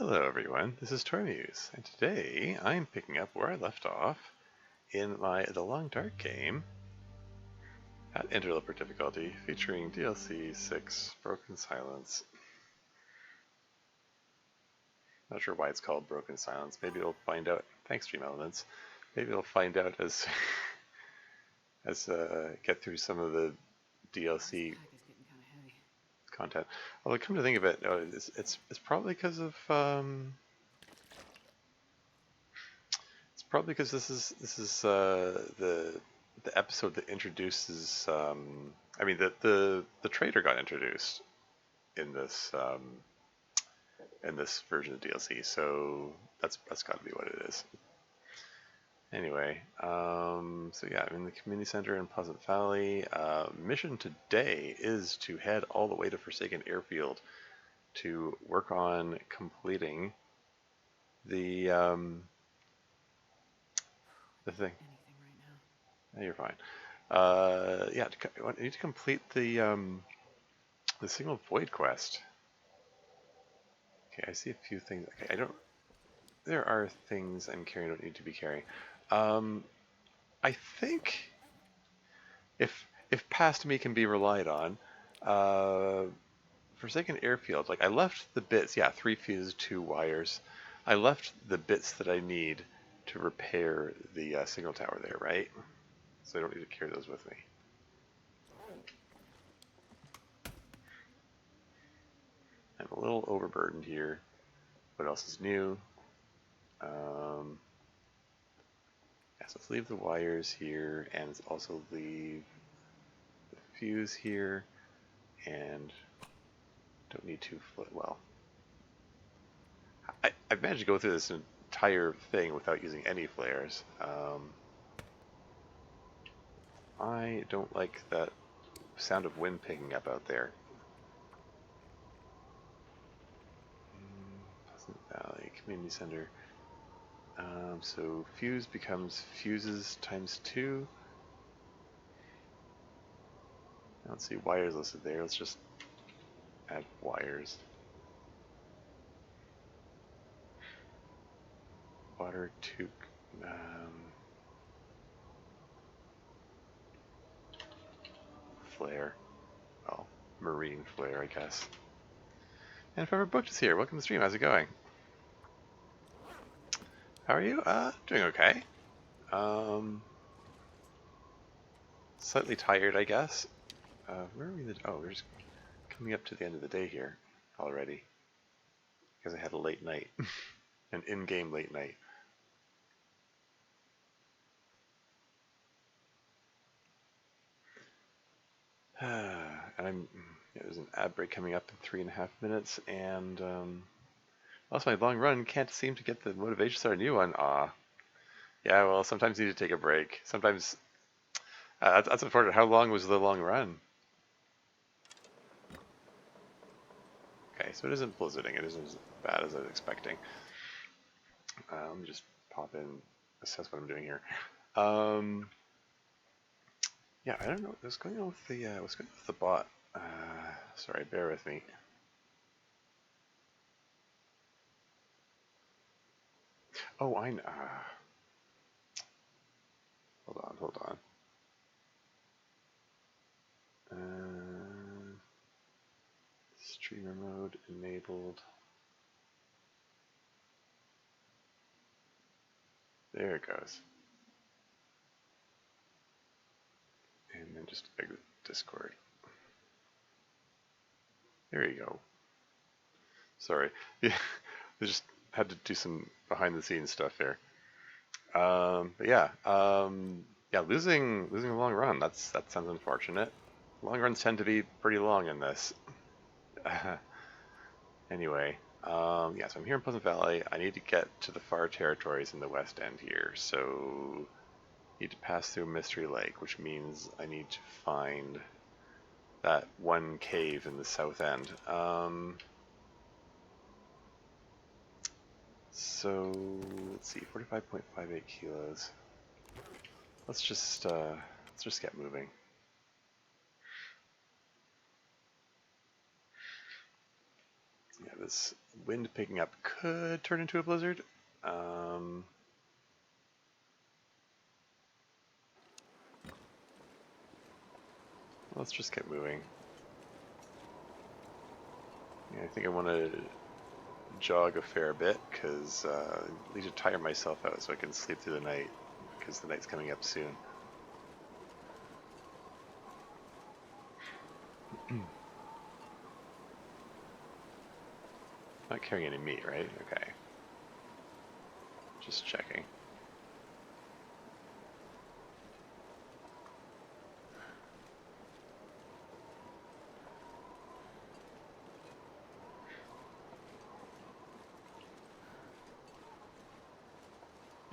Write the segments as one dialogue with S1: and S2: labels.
S1: Hello everyone, this is Tormuse, and today I'm picking up where I left off in The Long Dark game at Interloper difficulty, featuring DLC 6, Broken Silence. Not sure why it's called Broken Silence, maybe we'll find out, thanks Stream Elements, maybe we'll find out as get through some of the DLC content. Although come to think of it, no, it's probably because of it's probably because this is the episode that introduces I mean the trader got introduced in this version of DLC, so that's got to be what it is. Anyway, so yeah, I'm in the community center in Pleasant Valley. Mission today is to head all the way to Forsaken Airfield to work on completing the thing. No, you're fine. Yeah, I need to complete the single void quest. Okay, I see a few things. Okay, there are things I'm carrying I don't need to be carrying. I think if past me can be relied on, Forsaken Airfield, like I left the bits, yeah, 3 fuses, 2 wires. I left the bits that I need to repair the signal tower there, right? So I don't need to carry those with me. I'm a little overburdened here. What else is new? Yeah, so let's leave the wires here, and let's also leave the fuse here, and don't need to well. I've managed to go through this entire thing without using any flares. I don't like that sound of wind picking up out there. Pleasant Valley Community Center. So fuse becomes fuses times 2. I don't see wires listed there. Let's just add wires. Water to flare. Well, marine flare, I guess. And if ever booked is here, welcome to the stream. How's it going? How are you? Doing okay. Slightly tired, I guess. Where are we? Oh, we're just coming up to the end of the day here already. Because I had a late night. An in-game late night. And there's an ad break coming up in 3.5 minutes, and also my long run can't seem to get the motivation to start a new one. Yeah, well, sometimes you need to take a break. Sometimes that's important. How long was the long run? Okay, so it isn't blizzarding. It isn't as bad as I was expecting. Let me just pop in, assess what I'm doing here. Yeah, I don't know what's going on with the bot. Sorry, bear with me. Oh, I know. Hold on. Streamer mode enabled. There it goes. And then just exit Discord. There you go. Sorry. Yeah, I just had to do some behind the scenes stuff there. But yeah, losing a long run, that sounds unfortunate. Long runs tend to be pretty long in this. Anyway, yeah, so I'm here in Pleasant Valley. I need to get to the far territories in the west end here, so I need to pass through Mystery Lake, which means I need to find that one cave in the south end. So let's see, 45.58 kilos. Let's just get moving. Yeah, this wind picking up could turn into a blizzard. Let's just get moving. Yeah, I think I want to jog a fair bit because I need to tire myself out so I can sleep through the night because the night's coming up soon. Not carrying any meat, right? Okay. Just checking.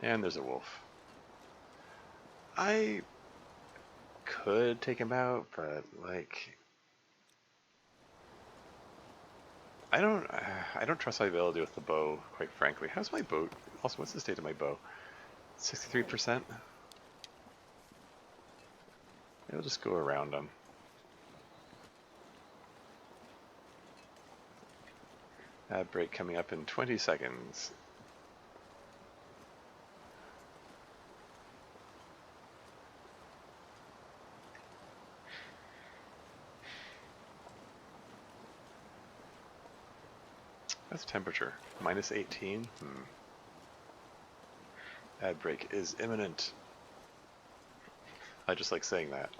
S1: And there's a wolf. I could take him out, but like I don't trust my ability with the bow, quite frankly. How's my bow? Also, what's the state of my bow? 63%? I'll just go around him. Ad break coming up in 20 seconds. That's temperature. Minus 18? Ad break is imminent. I just like saying that.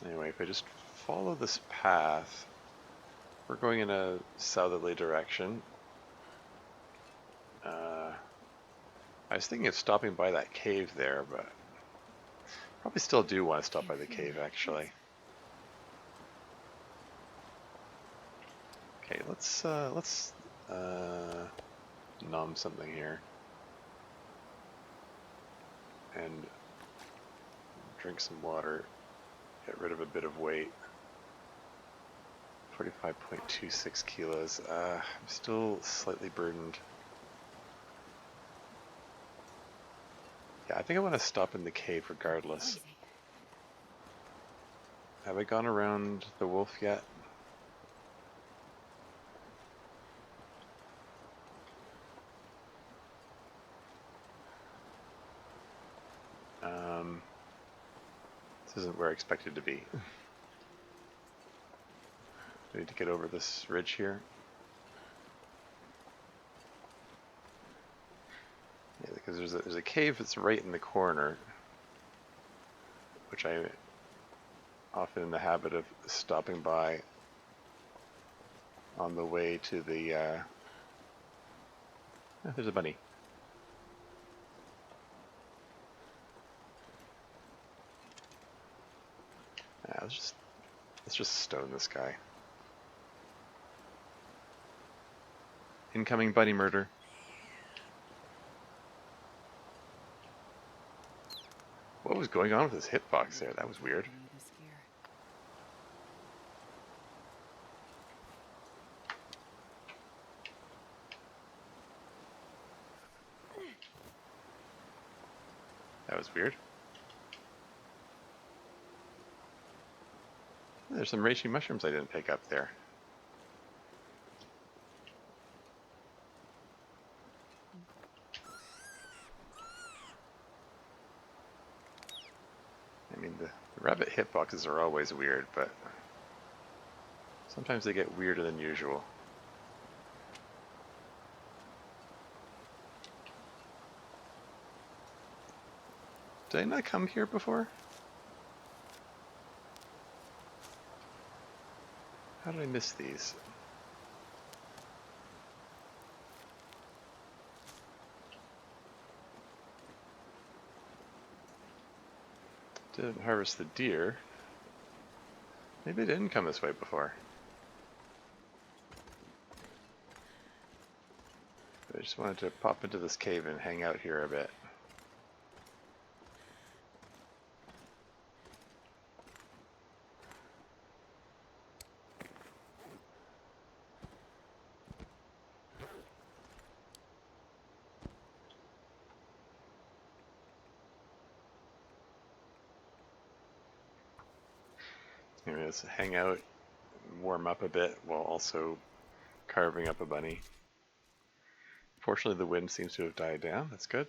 S1: Anyway, if I just follow this path, we're going in a southerly direction. I was thinking of stopping by that cave there, but probably still do want to stop by the cave, actually. Okay, let's numb something here and drink some water. Get rid of a bit of weight. 45.26 kilos. I'm still slightly burdened. Yeah, I think I want to stop in the cave regardless. Have I gone around the wolf yet? This isn't where I expected to be. I need to get over this ridge here. Yeah, because there's a cave that's right in the corner, which I'm often in the habit of stopping by on the way to the. Oh, there's a bunny. Yeah, let's just stone this guy. Incoming bunny murder. What was going on with his hitbox there? That was weird. That was weird. There's some reishi mushrooms I didn't pick up there. I mean, the rabbit hitboxes are always weird, but sometimes they get weirder than usual. Did I not come here before? How did I miss these? Didn't harvest the deer. Maybe I didn't come this way before. I just wanted to pop into this cave and hang out here a bit. Maybe let's hang out, warm up a bit while also carving up a bunny. Fortunately, the wind seems to have died down. That's good.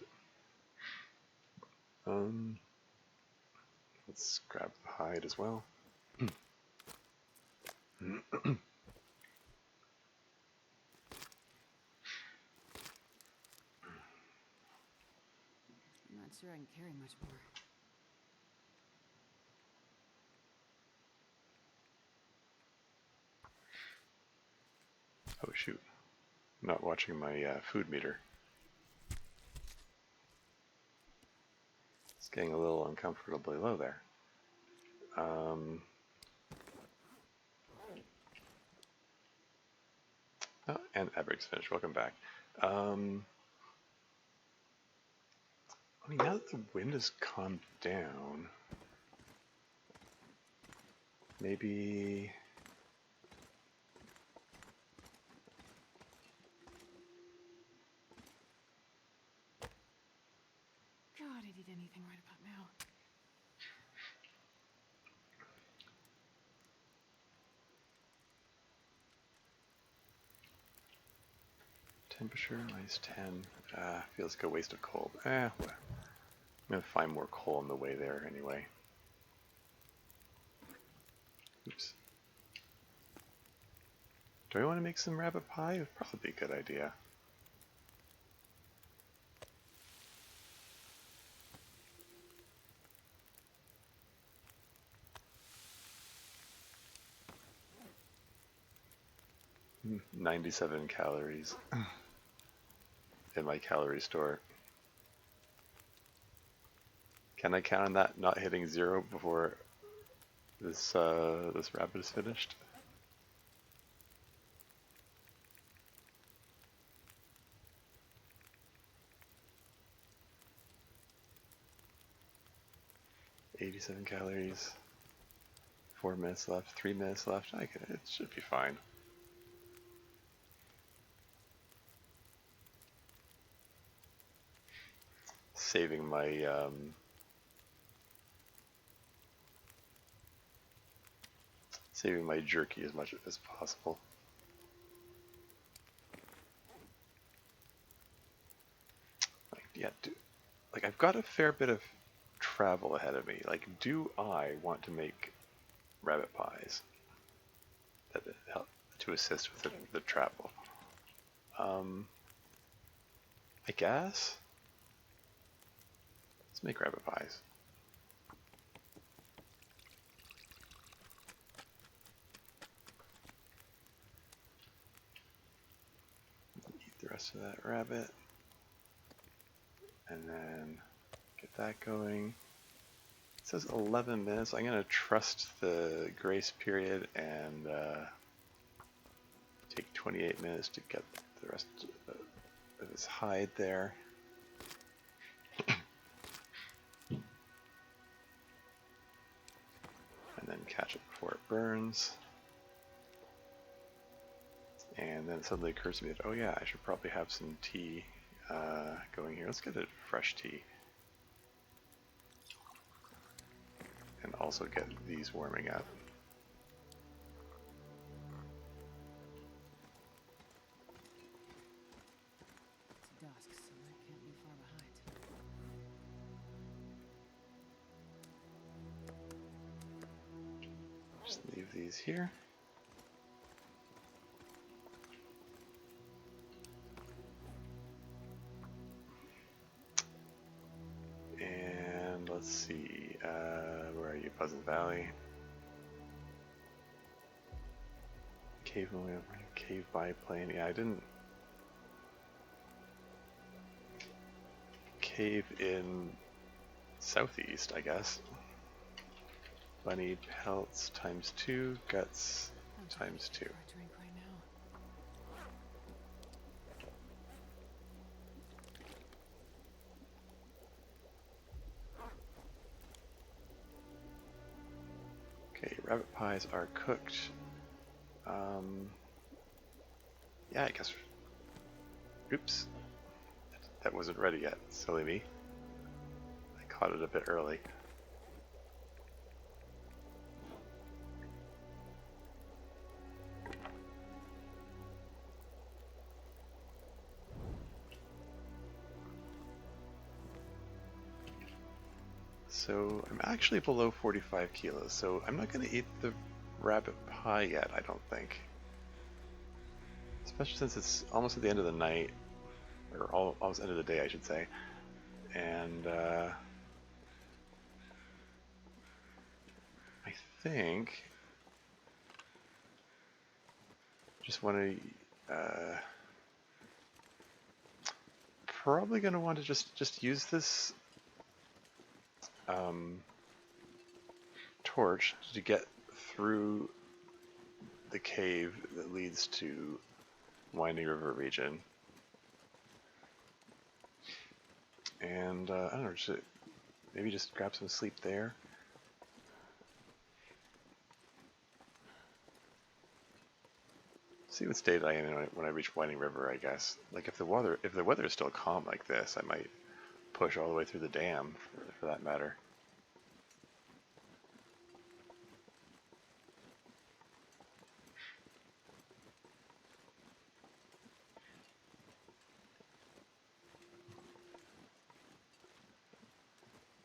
S1: Let's grab the hide as well.
S2: I'm not sure I can carry much more.
S1: Oh shoot, I'm not watching my food meter. It's getting a little uncomfortably low there. Oh, and Ebrig's finished. Welcome back. I mean, now that the wind has calmed down, maybe...
S2: God, I'd eat anything right about now.
S1: Temperature, -10. Feels like a waste of coal. Well, I'm going to find more coal on the way there anyway. Oops. Do I want to make some rabbit pie? It would probably be a good idea. Hmm, 97 calories in my calorie store. Can I count on that not hitting 0 before this this rabbit is finished? $87 calories. 4 minutes left. 3 minutes left. It should be fine. Saving my jerky as much as possible. Like I've got a fair bit of travel ahead of me. Like, do I want to make rabbit pies that help to assist with the travel? I guess. Let's make rabbit pies. Eat the rest of that rabbit. And then get that going. It says 11 minutes. I'm going to trust the grace period and take 28 minutes to get the rest of this hide there. And then catch it before it burns. And then suddenly occurs to me that, oh yeah, I should probably have some tea going here. Let's get a fresh tea. And also get these warming up.
S2: It's dusk, so that can't be far behind.
S1: Just leave these here. And let's see, where are you, Pleasant Valley? Cave biplane. Yeah, I didn't cave in southeast, I guess. Bunny pelts ×2, guts ×2.
S2: For a drink right now.
S1: Okay, rabbit pies are cooked. Yeah, I guess. Oops. That wasn't ready yet. Silly me. I caught it a bit early. So I'm actually below 45 kilos, so I'm not going to eat the rabbit pie yet, I don't think. Especially since it's almost at the end of the night, or almost end of the day, I should say. And I think just want to probably going to want to just use this torch to get through the cave that leads to Winding River region. And I don't know, maybe just grab some sleep there. See what state I am in when I reach Winding River, I guess. Like if the weather is still calm like this, I might push all the way through the dam for that matter.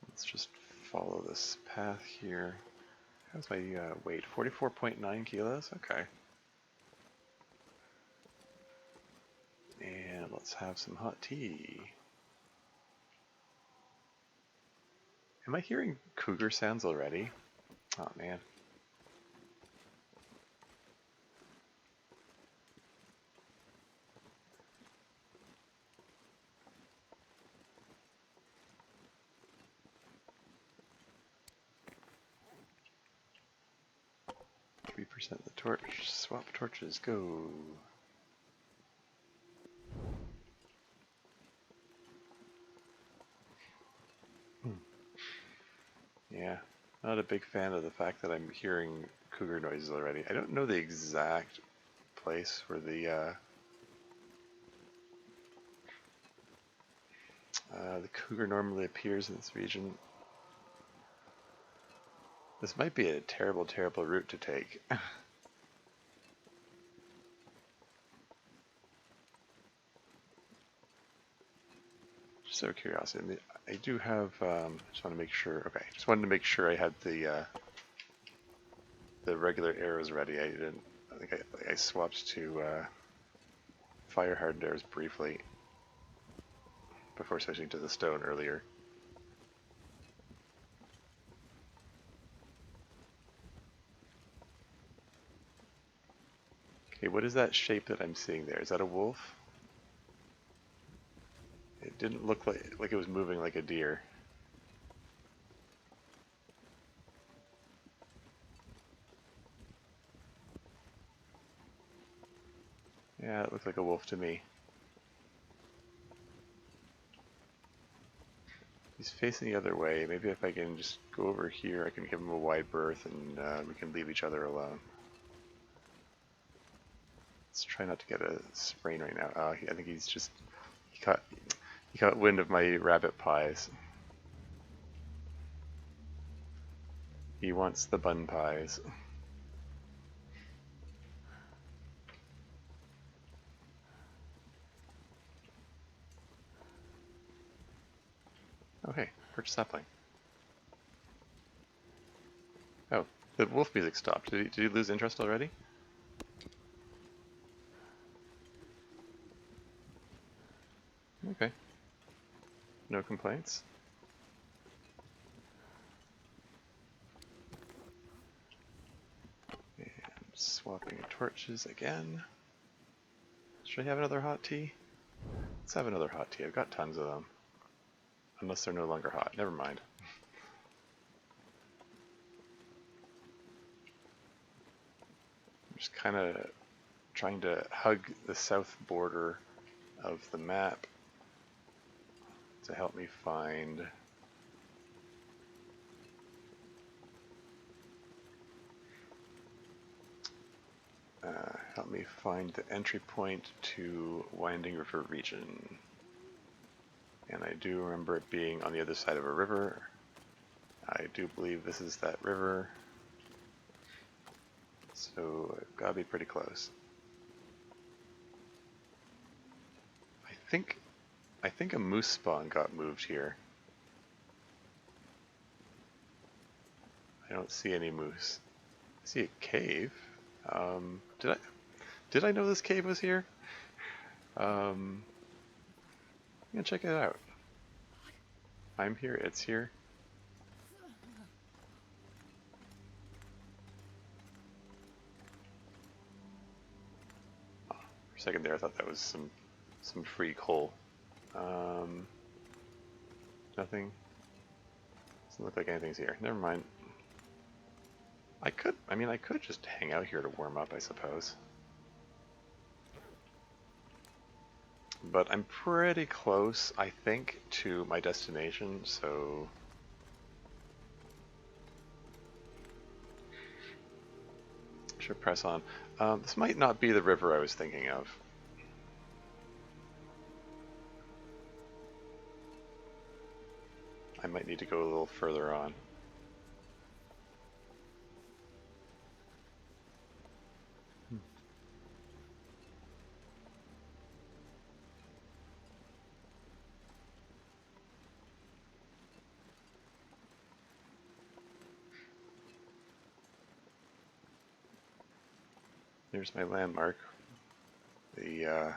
S1: Let's just follow this path here. How's my weight? 44.9 kilos? Okay. And let's have some hot tea. Am I hearing cougar sounds already? Oh man. The torch. Swap torches. Go. Yeah, not a big fan of the fact that I'm hearing cougar noises already. I don't know the exact place where the cougar normally appears in this region. This might be a terrible, terrible route to take. Just out of curiosity, I do have. Just want to make sure. Okay, just wanted to make sure I had the regular arrows ready. I didn't. I think I swapped to fire hardened arrows briefly before switching to the stone earlier. Okay, what is that shape that I'm seeing there? Is that a wolf? It didn't look like it was moving like a deer. Yeah, it looked like a wolf to me. He's facing the other way. Maybe if I can just go over here, I can give him a wide berth and we can leave each other alone. Let's try not to get a sprain right now. I think he's just, he caught wind of my rabbit pies. He wants the bun pies. Okay, perch sapling. Oh, the wolf music stopped. Did he lose interest already? Okay. No complaints. And swapping torches again. Should I have another hot tea? Let's have another hot tea. I've got tons of them. Unless they're no longer hot. Never mind. I'm just kind of trying to hug the south border of the map to help me find the entry point to Winding River region. And I do remember it being on the other side of a river. I do believe this is that river. So I've got to be pretty close. I think a moose spawn got moved here. I don't see any moose. I see a cave. Did I know this cave was here? I'm gonna check it out. I'm here. It's here. Oh, for a second there, I thought that was some free coal. Nothing. Doesn't look like anything's here. Never mind. I could just hang out here to warm up, I suppose. But I'm pretty close, I think, to my destination, so... should press on. This might not be the river I was thinking of. I might need to go a little further on. There's my landmark. The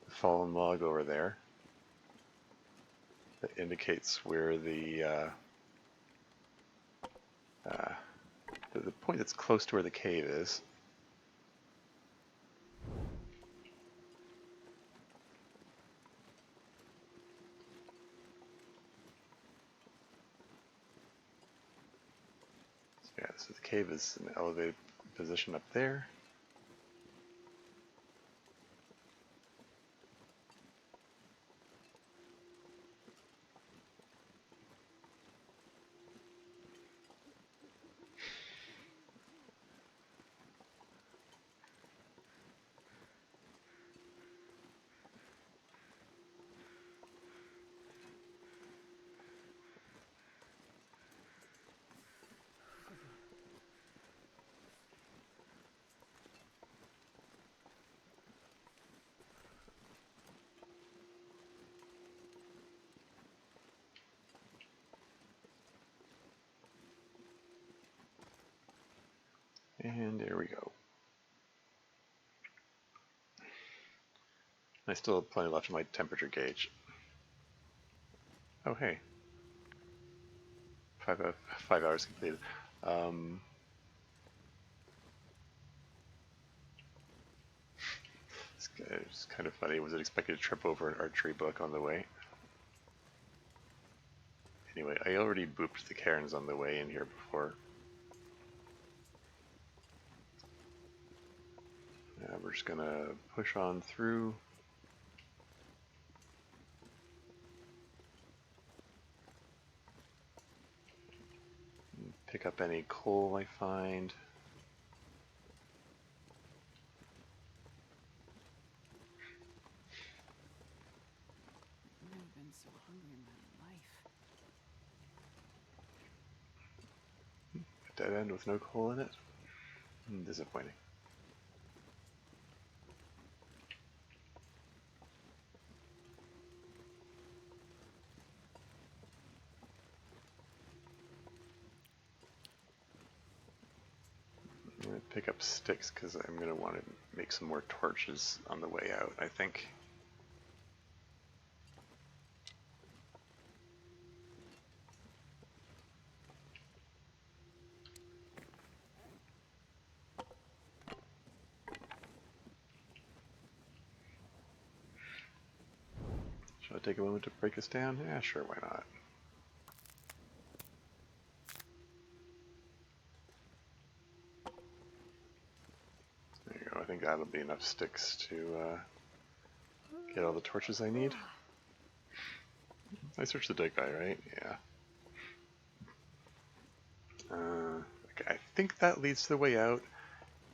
S1: fallen log over there. That indicates where the point that's close to where the cave is. So yeah, so the cave is in an elevated position up there. And there we go. I still have plenty left of my temperature gauge. Oh hey, 5 hours completed. It's kind of funny. Was it expected to trip over an archery book on the way? Anyway, I already booped the cairns on the way in here before. Yeah, we're just gonna push on through. Pick up any coal I find.
S2: I've never been so hungry in my life.
S1: A dead end with no coal in it? Disappointing. I'm going to pick up sticks because I'm going to want to make some more torches on the way out, I think. Should I take a moment to break this down? Yeah, sure, why not? There you go, I think that'll be enough sticks to get all the torches I need. I searched the dead guy, right? Yeah. Okay, I think that leads to the way out,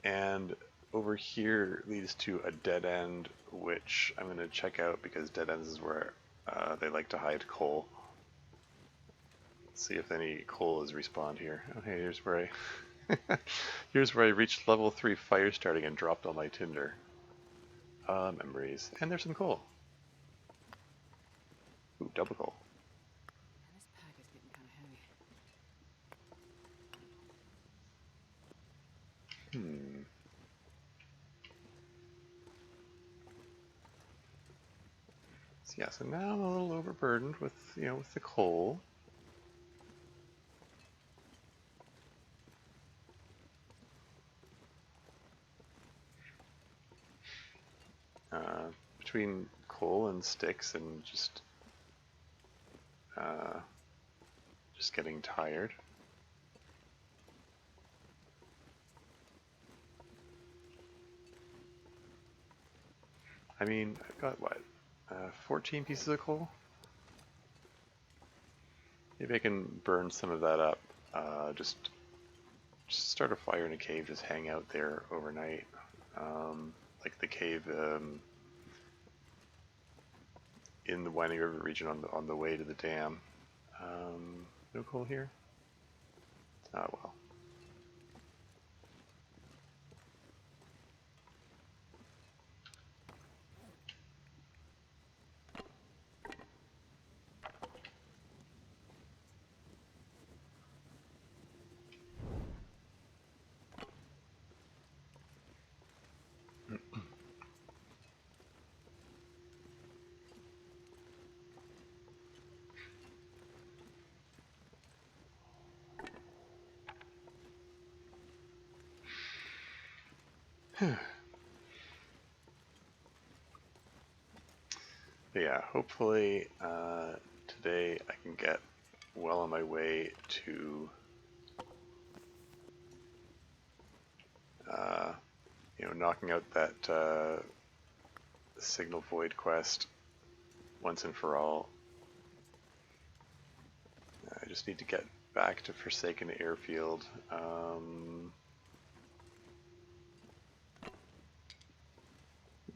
S1: and over here leads to a dead end, which I'm going to check out because dead ends is where they like to hide coal. Let's see if any coal is respawned here. Okay, here's where here's where I reached level 3 fire starting and dropped all my tinder. Memories. And there's some coal. Ooh, double coal.
S2: And this pack is getting kind of heavy.
S1: Hmm. So yeah, so now I'm a little overburdened with, with the coal. Between coal and sticks and uh, just getting tired. I mean, I've got what, 14 pieces of coal? Maybe I can burn some of that up. Just start a fire in a cave, just hang out there overnight. Like the cave in the Winding River region on the way to the dam. No coal here? Ah, well. But yeah, hopefully today I can get well on my way to knocking out that Signal Void quest once and for all. I just need to get back to Forsaken Airfield.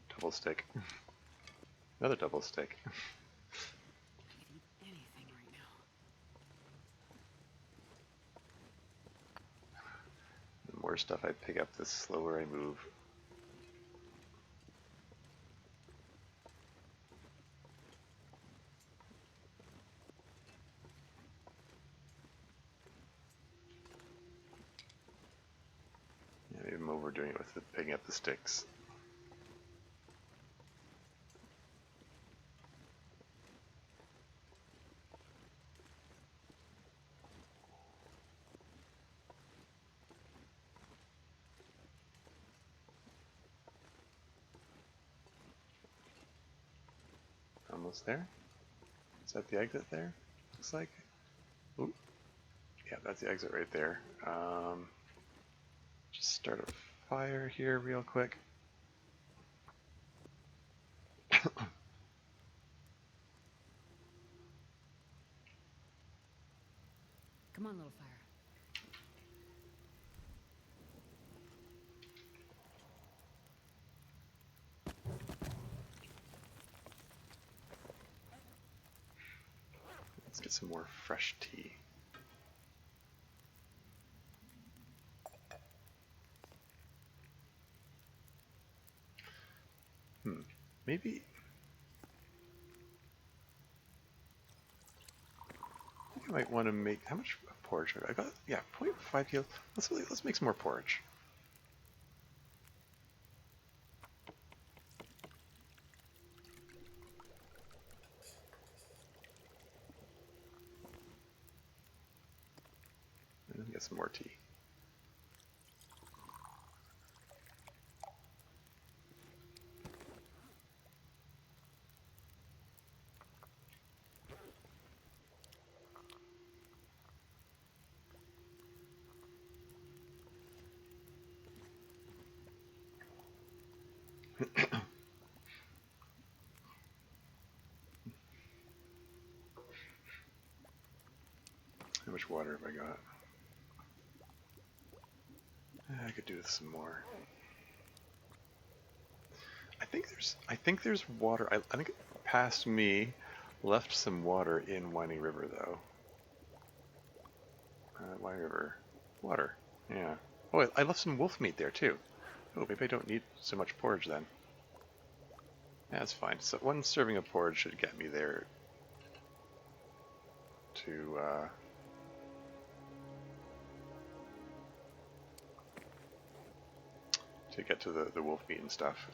S1: Double stick. Another double stick.
S2: Can't eat anything right now.
S1: The more stuff I pick up, the slower I move. Yeah, maybe I'm overdoing it with picking up the sticks. Almost there. Is that the exit there? Looks like. Ooh. Yeah, that's the exit right there. Just start a fire here real quick.
S2: Come on, little fire.
S1: Let's get some more fresh tea. Maybe I might want to make, how much porridge? I got, yeah, 0.5 kilos. Let's make some more porridge. And then get some more tea. How much water have I got? I could do with some more. I think there's water. I think past me left some water in Winding River though. Winding River, water. Yeah. Oh, I left some wolf meat there too. Oh, maybe I don't need so much porridge then. Yeah, that's fine. So one serving of porridge should get me there to to get to the wolf meat and stuff.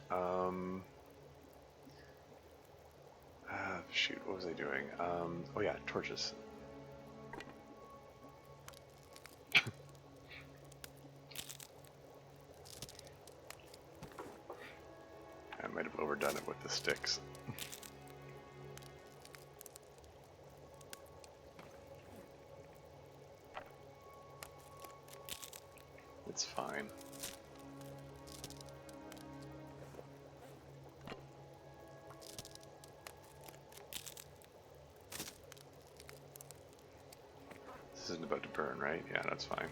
S1: Shoot, what was I doing? Oh yeah, torches. I might have overdone it with the sticks. It's fine. This isn't about to burn, right? Yeah, that's fine.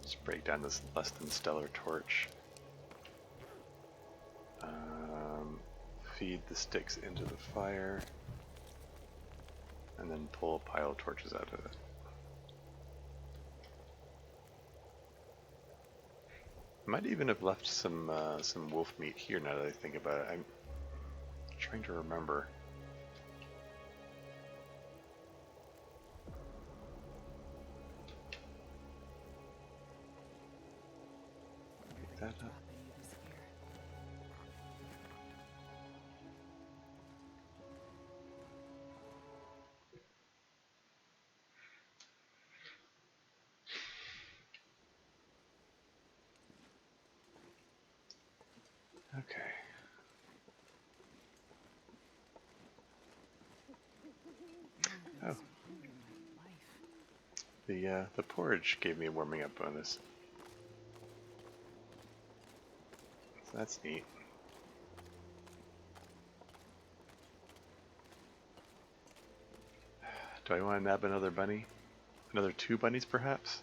S1: Just break down this less than stellar torch. Feed the sticks into the fire. And then pull a pile of torches out of it. I might even have left some wolf meat here now that I think about it. I'm trying to remember. Pick that up. Okay. Oh. The porridge gave me a warming up bonus. So that's neat. Do I want to nab another bunny? Another 2 bunnies, perhaps?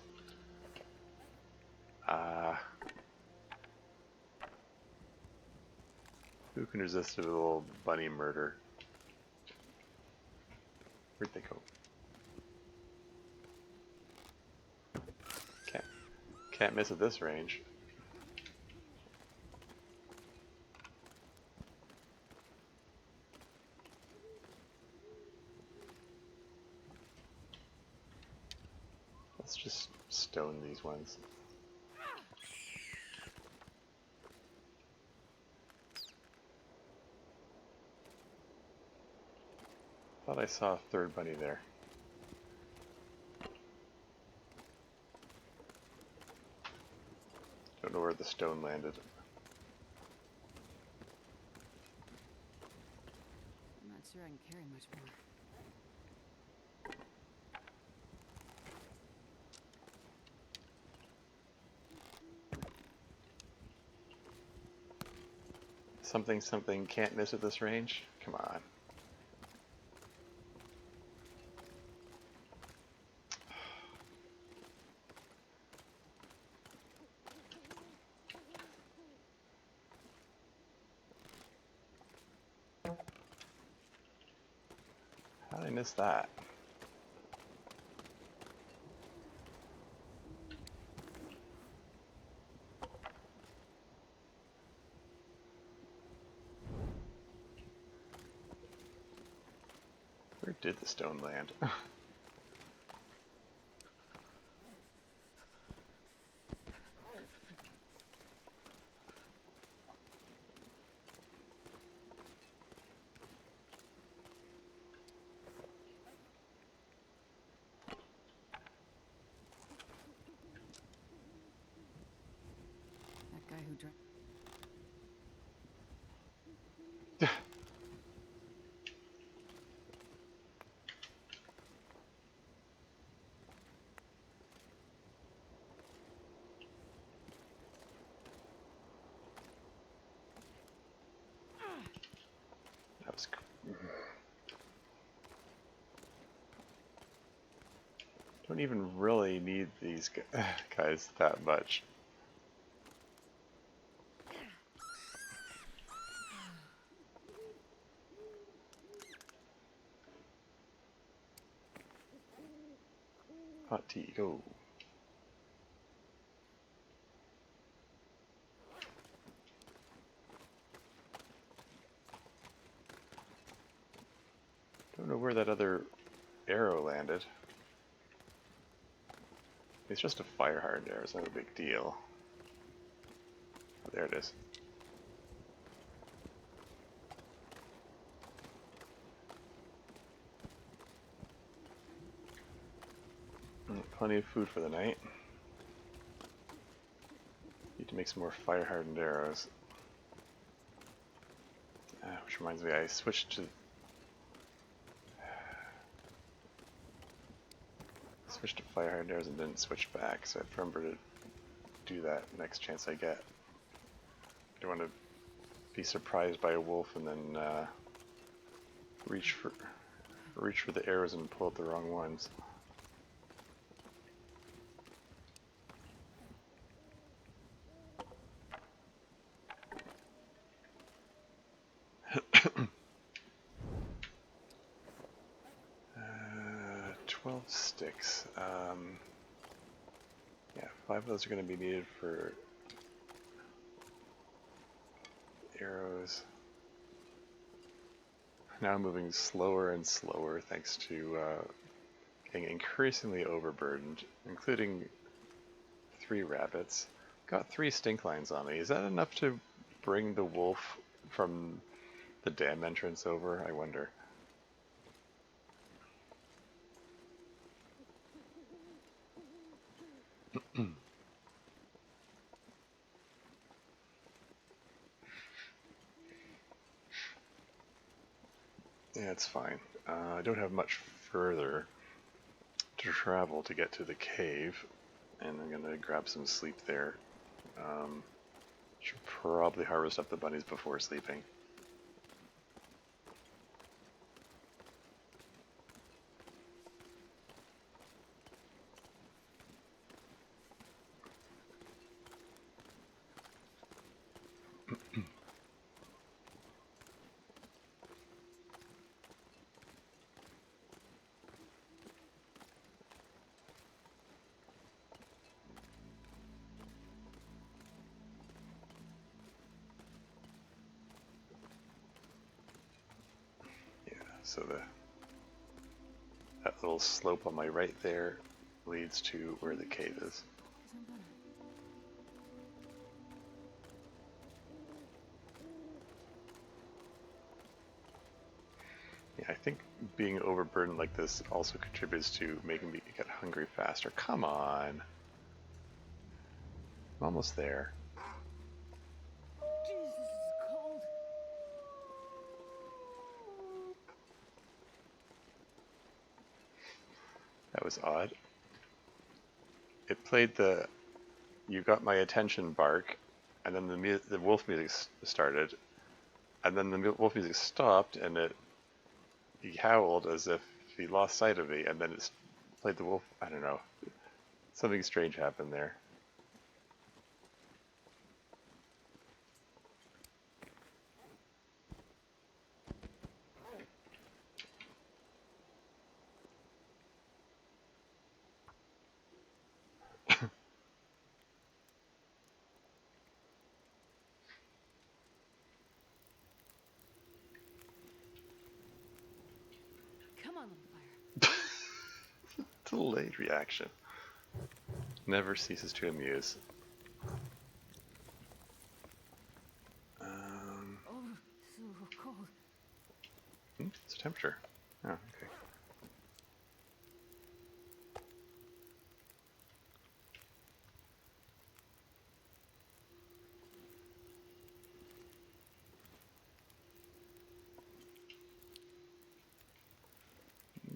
S1: Who can resist a little bunny murder? Where'd they go? Can't miss at this range. Let's just stone these ones. Thought I saw a 3rd bunny there. Don't know where the stone landed.
S2: I'm not sure I can carry much more.
S1: Something can't miss at this range? Come on. How did I miss that? Where did the stone land?
S2: That guy who drank.
S1: That was. Don't even really need these guys that much. Hot tea, go. Don't know where that other arrow landed. It's just a fire hardened arrow, it's not a big deal. Oh, there it is. Plenty of food for the night. Need to make some more fire hardened arrows. Which reminds me, I switched to fire hardened arrows and didn't switch back, so I remember to do that next chance I get. I don't want to be surprised by a wolf and then reach for the arrows and pull out the wrong ones. uh, 12 sticks. Yeah, 5 of those are going to be needed for arrows. Now I'm moving slower and slower thanks to getting increasingly overburdened, including 3 rabbits. Got 3 stink lines on me. Is that enough to bring the wolf from the dam entrance over? I wonder. Yeah, it's fine. I don't have much further to travel to get to the cave, and I'm gonna grab some sleep there. Should probably harvest up the bunnies before sleeping. So that little slope on my right there leads to where the cave is. Yeah, I think being overburdened like this also contributes to making me get hungry faster. Come on. I'm almost there.
S2: Jesus, this is cold.
S1: That was odd. It played the "you got my attention" bark, and then the wolf music started, and then the wolf music stopped, and he howled as if he lost sight of me, and then it played the wolf. I don't know. Something strange happened there.
S2: Come on, little fire.
S1: Delayed reaction. Never ceases to amuse.
S2: Oh, so cold.
S1: It's a temperature. Oh, okay.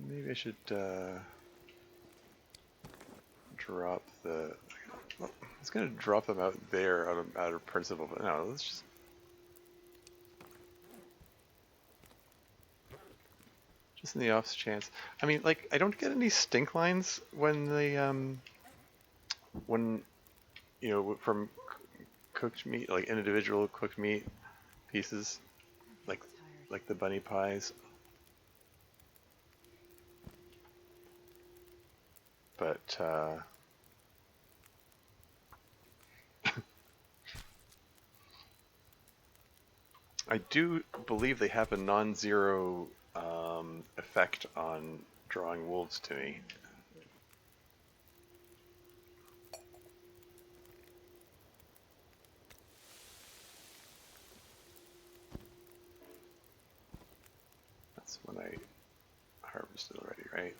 S1: Maybe I should drop the. Well, I was gonna drop them out there out of principle, but no, let's just in the off chance. I mean, like, I don't get any stink lines when when from cooked meat, like individual cooked meat pieces, like
S2: Tired.
S1: like the bunny pies. But I do believe they have a non-zero effect on drawing wolves to me. That's when I harvested already, right?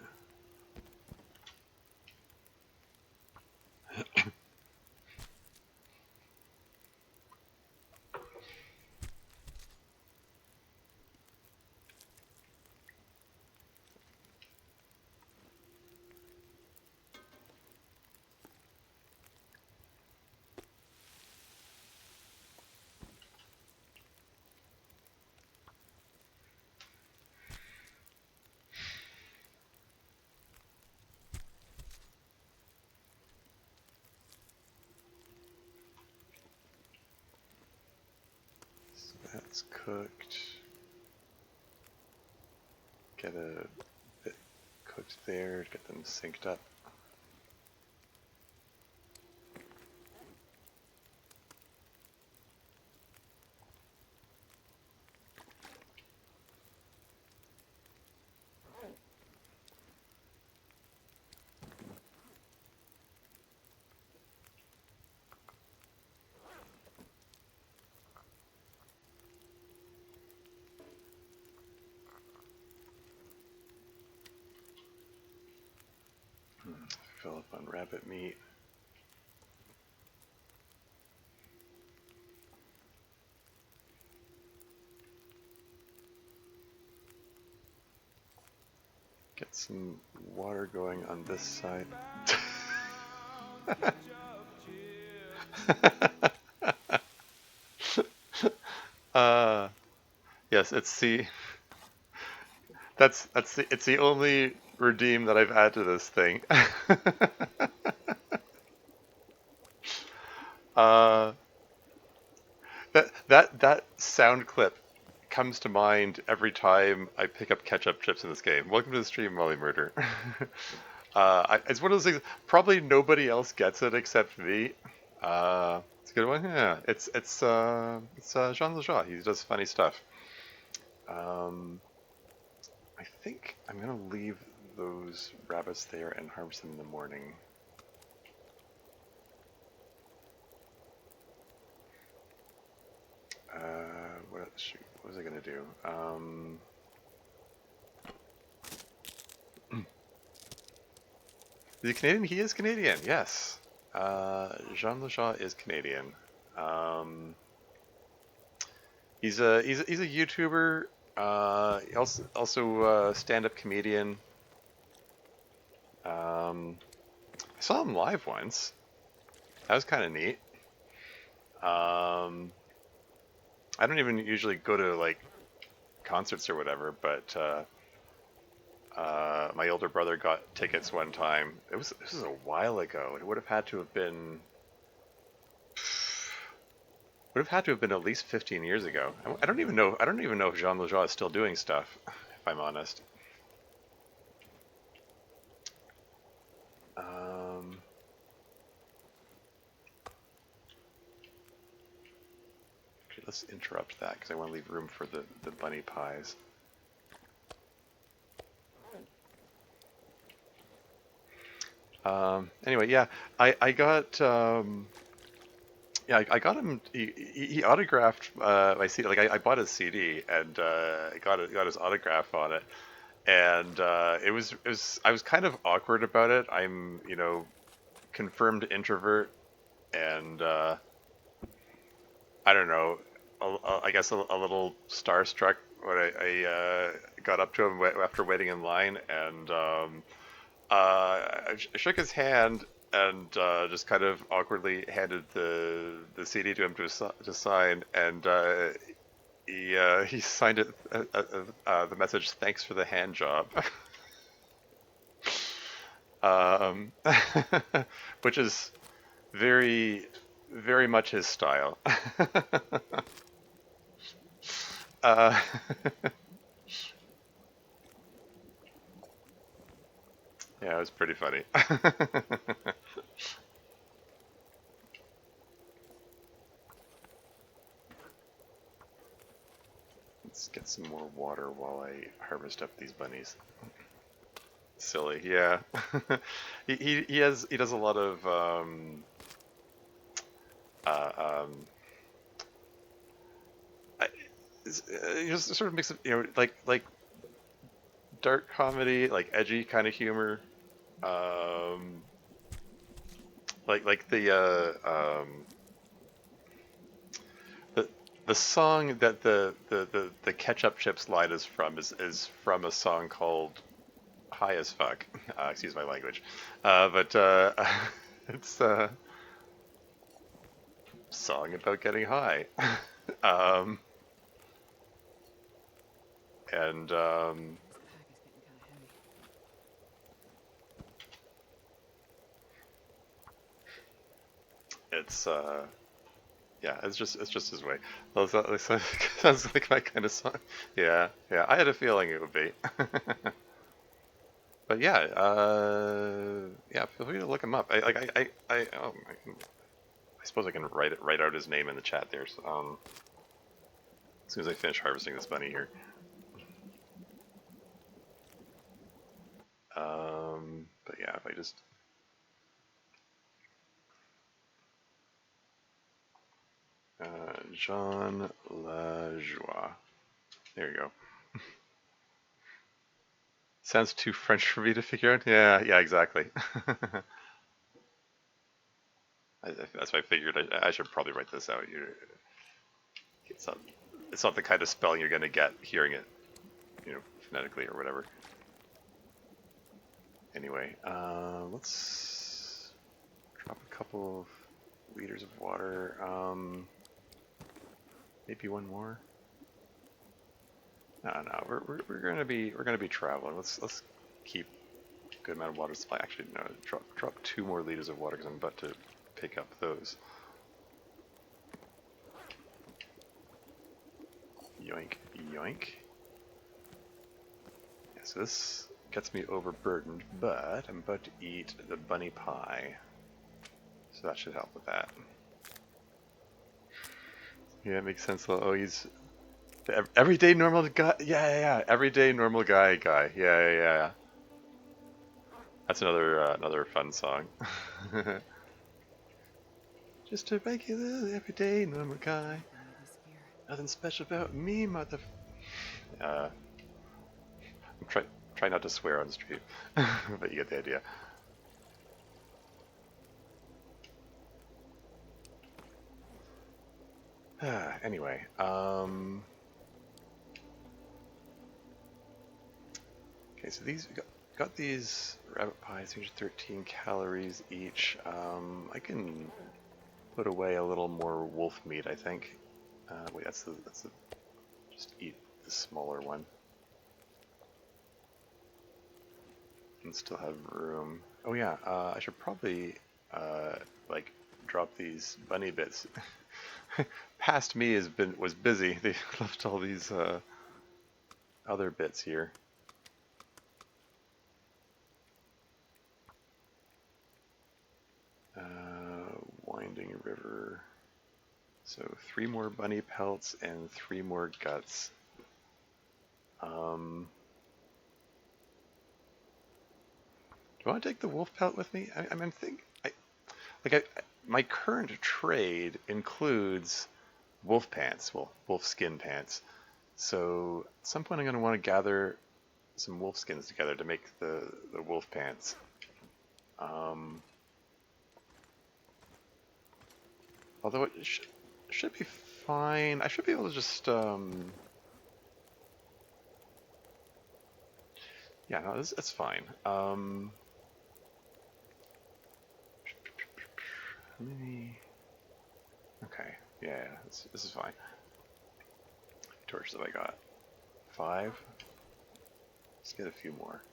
S1: So that's cooked. Get a bit cooked there, get them synced up. Fill up on rabbit meat. Get some water going on this side. uh, yes, it's the only redeem that I've had to this thing. uh, that sound clip comes to mind every time I pick up ketchup chips in this game. Welcome to the stream, Molly Murder. It's one of those things. Probably nobody else gets it except me. It's a good one. Yeah, it's Jean Lejean. He does funny stuff. I think I'm gonna leave those rabbits there and harvest them in the morning. What was I gonna do? Is he Canadian? He is Canadian. Yes. Jean Lejean is Canadian. He's a YouTuber. Also stand-up comedian. I saw him live once. That was kind of neat. I don't even usually go to like concerts or whatever, but my older brother got tickets one time. This was a while ago. It would have had to have been at least 15 years ago. I don't even know. I don't even know if Jean Lejean is still doing stuff, if I'm honest. Okay, let's interrupt that because I want to leave room for the bunny pies. Anyway, yeah, I got I got him. He autographed my CD. Like I bought his CD and got his autograph on it, and I was kind of awkward about it. I'm confirmed introvert, and I don't know. I guess a little starstruck when I got up to him after waiting in line, and I shook his hand and just kind of awkwardly handed the CD to him to sign, and he signed it the message "Thanks for the hand job," um, which is very very much his style. uh, yeah, it was pretty funny. Let's get some more water while I harvest up these bunnies. Silly, yeah. He does a lot of uh, um, I, he just sort of makes it like dark comedy, like edgy kind of humor. Um, like the the song that the ketchup chips line is from is from a song called High as Fuck. Excuse my language, but it's a song about getting high. um, and
S2: This pack is getting kind of heavy.
S1: it's yeah, it's just his way. Sounds like my kind of song. Yeah, yeah. I had a feeling it would be. But yeah, yeah. Feel free to look him up. I suppose I can write out his name in the chat there. So, as soon as I finish harvesting this bunny here. But yeah, if I just Jean Lajoie. There you go. Sounds too French for me to figure out. Yeah, yeah, exactly. That's why I figured I should probably write this out. It's not, it's not the kind of spelling you're going to get hearing it, phonetically or whatever. Anyway, let's drop a couple of liters of water. Maybe one more. No, we're gonna be traveling. Let's keep a good amount of water supply. Actually, no, drop 2 more liters of water because I'm about to pick up those. Yoink, yoink. Yeah, so this gets me overburdened, but I'm about to eat the bunny pie. So that should help with that. Yeah, it makes sense. Oh, he's the everyday normal guy. Yeah, yeah, yeah. Everyday normal guy. Yeah, yeah, yeah. That's another fun song. Just a regular, everyday normal guy.
S2: Nothing in this gear.
S1: Nothing special about me, mother. Uh, try not to swear on stream, but you get the idea. Anyway, okay, so these got these rabbit pies, 13 calories each. I can put away a little more wolf meat, I think. Wait, that's the just eat the smaller one and still have room. Oh yeah, I should probably like drop these bunny bits. Past me was busy. They left all these other bits here. Winding river. So 3 more bunny pelts and 3 more guts. Do I want to take the wolf pelt with me? My current trade includes wolf pants, well, wolf skin pants. So at some point I'm going to want to gather some wolf skins together to make the wolf pants. Although it should be fine. I should be able to just yeah, no, it's fine. How many? Okay, yeah, this is fine. Torches have I got? 5. Let's get a few more.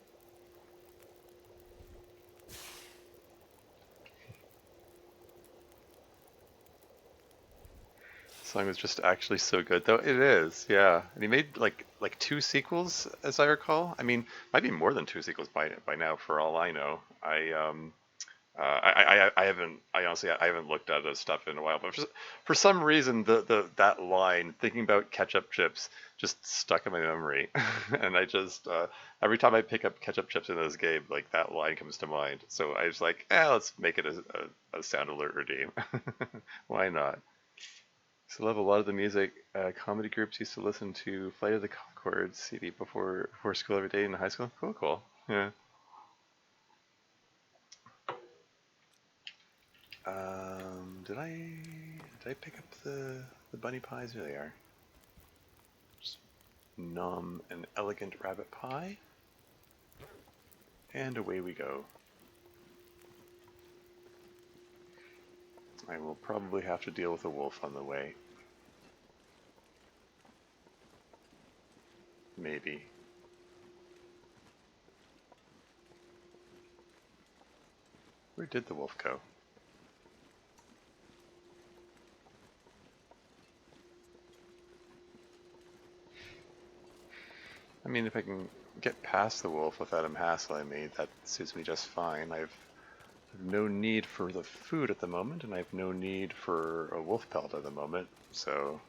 S1: This song was just actually so good, though. It is, yeah. And he made like 2 sequels, as I recall. I mean, might be more than 2 sequels by now, for all I know. I haven't. I honestly I haven't looked at his stuff in a while, but for some reason that line, thinking about ketchup chips, just stuck in my memory, and I just every time I pick up ketchup chips in this game, like that line comes to mind. So I was like, let's make it a sound alert redeem. Why not? So I love a lot of the music comedy groups used to listen to Flight of the Conchords CD before school every day in high school. Cool, cool. Yeah. Did I pick up the bunny pies? Here they are. Just nom an elegant rabbit pie, and away we go. I will probably have to deal with a wolf on the way. Maybe. Where did the wolf go? I mean, if I can get past the wolf without him hassling me, that suits me just fine. I've no need for the food at the moment, and I have no need for a wolf pelt at the moment, so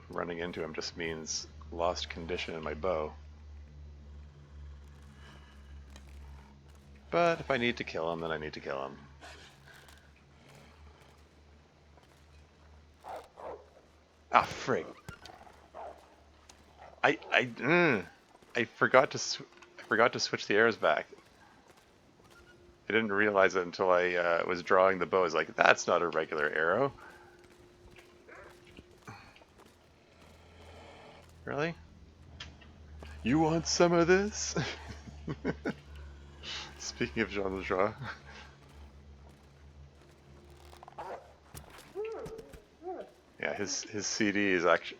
S1: running into him just means lost condition in my bow. But if I need to kill him, then I need to kill him. Ah, frig. I forgot to switch the arrows back. I didn't realize it until I was drawing the bow. I was like, that's not a regular arrow. Really? You want some of this? Speaking of Jean Lejeune. Yeah, his CD is actually...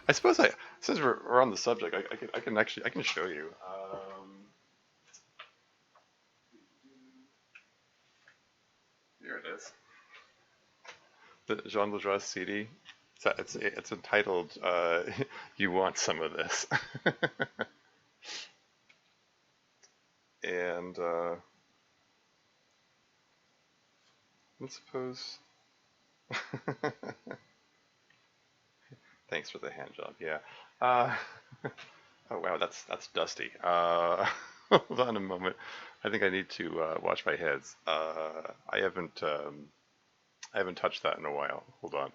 S1: I suppose since we're on the subject, I can show you. Here it is. The Jean Lejeune CD. It's entitled "You Want Some of This," and let's suppose. Thanks for the hand job. Yeah. Oh wow, that's dusty. Hold on a moment. I think I need to wash my heads. I haven't touched that in a while. Hold on.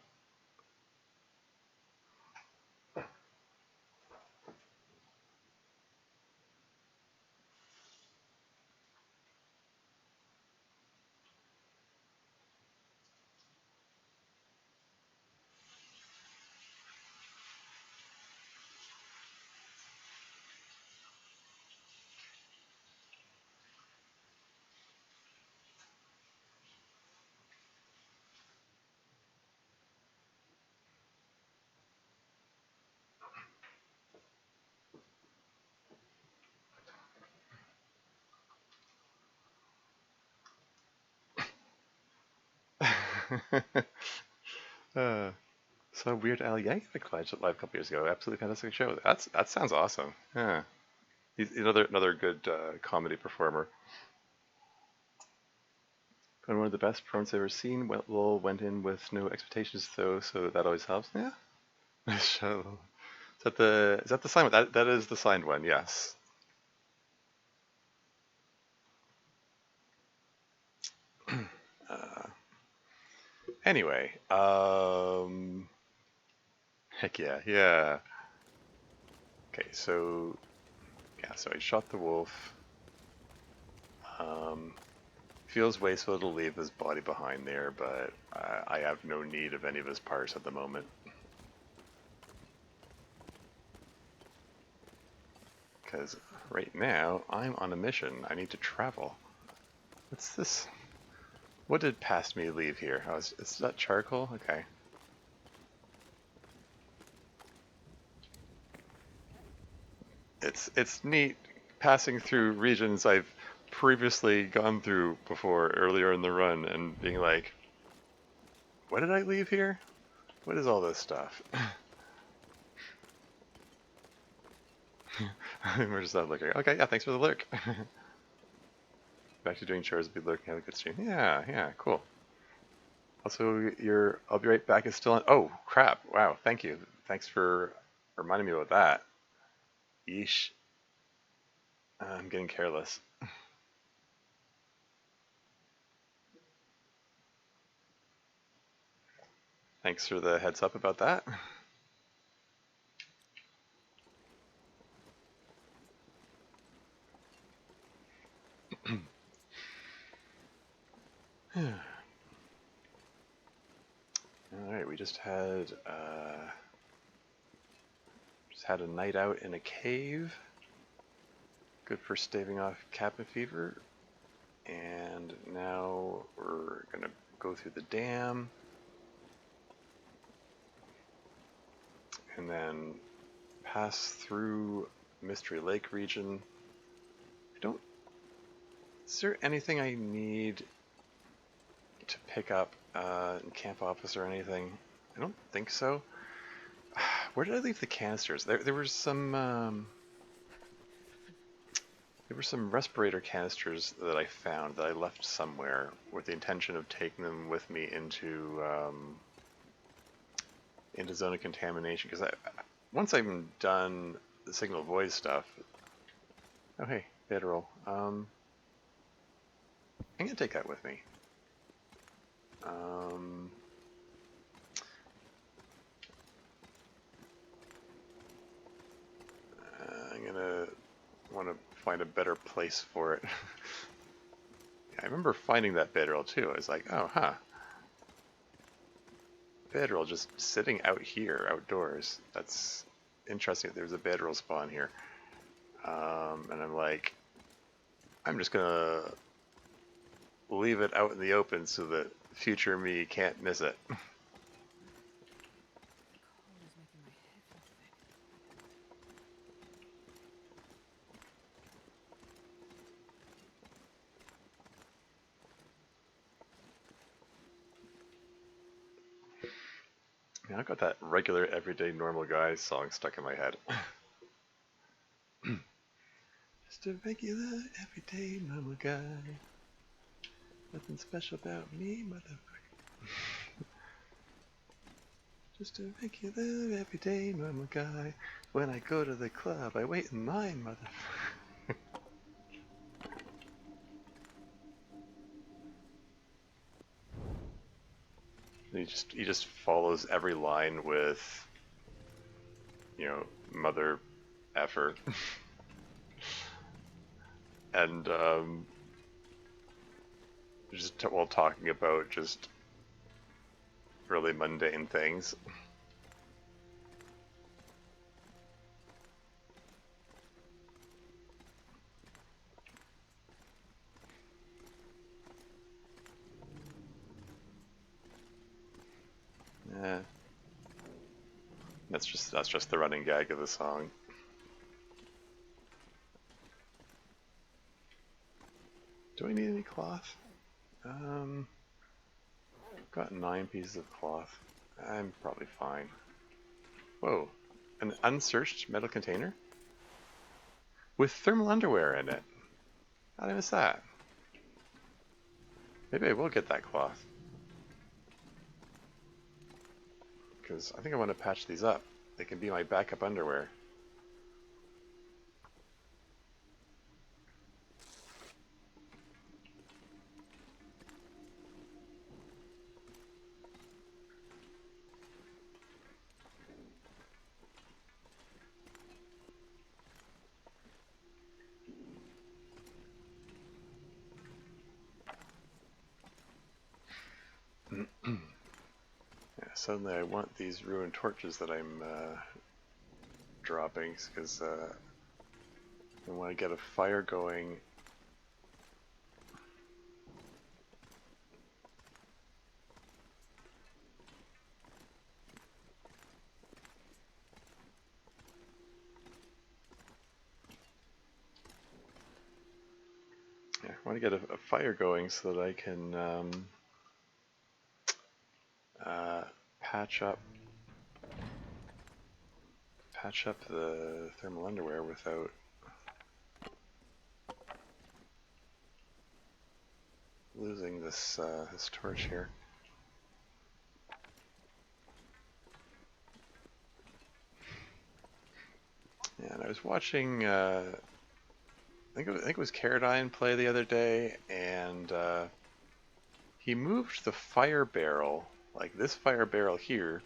S1: uh, so Weird Al Yankovic live a couple years ago. Absolutely fantastic show. That sounds awesome. Yeah, he's another good comedy performer. And one of the best performances I've ever seen. Lowell went in with no expectations though, so that always helps. Yeah. Nice show. Is that the signed one? That is the signed one. Yes. Uh, anyway, heck yeah, yeah. Okay, so yeah, so I shot the wolf. Feels wasteful to leave his body behind there, but I have no need of any of his parts at the moment. Because right now, I'm on a mission. I need to travel. What's this? What did past me leave here? Oh, is that charcoal? Okay. It's neat passing through regions I've previously gone through before earlier in the run and being like, what did I leave here? What is all this stuff? We're just not looking. Okay, yeah, thanks for the lurk. Back to doing chores, be lurking, have a good stream. Yeah, yeah, cool. Also, I'll be right back is still on. Oh, crap. Wow, thank you. Thanks for reminding me about that. Yeesh. I'm getting careless. Thanks for the heads up about that. Alright, we just had a night out in a cave. Good for staving off cabin fever. And now we're gonna go through the dam. And then pass through Mystery Lake region. Is there anything I need to pick up in camp office or anything? I don't think so. Where did I leave the canisters? There were some respirator canisters that I found that I left somewhere with the intention of taking them with me into zone of contamination. Because once I'm done the signal void stuff. Oh hey, Federal. I'm gonna take that with me. I'm gonna want to find a better place for it. I remember finding that bedroll too. I was like, oh, huh. Bedroll just sitting out here, outdoors. That's interesting. There's a bedroll spawn here. And I'm like, I'm just gonna leave it out in the open so that future me can't miss it. Yeah, I've got that regular, everyday, normal guy song stuck in my head. Just a regular, everyday, normal guy. Nothing special about me, motherfucker. Just a regular, everyday, normal guy. When I go to the club, I wait in line, motherfucker. He just follows every line with, mother effer. And just while talking about just really mundane things. Yeah. That's just the running gag of the song. Do I need any cloth? I've got 9 pieces of cloth. I'm probably fine. Whoa, an unsearched metal container? With thermal underwear in it. How did I miss that? Maybe I will get that cloth. Because I think I want to patch these up. They can be my backup underwear. Yeah, suddenly I want these ruined torches that I'm dropping, because I want to get a fire going. Yeah, I want to get a fire going so that I can patch up the thermal underwear without losing this torch here. Yeah, and I was watching. I think it was Caradine play the other day, and he moved the fire barrel like this fire barrel here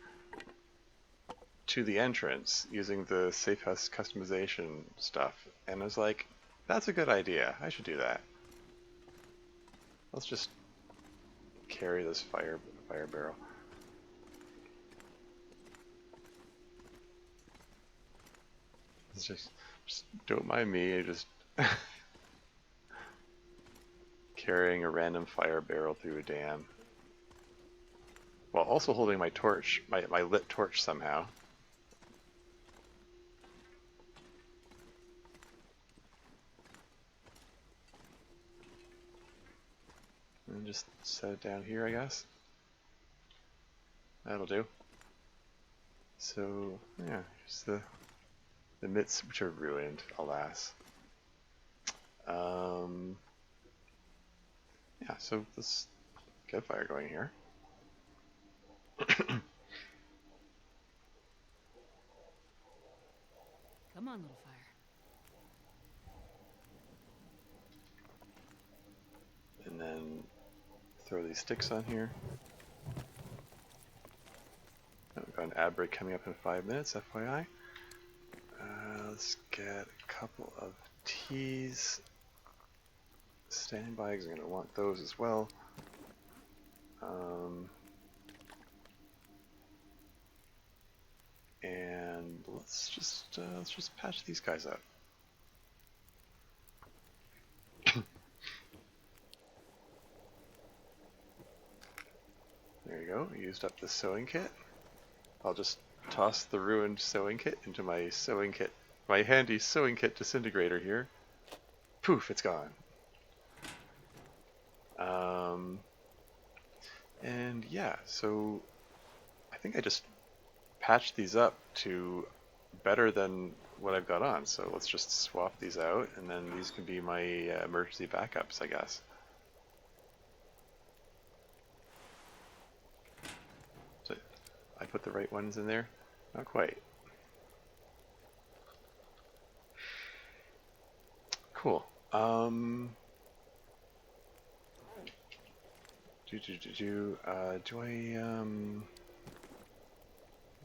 S1: to the entrance using the safe house customization stuff, and I was like, that's a good idea. I should do that. Let's just carry this fire barrel. It's just don't mind me. Just carrying a random fire barrel through a dam, while also holding my torch, my lit torch somehow. And just set it down here, I guess. That'll do. So, yeah, here's the mitts, which are ruined, alas. Yeah, so let's get a fire going here.
S2: Come on, little fire.
S1: And then throw these sticks on here. Oh, we've got an ad break coming up in 5 minutes, FYI. Let's get a couple of teas standing by because I'm going to want those as well. And let's just patch these guys up. There you go. Used up the sewing kit. I'll just toss the ruined sewing kit into my handy sewing kit disintegrator here. Poof, it's gone. And yeah, so I think I just patched these up to better than what I've got on. So let's just swap these out, and then these can be my emergency backups, I guess. So I put the right ones in there? Not quite. Cool. Do I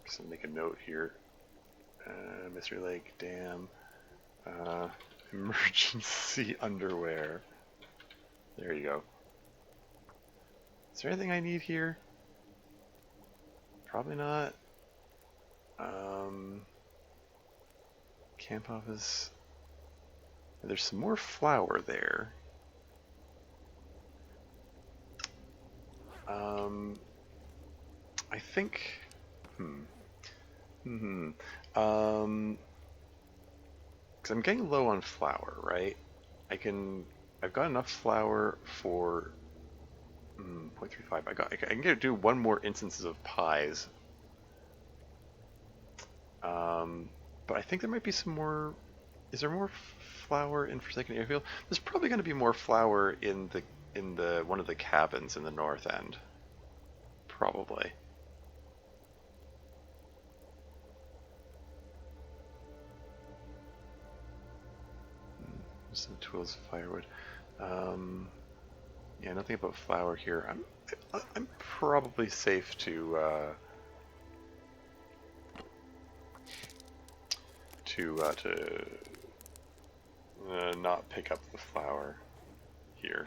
S1: guess I'll make a note here. Mystery Lake Dam. Emergency underwear. There you go. Is there anything I need here? Probably not. Camp office. There's some more flour there. I think. Because I'm getting low on flour, right? I've got enough flour for 0.35. I can do one more instances of pies. But I think there might be some more. Is there more flour in Forsaken Airfield? There's probably going to be more flour in the one of the cabins in the north end. Probably. Some tools, firewood. Yeah, nothing about flour here. I'm probably safe to not pick up the flour here.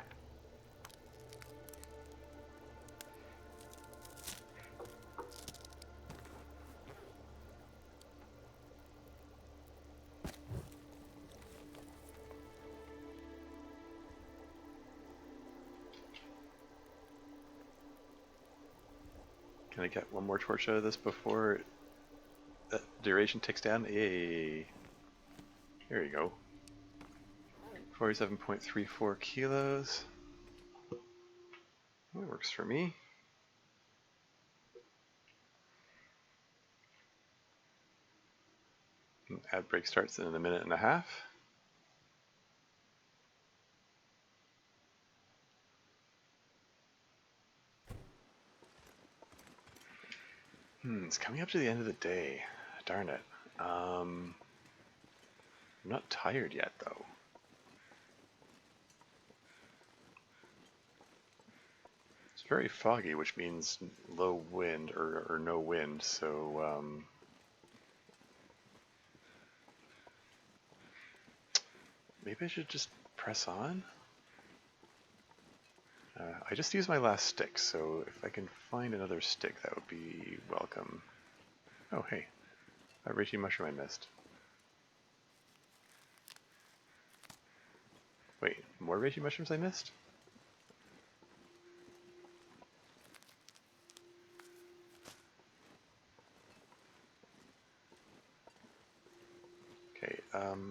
S1: Can I get one more torch out of this before that duration ticks down? Yay. There you go. 47.34 kilos. That works for me. Ad break starts in a minute and a half. It's coming up to the end of the day. Darn it. I'm not tired yet, though. Let's very foggy, which means low wind or no wind. So maybe I should just press on. I just used my last stick, so if I can find another stick, that would be welcome. Oh, hey, a reishi mushroom I missed. Wait, more reishi mushrooms I missed? Okay,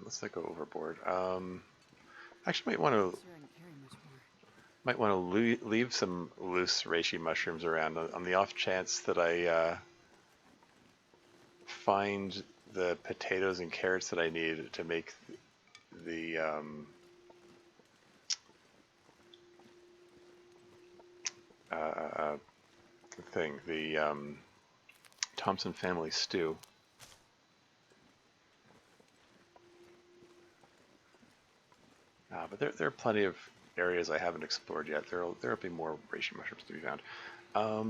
S1: let's not go overboard. Actually,
S2: Sure, I can carry much more.
S1: might want to leave some loose reishi mushrooms around on the off chance that I find the potatoes and carrots that I need to make the thing, the Thompson family stew. But there are plenty of areas I haven't explored yet. There'll be more reishi mushrooms to be found. Yeah,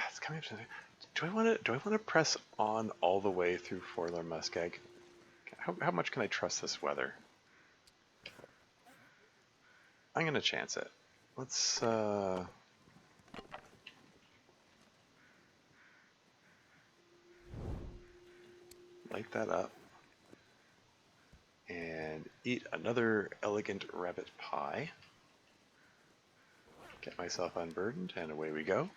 S1: it's coming up to. Do I want to press on all the way through Forlar Muskeg? How much can I trust this weather? I'm gonna chance it. Let's light that up and eat another elegant rabbit pie. Get myself unburdened, and away we go.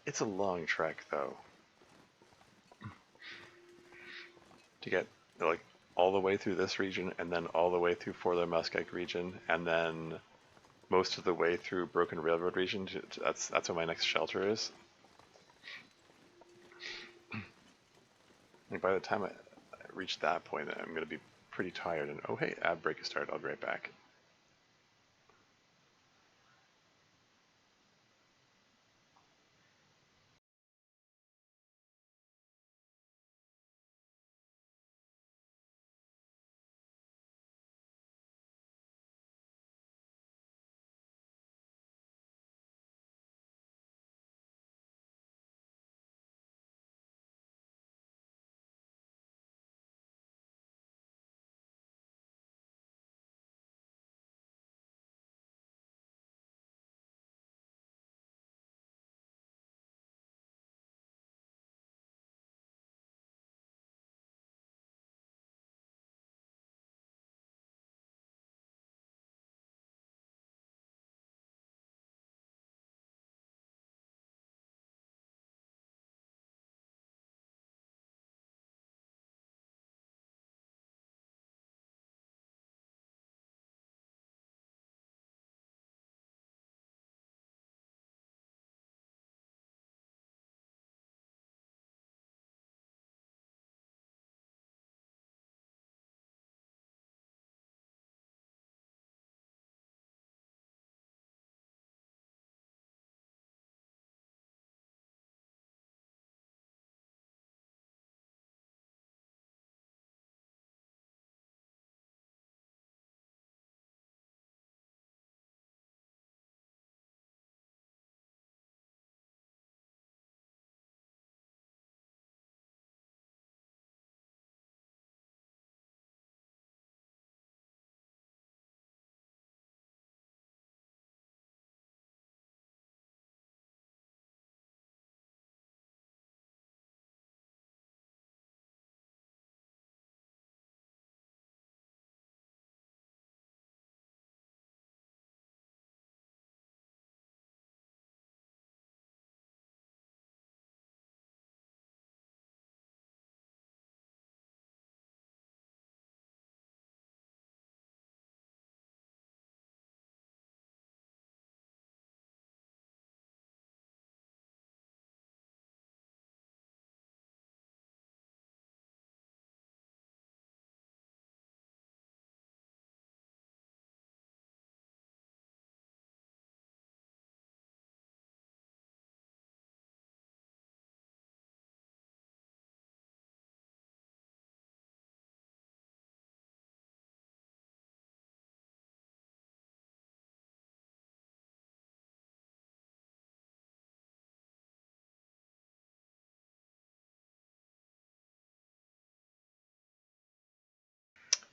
S1: It's a long trek, though, to get like all the way through this region, and then all the way through Forlar Muskeg region, and then most of the way through Broken Railroad region. That's where my next shelter is. And by the time I reach that point, I'm going to be pretty tired. And oh hey, ab break is started. I'll be right back.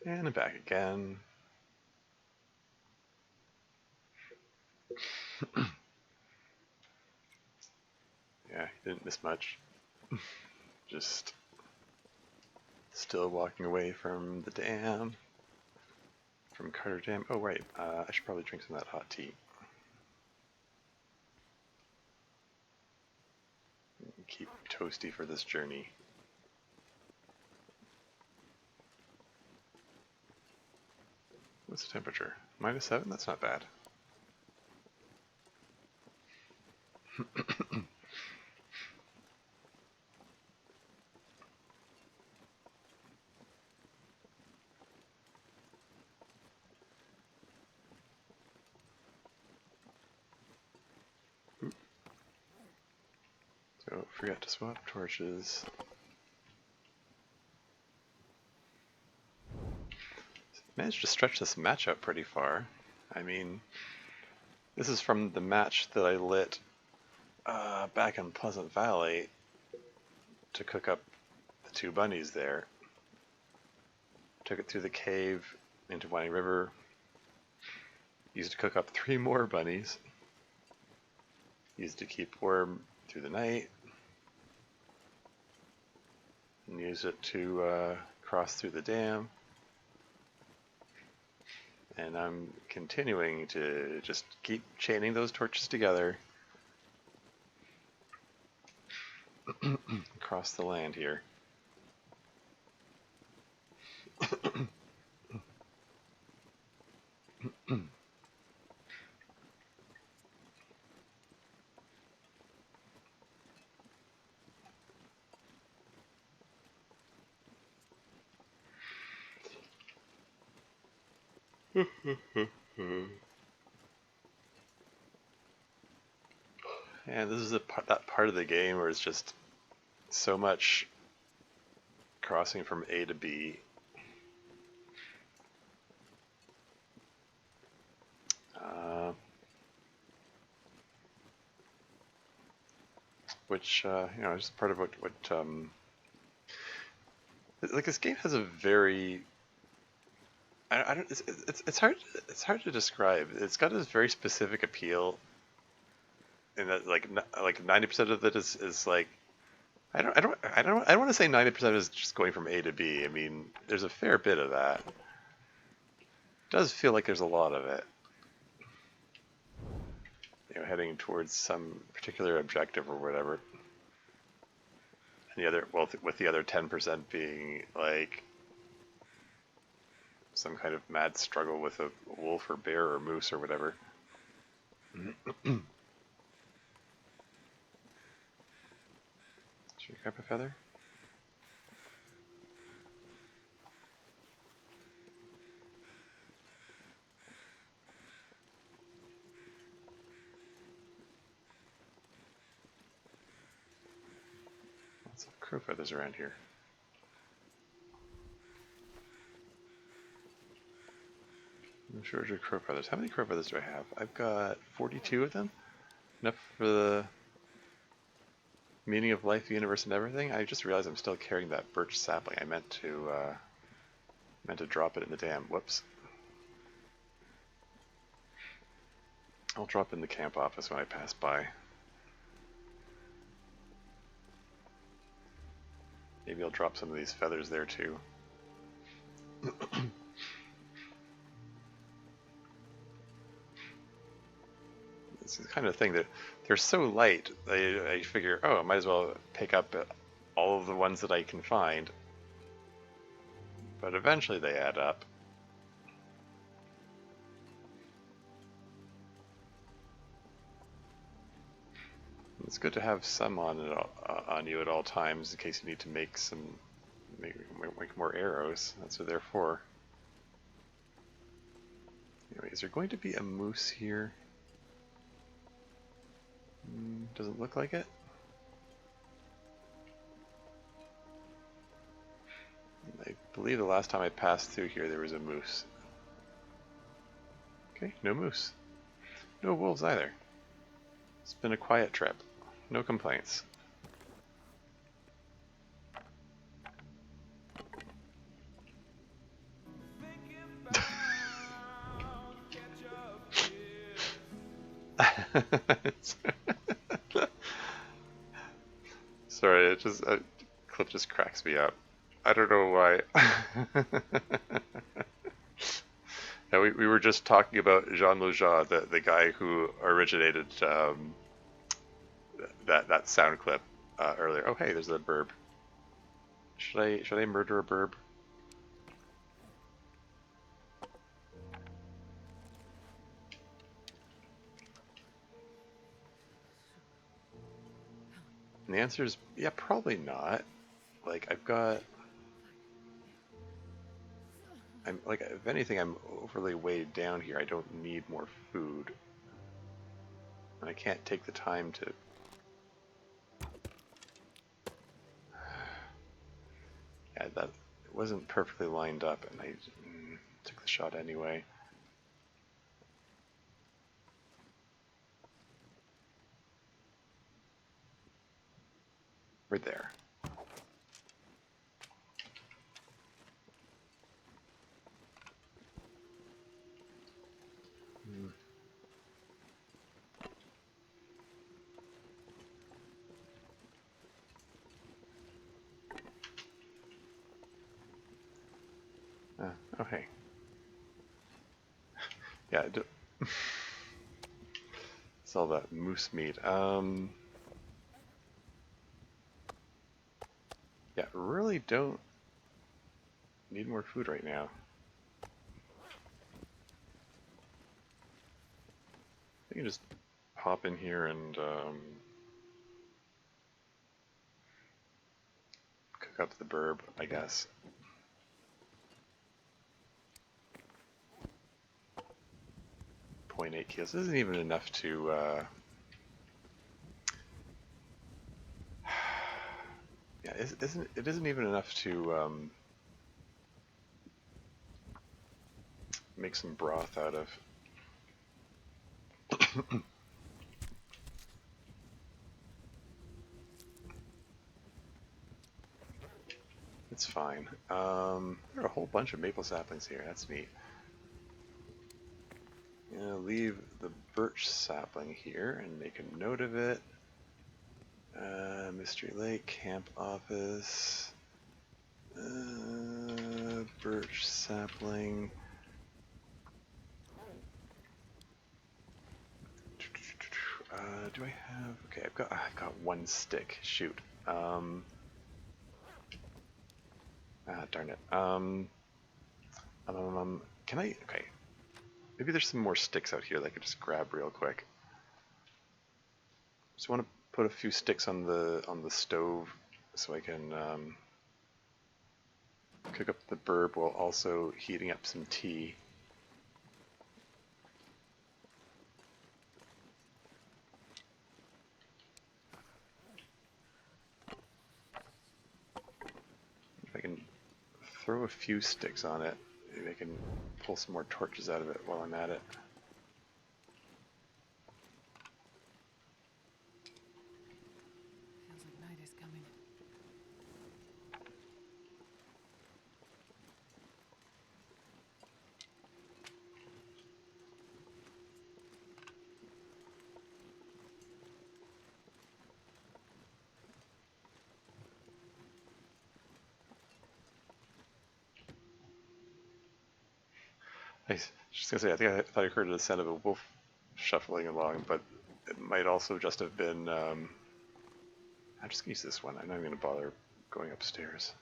S1: And I'm back again. Yeah, didn't miss much. Just still walking away from the dam. From Carter Dam. Oh, right. I should probably drink some of that hot tea. Keep toasty for this journey. What's the temperature? -7? That's not bad. So, forgot to swap torches. Managed to stretch this match out pretty far. I mean, this is from the match that I lit back in Pleasant Valley to cook up the 2 bunnies there. Took it through the cave into Winding River. Used to cook up 3 more bunnies. Used to keep warm through the night. And use it to cross through the dam. And I'm continuing to just keep chaining those torches together across the land here. And this is that part of the game where it's just so much crossing from A to B. Which you know, is part of what like this game has a very I don't it's hard to describe. It's got this very specific appeal, and that like 90% of it is like I don't want to say 90% is just going from A to B. I mean, there's a fair bit of that. It does feel like there's a lot of it. You know, heading towards some particular objective or whatever. And the other, well, with the other 10% being like some kind of mad struggle with a wolf or bear or moose or whatever. Should we grab a feather? Lots of crow feathers around here. No shortage of crow feathers. How many crow feathers do I have? I've got 42 of them. Enough for the meaning of life, the universe, and everything. I just realized I'm still carrying that birch sapling. I meant to drop it in the dam. Whoops. I'll drop it in the camp office when I pass by. Maybe I'll drop some of these feathers there too. It's the kind of thing that they're so light, I figure, oh, I might as well pick up all of the ones that I can find. But eventually they add up. It's good to have some on you at all times in case you need to make more arrows. That's what they're for. Anyway, is there going to be a moose here? Doesn't look like it. I believe the last time I passed through here there was a moose. Okay, no moose. No wolves either. It's been a quiet trip. No complaints. Sorry, it just clip just cracks me up. I don't know why. Yeah, we were just talking about Jean Lejean, the guy who originated that sound clip earlier. Oh, hey, there's a burb. Should I murder a burb? And the answer is yeah, probably not. Like I'm like if anything, I'm overly weighed down here. I don't need more food, and I can't take the time to. Yeah, that it wasn't perfectly lined up, and I took the shot anyway. We're there. Oh, hey. Yeah, it's all that moose meat. Yeah, really don't need more food right now. I can just hop in here and cook up the burb, I guess. 0.8 kilos. This isn't even enough to. Yeah, it isn't even enough to make some broth out of. It's fine. There are a whole bunch of maple saplings here. That's neat. I'm gonna leave the birch sapling here and make a note of it. Mystery Lake, camp office, birch sapling. Do I have? Okay, I've got one stick. Shoot. Darn it. Can I? Okay. Maybe there's some more sticks out here that I could just grab real quick. Just want to put a few sticks on the stove so I can cook up the burb while also heating up some tea. If I can throw a few sticks on it, maybe I can pull some more torches out of it while I'm at it.
S2: Feels like night is coming.
S1: I was just gonna say, I thought I heard the sound of a wolf shuffling along, but it might also just have been. I'm just gonna use this one. I'm not even gonna bother going upstairs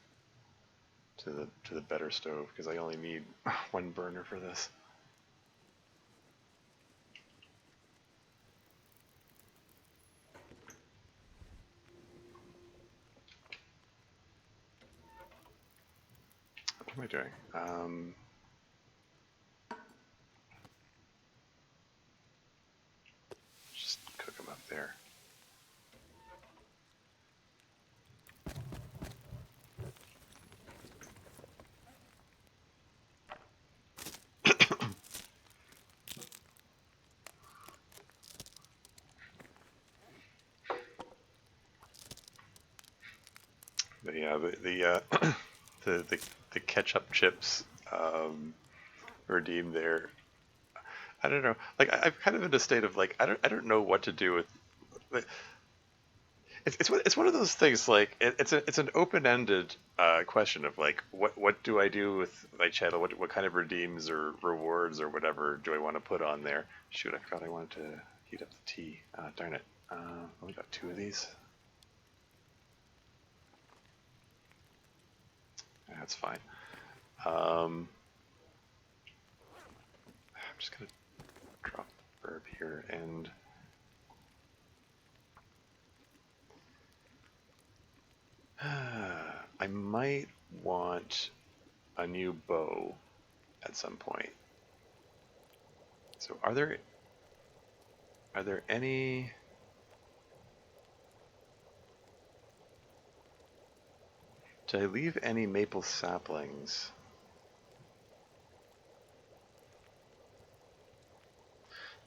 S1: to the better stove because I only need one burner for this. What am I doing? Just cook them up there. But yeah, the ketchup chips redeemed their. I don't know. Like I'm kind of in a state of like I don't know what to do with. Like, it's one of those things like it's an open ended question of like what do I do with my channel? What kind of redeems or rewards or whatever do I want to put on there? Shoot, I forgot I wanted to heat up the tea. Darn it. Only got two of these. That's fine. I'm just gonna drop the burb here and I might want a new bow at some point. So are there any? Did I leave any maple saplings?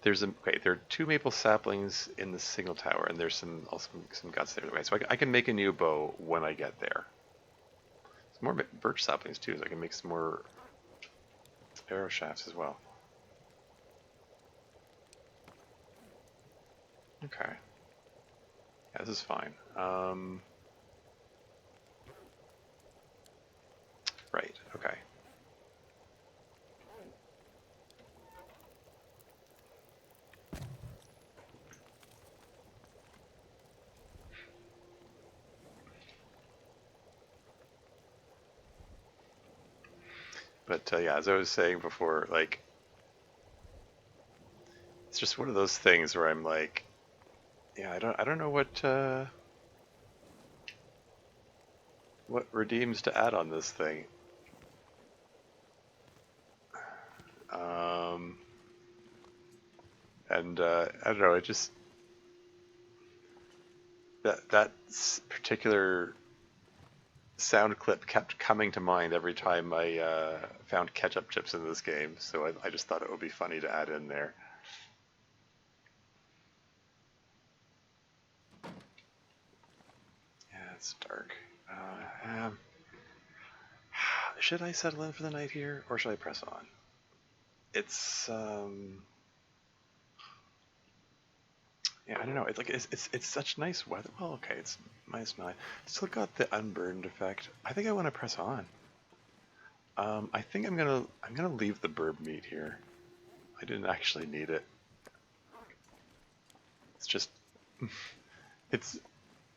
S1: Okay. There are two maple saplings in the signal tower, and there's some guts there. Okay, so I can make a new bow when I get there. Some more birch saplings too, so I can make some more arrow shafts as well. Okay. Yeah, this is fine. Right. Okay. But yeah, as I was saying before, like it's just one of those things where I'm like, yeah, I don't know what redeems to add on this thing. Um, and I don't know, it just that particular sound clip kept coming to mind every time I found ketchup chips in this game, so I just thought it would be funny to add in there. Yeah, it's dark. Should I settle in for the night here, or should I press on? It's yeah, I don't know. It's like it's such nice weather. Well, okay, it's -9. Still got the unburned effect. I think I want to press on. I think I'm gonna leave the burb meat here. I didn't actually need it. It's just it's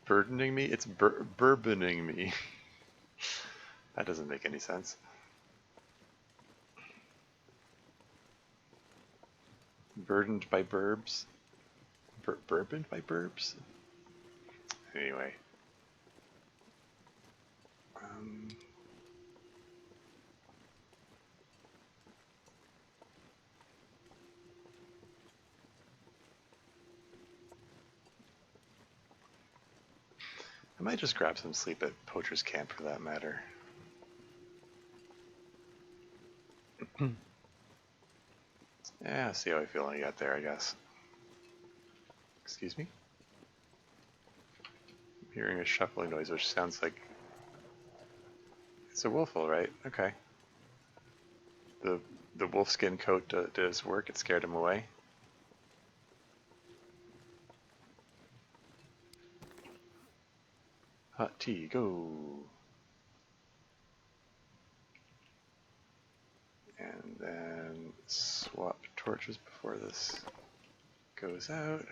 S1: burdening me. It's bourboning me. That doesn't make any sense. Burdened by burbs. Burdened by burbs. Anyway. Um, I might just grab some sleep at Poacher's Camp for that matter. Yeah, see how I feel when I get there, I guess. Excuse me? I'm hearing a shuffling noise, which sounds like it's a wolf, all right. Okay. The wolfskin coat did its work. It scared him away. Hot tea, go. And then swap torches before this goes out.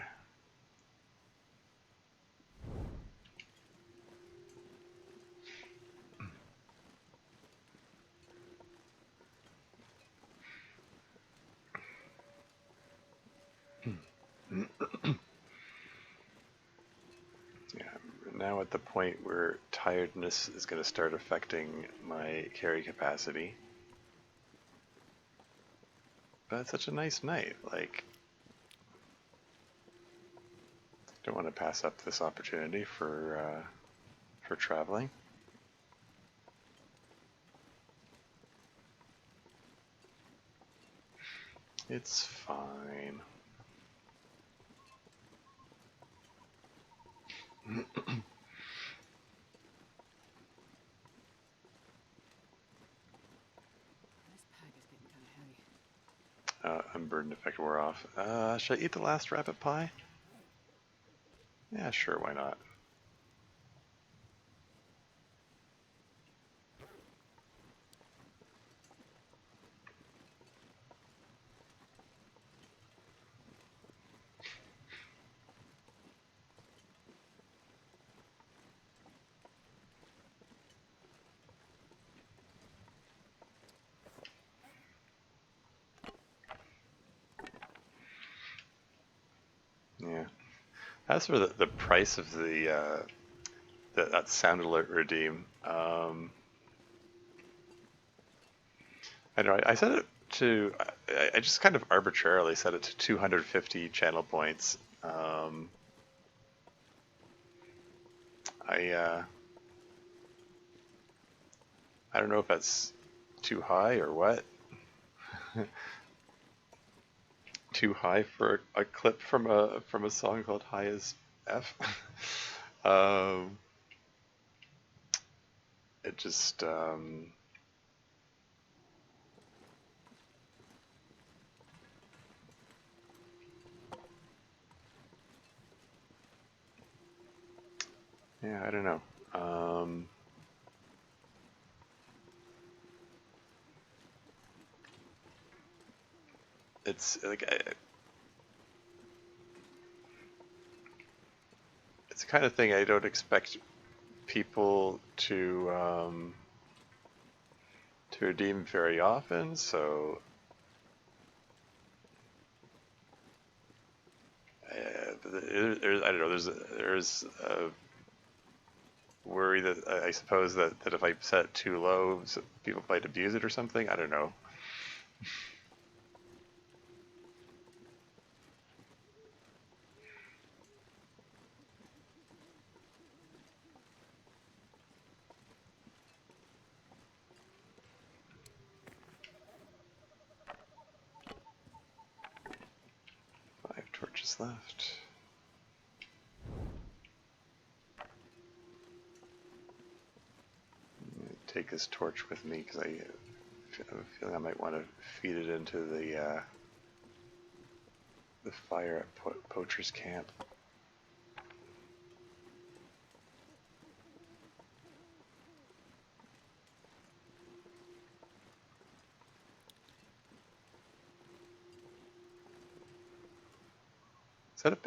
S1: Yeah, now at the point where tiredness is going to start affecting my carry capacity. But it's such a nice night. Like, don't want to pass up this opportunity for traveling. It's fine.
S2: This pack is getting kind of heavy.
S1: unburdened effect wore off. Should I eat the last rabbit pie? Yeah, sure, why not? Yeah. As for the price of that sound alert redeem, I don't know. I set it to. I just kind of arbitrarily set it to 250 channel points. I I don't know if that's too high or what. Too high for a clip from a song called High as F. um, it just yeah, I don't know. It's like it's the kind of thing I don't expect people to redeem very often. So I don't know. There's a worry that I suppose that if I set it too low, so people might abuse it or something. I don't know. 5 torches left. Take this torch with me because I have a feeling I might want to feed it into the fire at Poacher's Camp.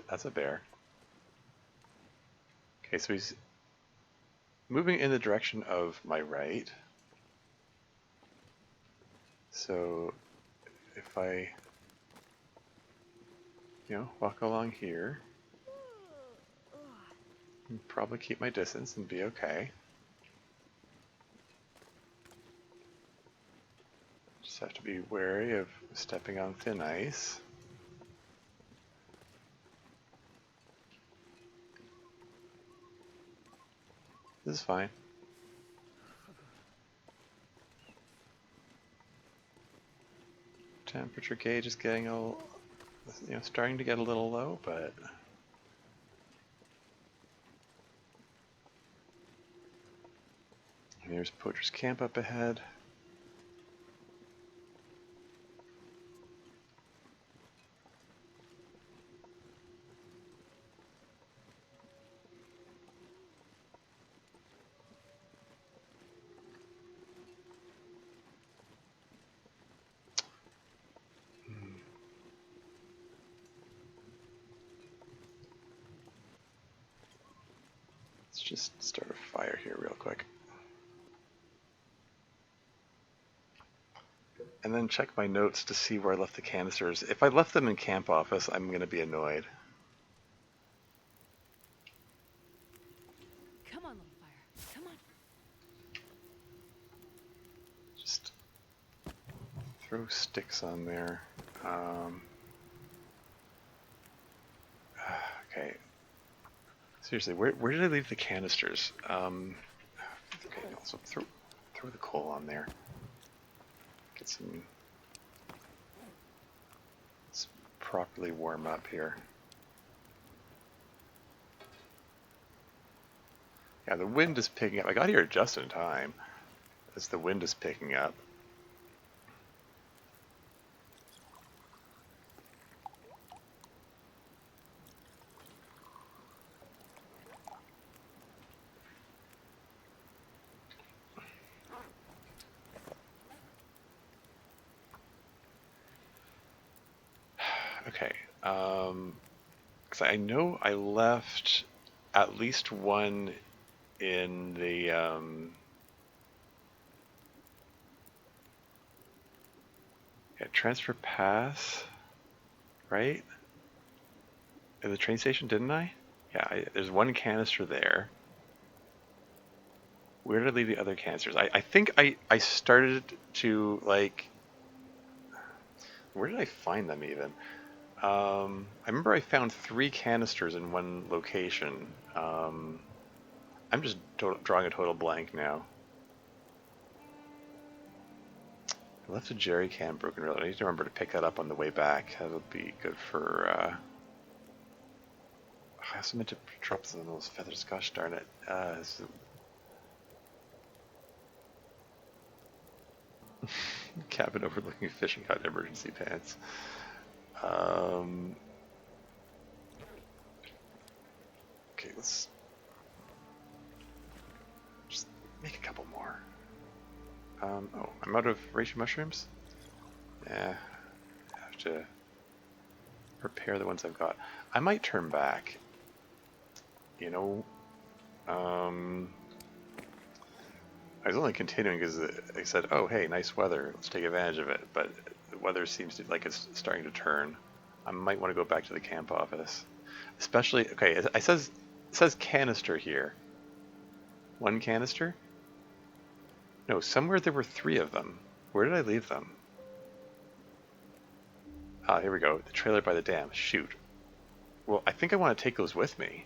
S1: That's a bear. Okay, so he's moving in the direction of my right. So if I, walk along here, probably keep my distance and be okay. Just have to be wary of stepping on thin ice. This is fine. Temperature gauge is getting starting to get a little low, but there's Poacher's Camp up ahead. Let's just start a fire here real quick. And then check my notes to see where I left the canisters. If I left them in camp office, I'm going to be annoyed.
S2: Come on, little fire. Come on.
S1: Just throw sticks on there. Okay. Seriously, where did I leave the canisters? Okay, also throw the coal on there. Get some. Let's properly warm up here. Yeah, the wind is picking up. I got here just in time as the wind is picking up. Okay. Because I know I left at least one in the yeah, transfer pass, right? At the train station, didn't I? Yeah, there's one canister there. Where did I leave the other canisters? I think I started to, like, where did I find them even? I remember I found 3 canisters in one location. I'm just drawing a total blank now. I left a jerry can broken earlier. I need to remember to pick that up on the way back. That'll be good for. I also meant to drop some of those feathers. Gosh darn it. Cabin overlooking fishing hut emergency pants. Okay, let's just make a couple more. Oh, I'm out of reishi mushrooms? Yeah, I have to repair the ones I've got. I might turn back. You know, I was only continuing because I said, oh, hey, nice weather. Let's take advantage of it. But the weather seems to, like, it's starting to turn. I might want to go back to the camp office. Especially, okay, it says canister here. 1 canister? No, somewhere there were 3 of them. Where did I leave them? Ah, here we go. The trailer by the dam. Shoot. Well, I think I want to take those with me.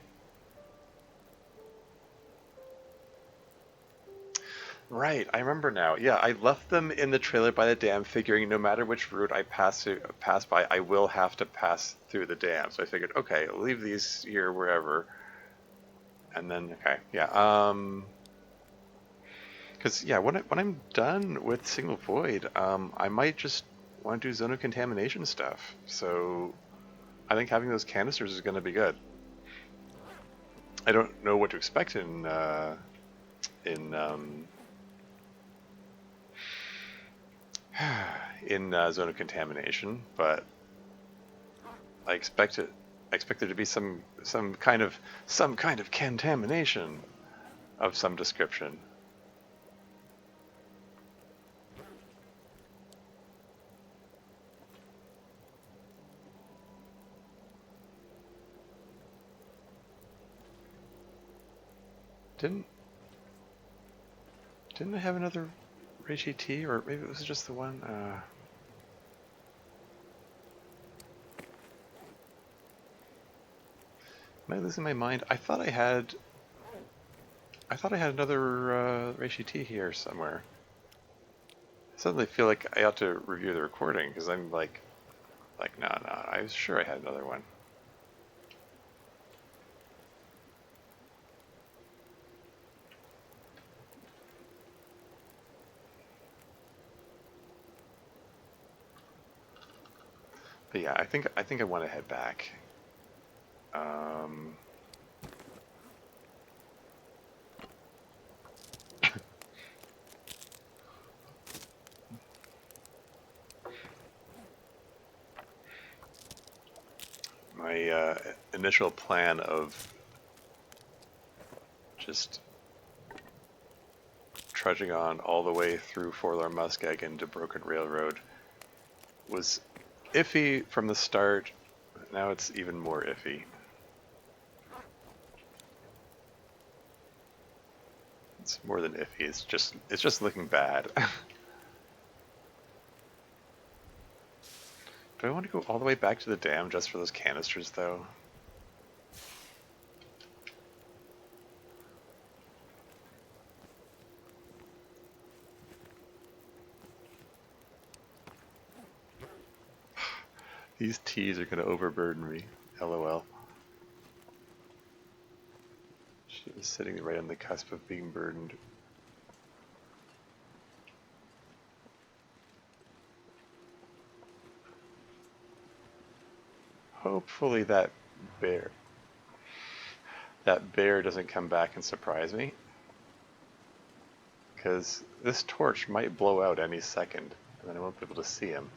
S1: Right, I remember now. Yeah, I left them in the trailer by the dam, figuring no matter which route I pass by, I will have to pass through the dam. So I figured, okay, I'll leave these here wherever, and then okay, yeah. Because yeah, when I'm done with Single Void, I might just want to do zone of contamination stuff. So I think having those canisters is going to be good. I don't know what to expect in zone of contamination, but I expect it. I expect there to be some kind of contamination of some description. Didn't I have another reishi tea, or maybe it was just the one? Am I losing my mind? I thought I had another reishi tea here somewhere. I suddenly feel like I ought to review the recording because I'm like no, I was sure I had another one. But yeah, I think I want to head back. My initial plan of just trudging on all the way through Forlorn Muskeg to Broken Railroad was iffy from the start. Now it's even more iffy. It's more than iffy. It's just looking bad. Do I want to go all the way back to the dam just for those canisters, though? These teas are going to overburden me. LOL. She was sitting right on the cusp of being burdened. Hopefully that bear doesn't come back and surprise me. Because this torch might blow out any second, and then I won't be able to see him.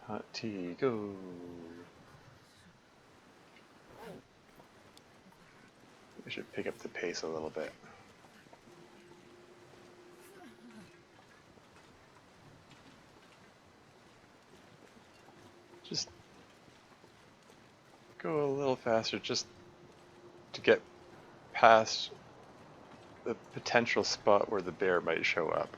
S1: Hot tea, go. We should pick up the pace a little bit. Just go a little faster, just to get past the potential spot where the bear might show up.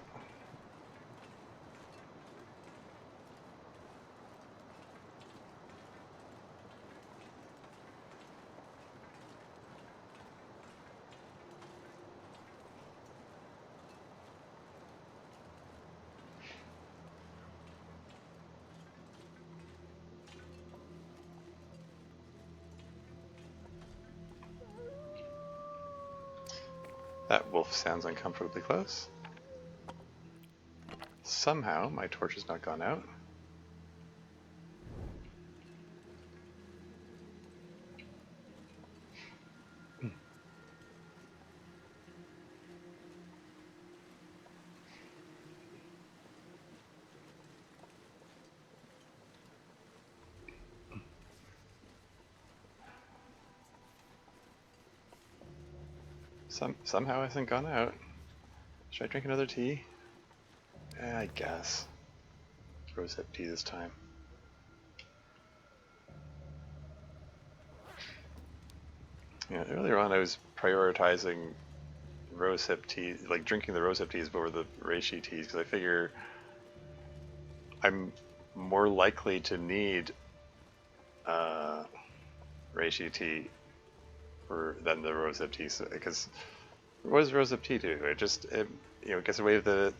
S1: That wolf sounds uncomfortably close. Somehow my torch has not gone out. Somehow it hasn't gone out. Should I drink another tea? I guess. Rosehip tea this time. Yeah, earlier on I was prioritizing rosehip tea, like drinking the rosehip teas over the reishi teas, because I figure I'm more likely to need reishi tea than the rosehip tea, because what does rosehip tea do? It gets away with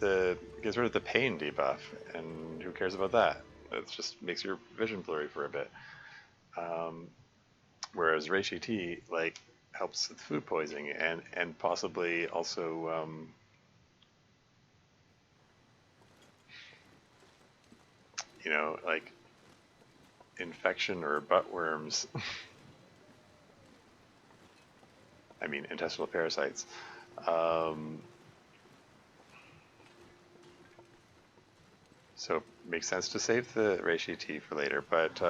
S1: gets rid of the pain debuff, and who cares about that? It just makes your vision blurry for a bit. Whereas reishi tea helps with food poisoning and possibly also infection or butt worms. I mean intestinal parasites. So it makes sense to save the reishi tea for later, but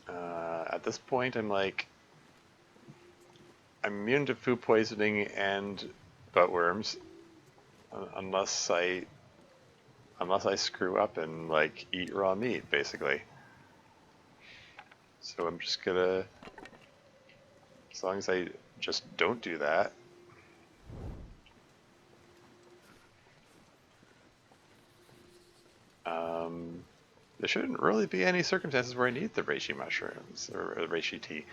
S1: at this point I'm immune to food poisoning and butt worms unless I screw up and eat raw meat, basically. So I'm just gonna, as long as I just don't do that. There shouldn't really be any circumstances where I need the reishi mushrooms or reishi tea.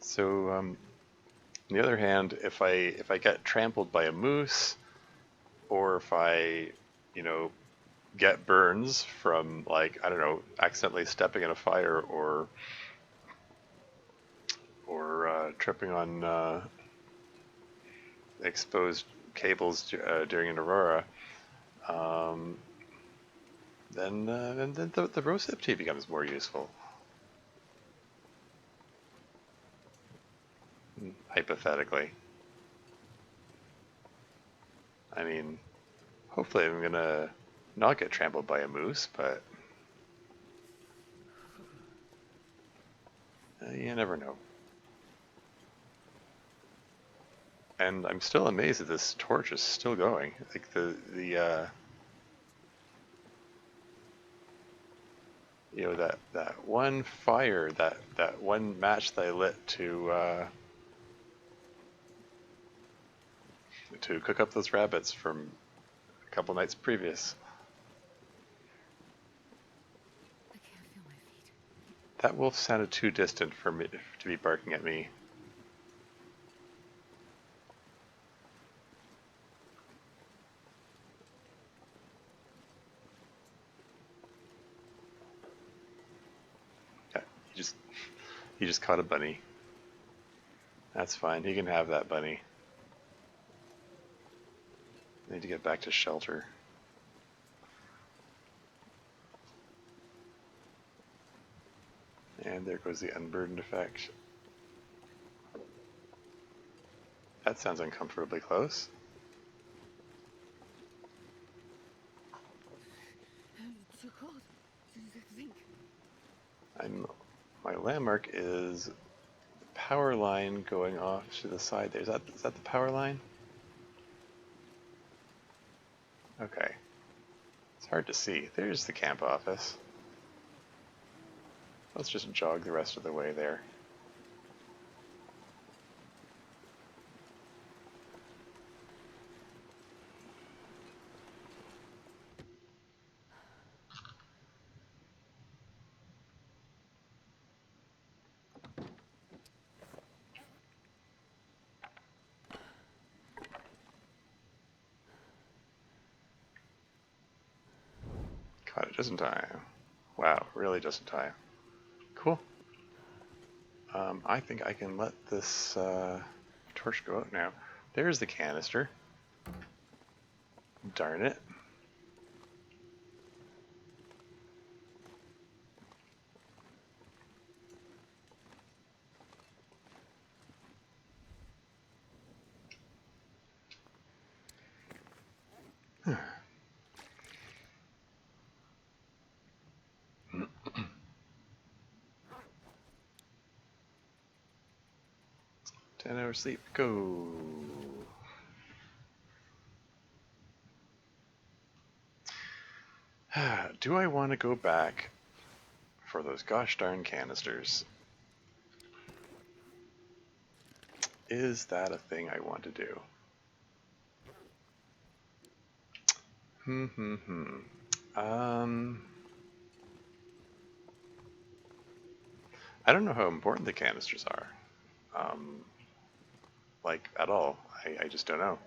S1: So on the other hand, if I get trampled by a moose, or if I, get burns from accidentally stepping in a fire or tripping on exposed cables during an aurora, then the rosehip tea becomes more useful. Hypothetically. I mean, hopefully I'm gonna not get trampled by a moose, but you never know. And I'm still amazed that this torch is still going. That one fire, that one match that I lit to cook up those rabbits from a couple nights previous.
S2: I can't feel my feet.
S1: That wolf sounded too distant for me to be barking at me. Yeah, he just caught a bunny. That's fine. He can have that bunny. I need to get back to shelter. And there goes the unburdened effect. That sounds uncomfortably close.
S2: so cold. Think.
S1: My landmark is the power line going off to the side there. Is that the power line? Okay. It's hard to see. There's the camp office. Let's just jog the rest of the way there. Caught it just in time. Wow, really just in time. Cool. I think I can let this torch go out now. There's the canister. Darn it. Ten-hour sleep, go. Do I want to go back for those gosh darn canisters? Is that a thing I want to do? I don't know how important the canisters are. Like, at all. I just don't know.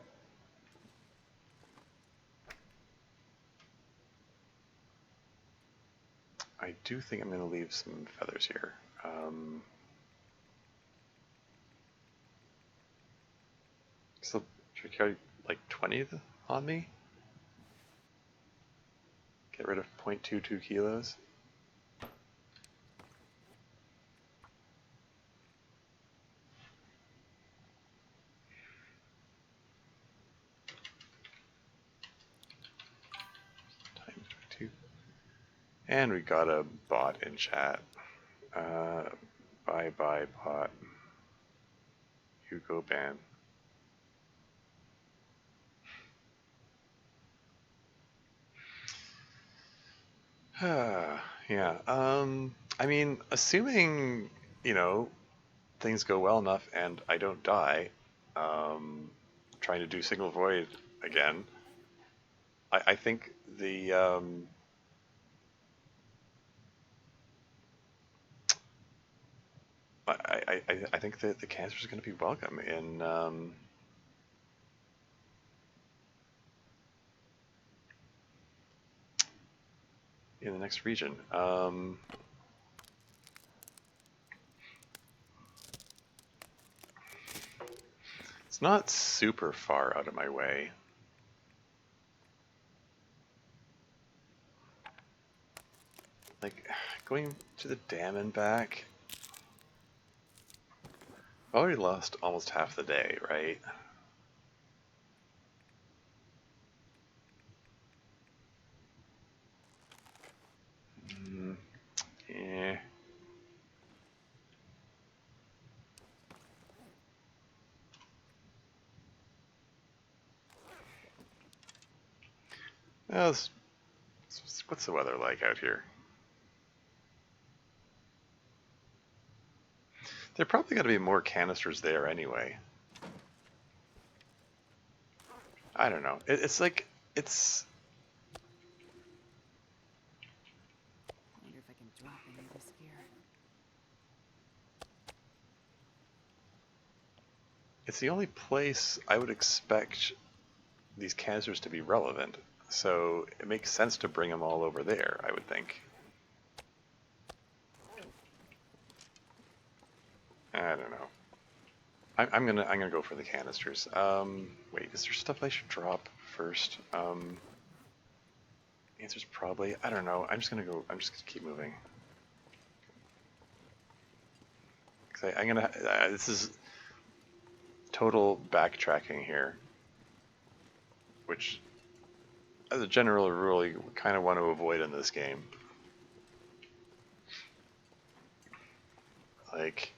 S1: I do think I'm going to leave some feathers here. So, should I carry like 20 on me? Get rid of 0.22 kilos. Times 2. And we got a bot in chat. Bye bye bot. You go ban. Yeah. I mean, assuming, you know, things go well enough and I don't die, trying to do Signal Void again, I think the I think that the cancer is going to be welcome in the next region. It's not super far out of my way. Like, going to the dam and back. I've already lost almost half the day, right? Yeah. Well, what's the weather like out here? There are probably going to be more canisters there anyway. I don't know. It's like, it's...
S2: I wonder if I can drop any of this gear.
S1: It's the only place I would expect these canisters to be relevant. So it makes sense to bring them all over there, I would think. I don't know. I'm gonna go for the canisters. Wait, is there stuff I should drop first? Answer's probably. I don't know. I'm just gonna keep moving. I'm gonna. This is total backtracking here, which as a general rule, you kind of want to avoid in this game. Like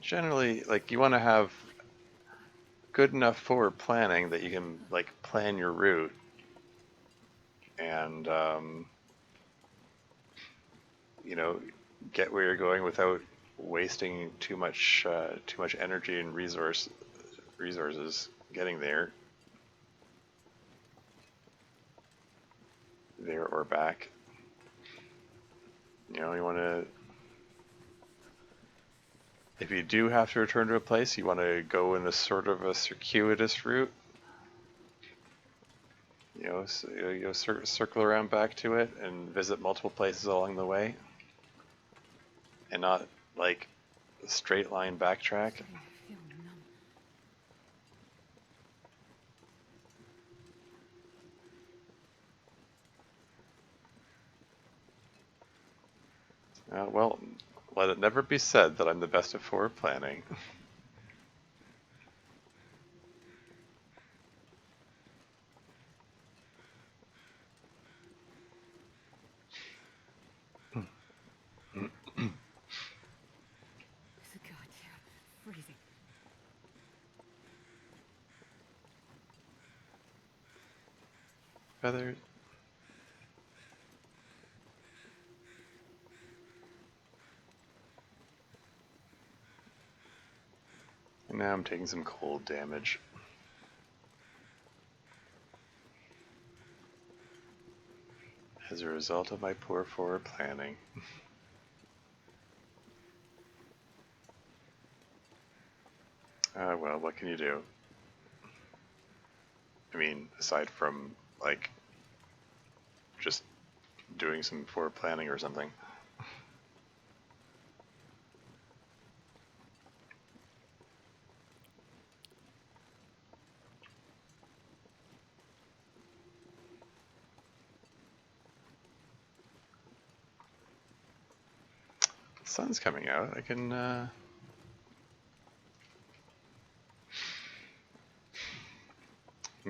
S1: generally, like you want to have good enough forward planning that you can like plan your route and you know, get where you're going without wasting too much energy and resources getting there or back. You know, you want to, if you do have to return to a place, you want to go in a sort of a circuitous route. You know, circle around back to it and visit multiple places along the way, and not like straight line backtrack. Well, let it never be said that I'm the best at forward planning.
S2: Freezing.
S1: Feathers. And now I'm taking some cold damage. As a result of my poor forward planning. Well, what can you do? I mean, aside from, like, just doing some forward planning or something. The sun's coming out. I can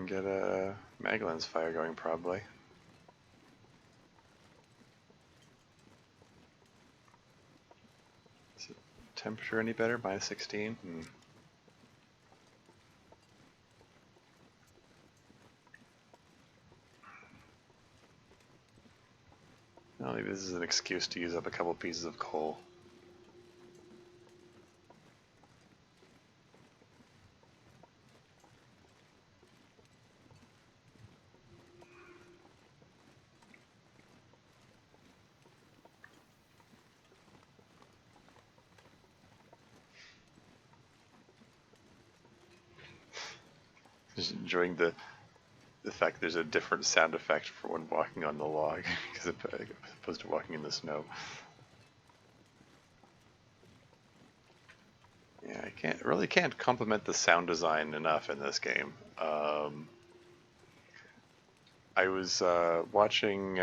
S1: get a Magellan's fire going probably. Is the temperature any better? Minus 16? Well, maybe this is an excuse to use up a couple pieces of coal. Just enjoying the fact there's a different sound effect for when walking on the log as opposed to walking in the snow. Yeah, I can't compliment the sound design enough in this game. I was watching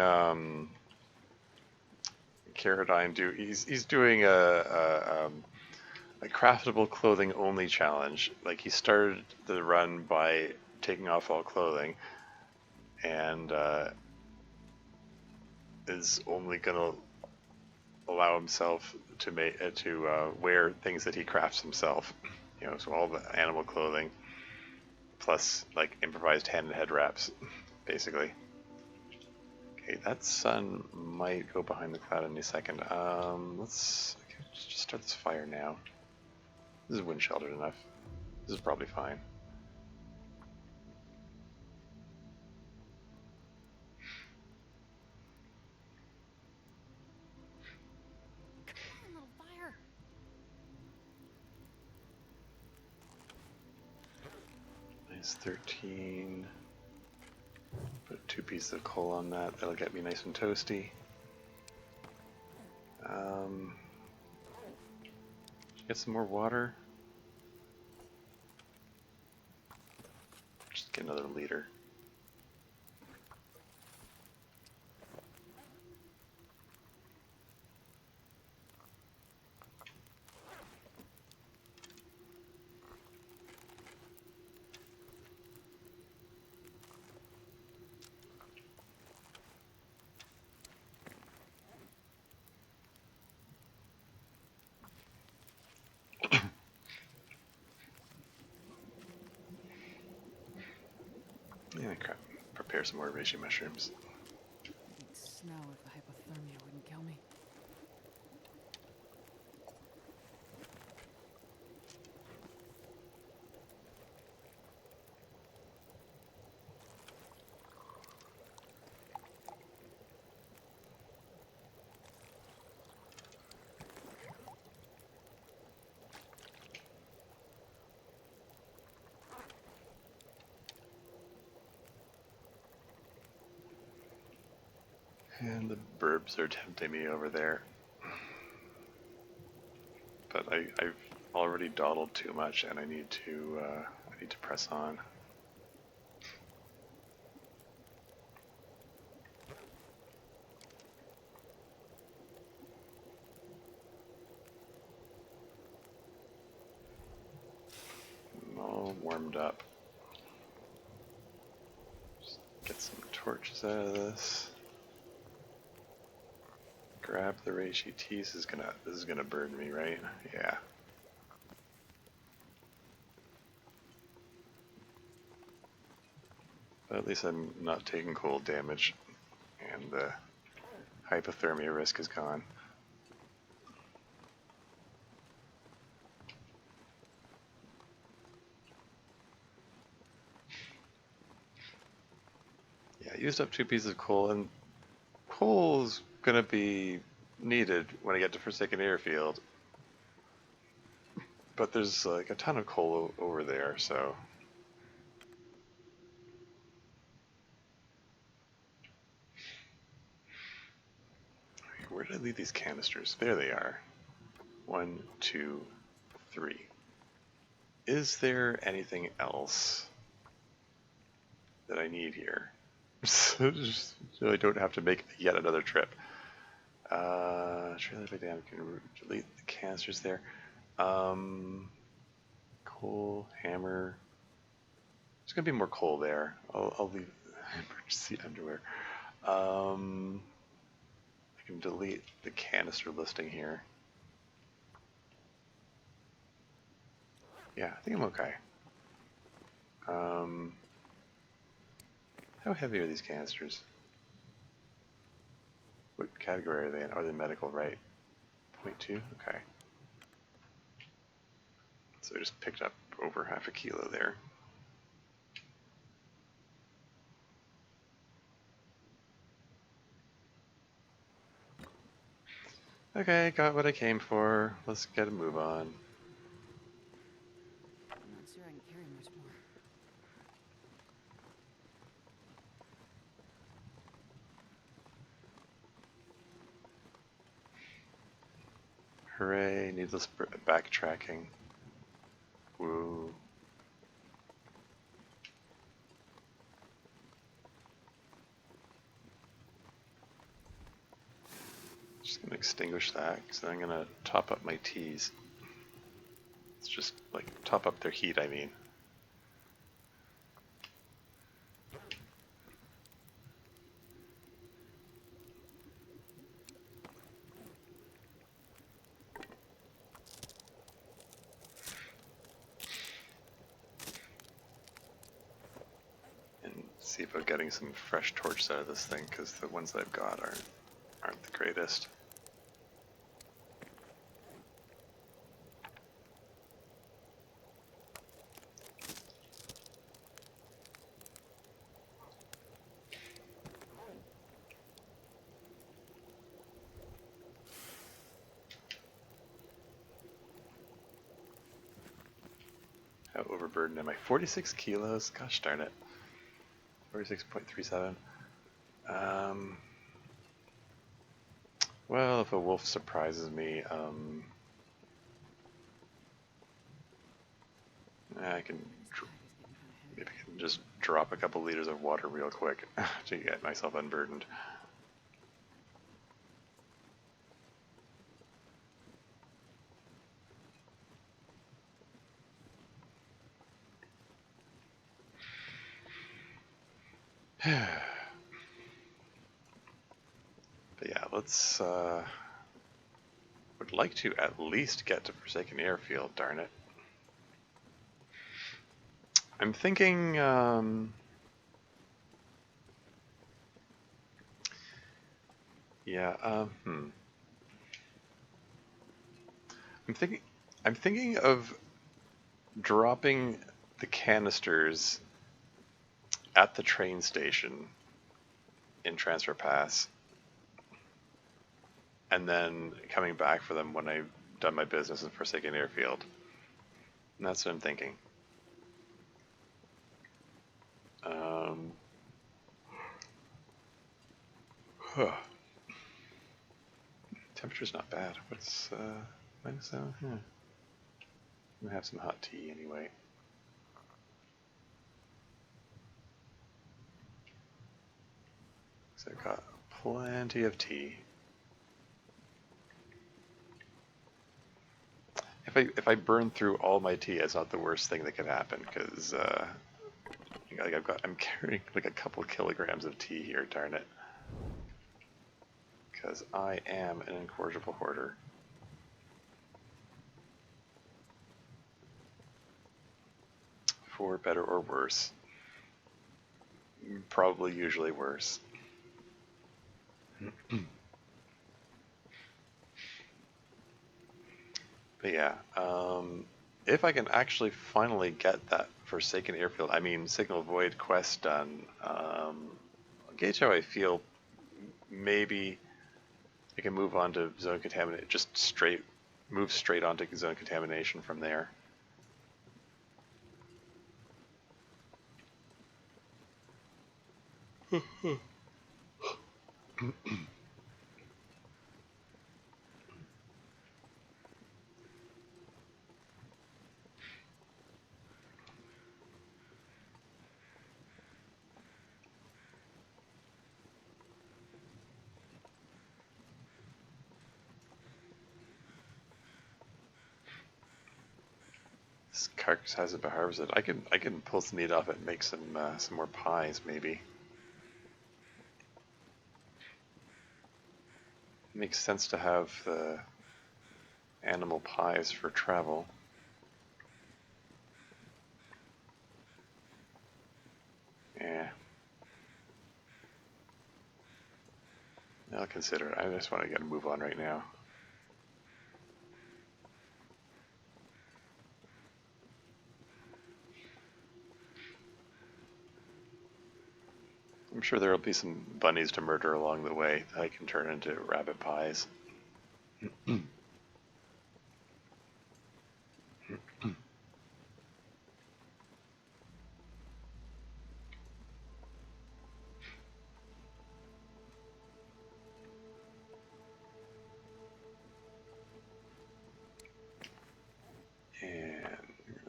S1: Caradine do. He's doing a craftable clothing only challenge. Like he started the run by taking off all clothing, and is only gonna allow himself to wear things that he crafts himself. You know, so all the animal clothing plus like improvised hand and head wraps, basically. Okay, that sun might go behind the cloud any second. Let's just start this fire now. This is wind sheltered enough. This is probably fine.
S2: Come on, little fire.
S1: Nice 13. Put 2 pieces of coal on that. That'll get me nice and toasty. Get some more water. Just get another liter. Yeah, crap. Prepare some more reishi mushrooms.
S2: I'd eat snow if the hypothermia wouldn't kill me.
S1: And the burbs are tempting me over there. But I've already dawdled too much, and I need to press on. I'm all warmed up. Just get some torches out of this. Grab the reishi tea. This is gonna burn me, right? Yeah. But at least I'm not taking cold damage, and the hypothermia risk is gone. Yeah, I used up 2 pieces of coal, and coal's gonna be needed when I get to Forsaken Airfield. But there's like a ton of coal over there, so. Where did I leave these canisters? There they are. 1, 2, 3. Is there anything else that I need here? So I don't have to make yet another trip. Trailer by dam can delete the canisters there. Coal, hammer. There's gonna be more coal there. I'll leave emergency underwear. I can delete the canister listing here. Yeah, I think I'm okay. How heavy are these canisters? What category are they in? Are they medical, right? 0.2? Okay. So I just picked up over half a kilo there. Okay, got what I came for. Let's get a move on.
S2: I'm not sure I can carry much more.
S1: Hooray, needless backtracking. Woo. Just gonna extinguish that, because then I'm gonna top up my teas. It's just like top up their heat, I mean. And see about getting some fresh torches out of this thing, because the ones that I've got aren't the greatest. How overburdened am I? 46 kilos? Gosh darn it. 46.37. Well, if a wolf surprises me, I can maybe I can just drop a couple liters of water real quick to get myself unburdened. But yeah, let's, would like to at least get to Forsaken Airfield, darn it. I'm thinking, Yeah. I'm thinking. I'm thinking of dropping the canisters at the train station in Transfer Pass, and then coming back for them when I've done my business in Forsaken Airfield. And that's what I'm thinking. Um, huh. Temperature's not bad. What's -7? I'm gonna have some hot tea anyway. So I've got plenty of tea. If I burn through all my tea, it's not the worst thing that could happen because I'm carrying like a couple kilograms of tea here. Darn it! Because I am an incorrigible hoarder. For better or worse. Probably usually worse. But yeah, if I can actually finally get that Forsaken Airfield, I mean Signal Void quest done, gauge how I feel. Maybe I can move on to Zone Contamination, move straight onto Zone Contamination from there. This carcass hasn't been harvested. I can pull some meat off it and make some more pies maybe. It makes sense to have the animal pies for travel. Yeah. I'll consider it. I just want to get a move on right now. I'm sure there will be some bunnies to murder along the way that I can turn into rabbit pies. And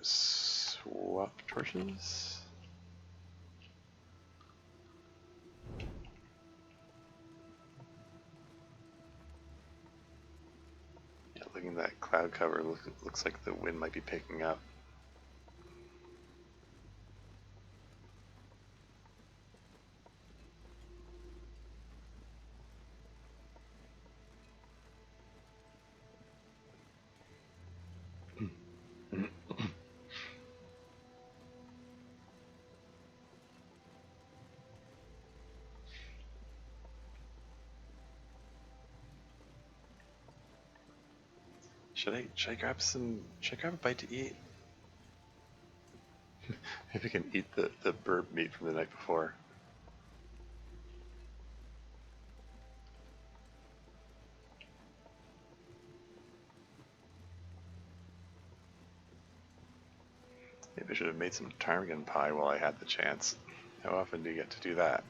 S1: swap torches. Yeah, looking at that cloud cover, looks like the wind might be picking up. Should I grab a bite to eat? Maybe I can eat the bird meat from the night before. Maybe I should have made some ptarmigan pie while I had the chance. How often do you get to do that?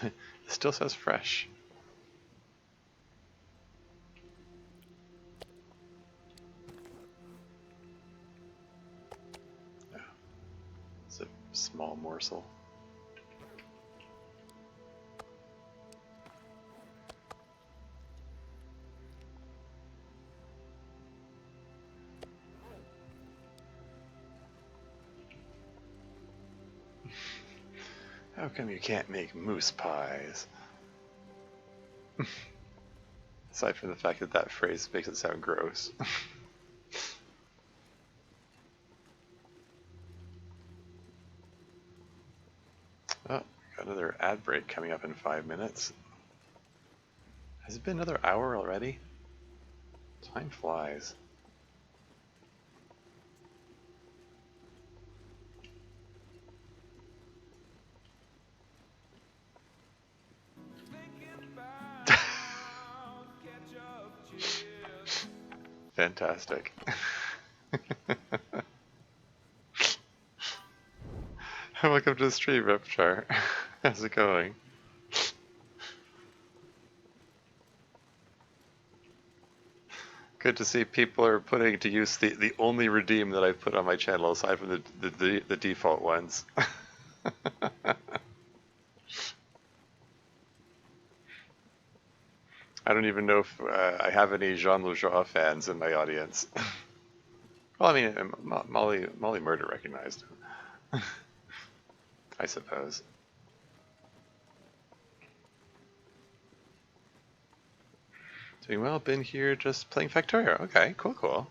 S1: It still says fresh. Yeah, it's a small morsel. How come you can't make moose pies? Aside from the fact that that phrase makes it sound gross. Got another ad break coming up in 5 minutes. Has it been another hour already? Time flies. Fantastic. Welcome to the stream, Repchar. How's it going? Good to see people are putting to use the only redeem that I've put on my channel aside from the default ones. I don't even know if I have any Jean Lujois fans in my audience. Well, I mean, Molly Murder recognized him, I suppose. Doing well, been here just playing Factorio. Okay, cool.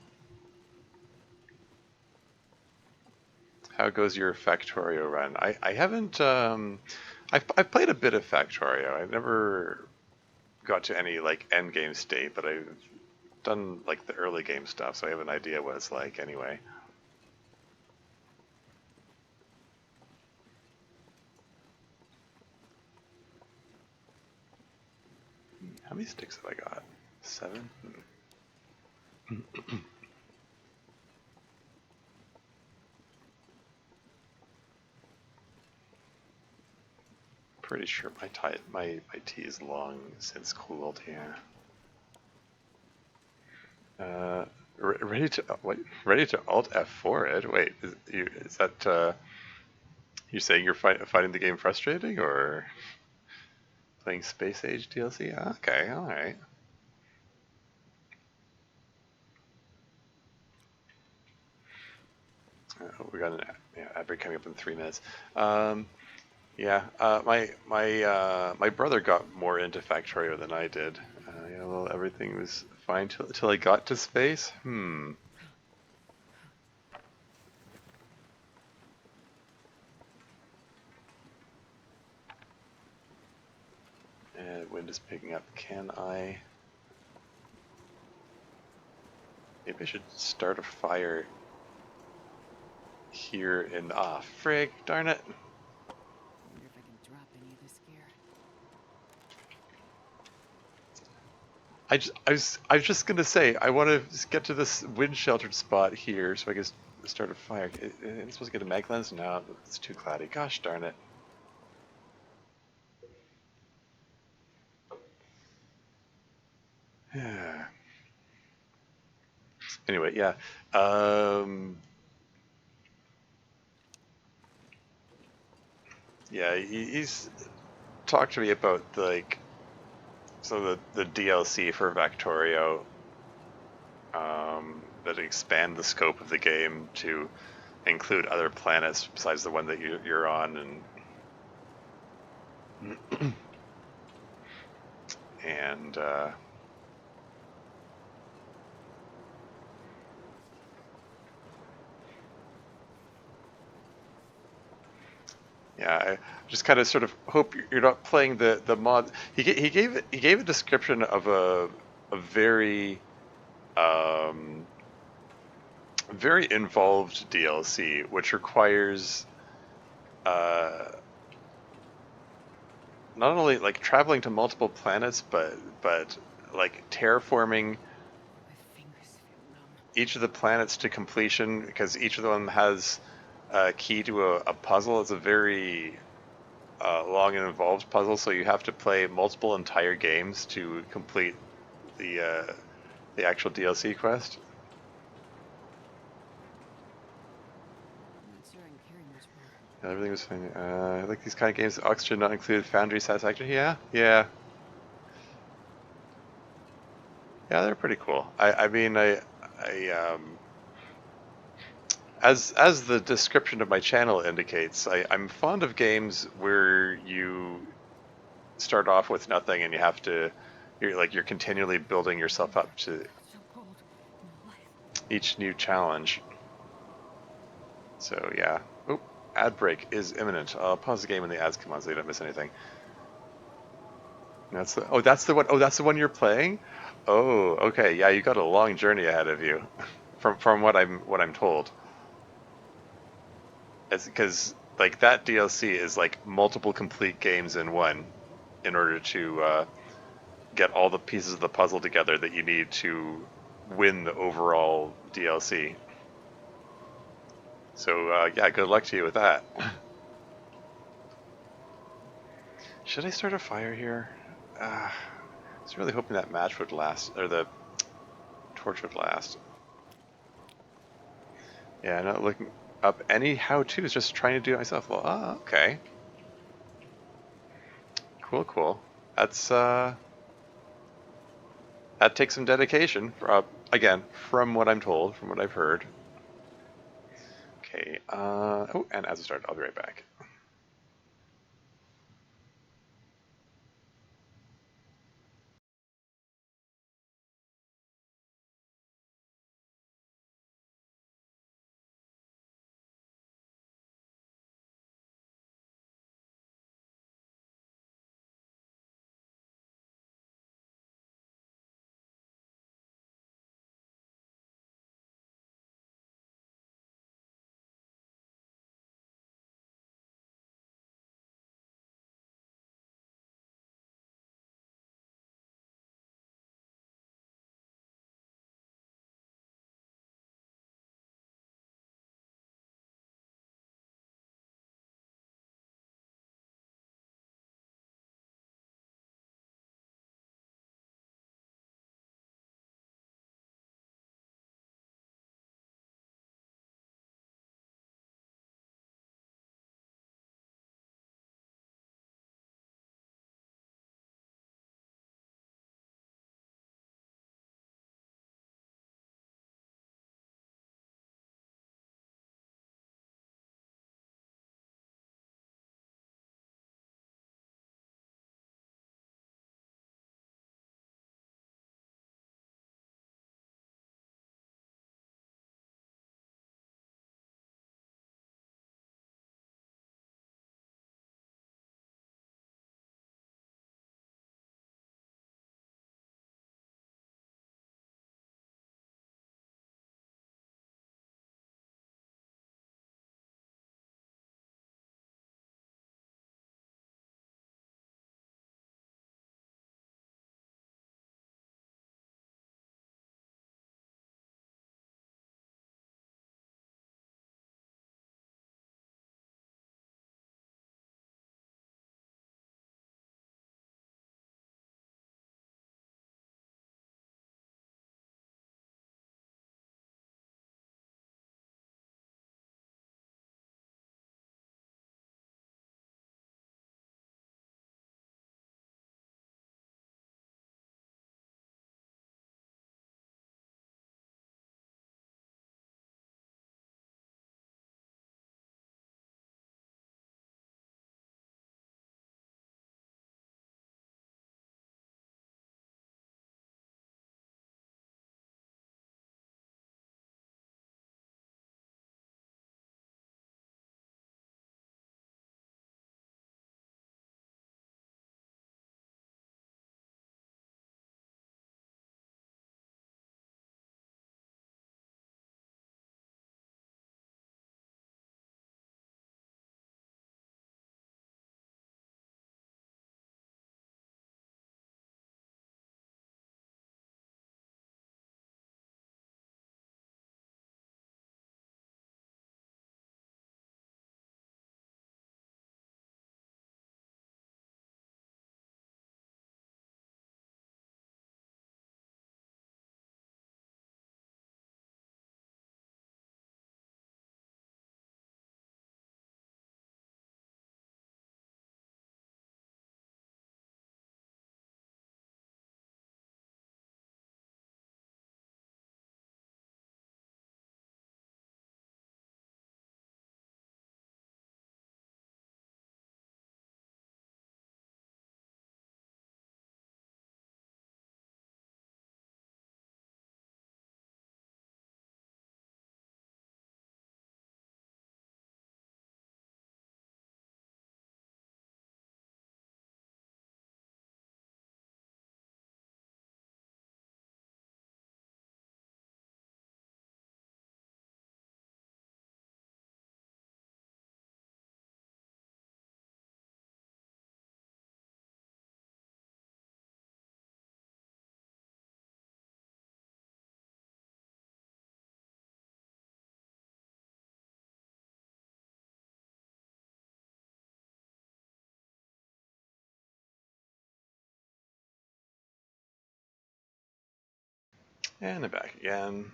S1: How goes your Factorio run? I haven't, I've played a bit of Factorio. I've never got to any, like, end game state, but I've done, like, the early game stuff, so I have an idea what it's like anyway. How many sticks have I got? 7? Pretty sure my tea is long since cooled here. Ready to what? Ready to Alt F4 it? Wait, is that you saying you're finding the game frustrating or playing Space Age DLC? Okay, all right. We got an ad break coming up in 3 minutes. Yeah, my brother got more into Factorio than I did. Yeah, well, everything was fine till I got to space. And wind is picking up. Can I? Maybe I should start a fire here in. Ah, frig! Darn it!
S2: I wonder if I can drop any of this gear.
S1: I was just gonna say I want to get to this wind sheltered spot here so I can start a fire. Am I supposed to get a mag lens? No, it's too cloudy. Gosh darn it! Anyway, yeah. Yeah, he's talked to me about like some of the DLC for Factorio that expand the scope of the game to include other planets besides the one that you're on, and yeah, I just kind of sort of hope you're not playing the mod. He gave a description of a very very involved DLC, which requires not only like traveling to multiple planets, but like terraforming
S2: My fingers feel numb.
S1: each of the planets to completion because each of them has a key to a puzzle. It's a very long and involved puzzle, so you have to play multiple entire games to complete the actual DLC quest.
S2: I'm not sure I can carry much more.
S1: Everything was fine. I like these kind of games. Oxygen not included. Foundry satisfaction. Yeah. They're pretty cool. I mean, as the description of my channel indicates, I'm fond of games where you start off with nothing and you're continually building yourself up to
S2: So cold in the light.
S1: each new challenge. So yeah. Oop, ad break is imminent. I'll pause the game when the ads come on so you don't miss anything. That's the one. Oh, that's the one you're playing. Oh, okay. Yeah, you got a long journey ahead of you, from what I'm told. It's because like that DLC is like multiple complete games in one, in order to get all the pieces of the puzzle together that you need to win the overall DLC. So yeah, good luck to you with that. Should I start a fire here? I was really hoping that match would last, or the torch would last. Yeah, not looking up any how-tos, just trying to do it myself. Well, okay. Cool, cool. That's, that takes some dedication, again, from what I'm told, from what I've heard. Okay, oh, and as I start, I'll be right back. And I'm back again.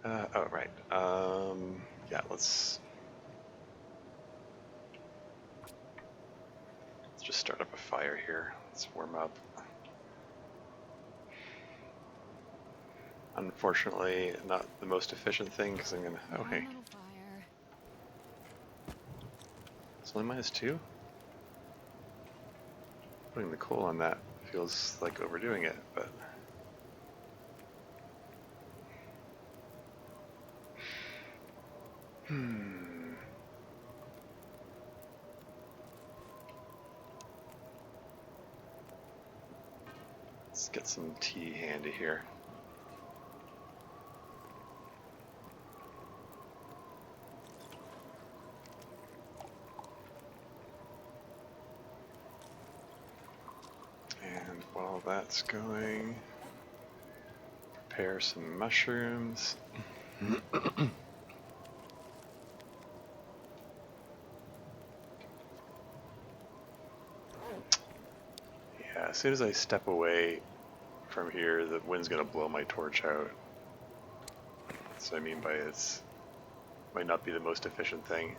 S1: Oh, right. Yeah, let's just start up a fire here. Let's warm up. Unfortunately, not the most efficient thing because I'm gonna. Oh, hey.
S2: Little fire.
S1: It's only -2? Putting the coal on that feels like overdoing it, but. Let's get some tea handy here. And while that's going, prepare some mushrooms. Yeah, as soon as I step away from here, the wind's gonna blow my torch out. That's what I mean by it's might not be the most efficient thing.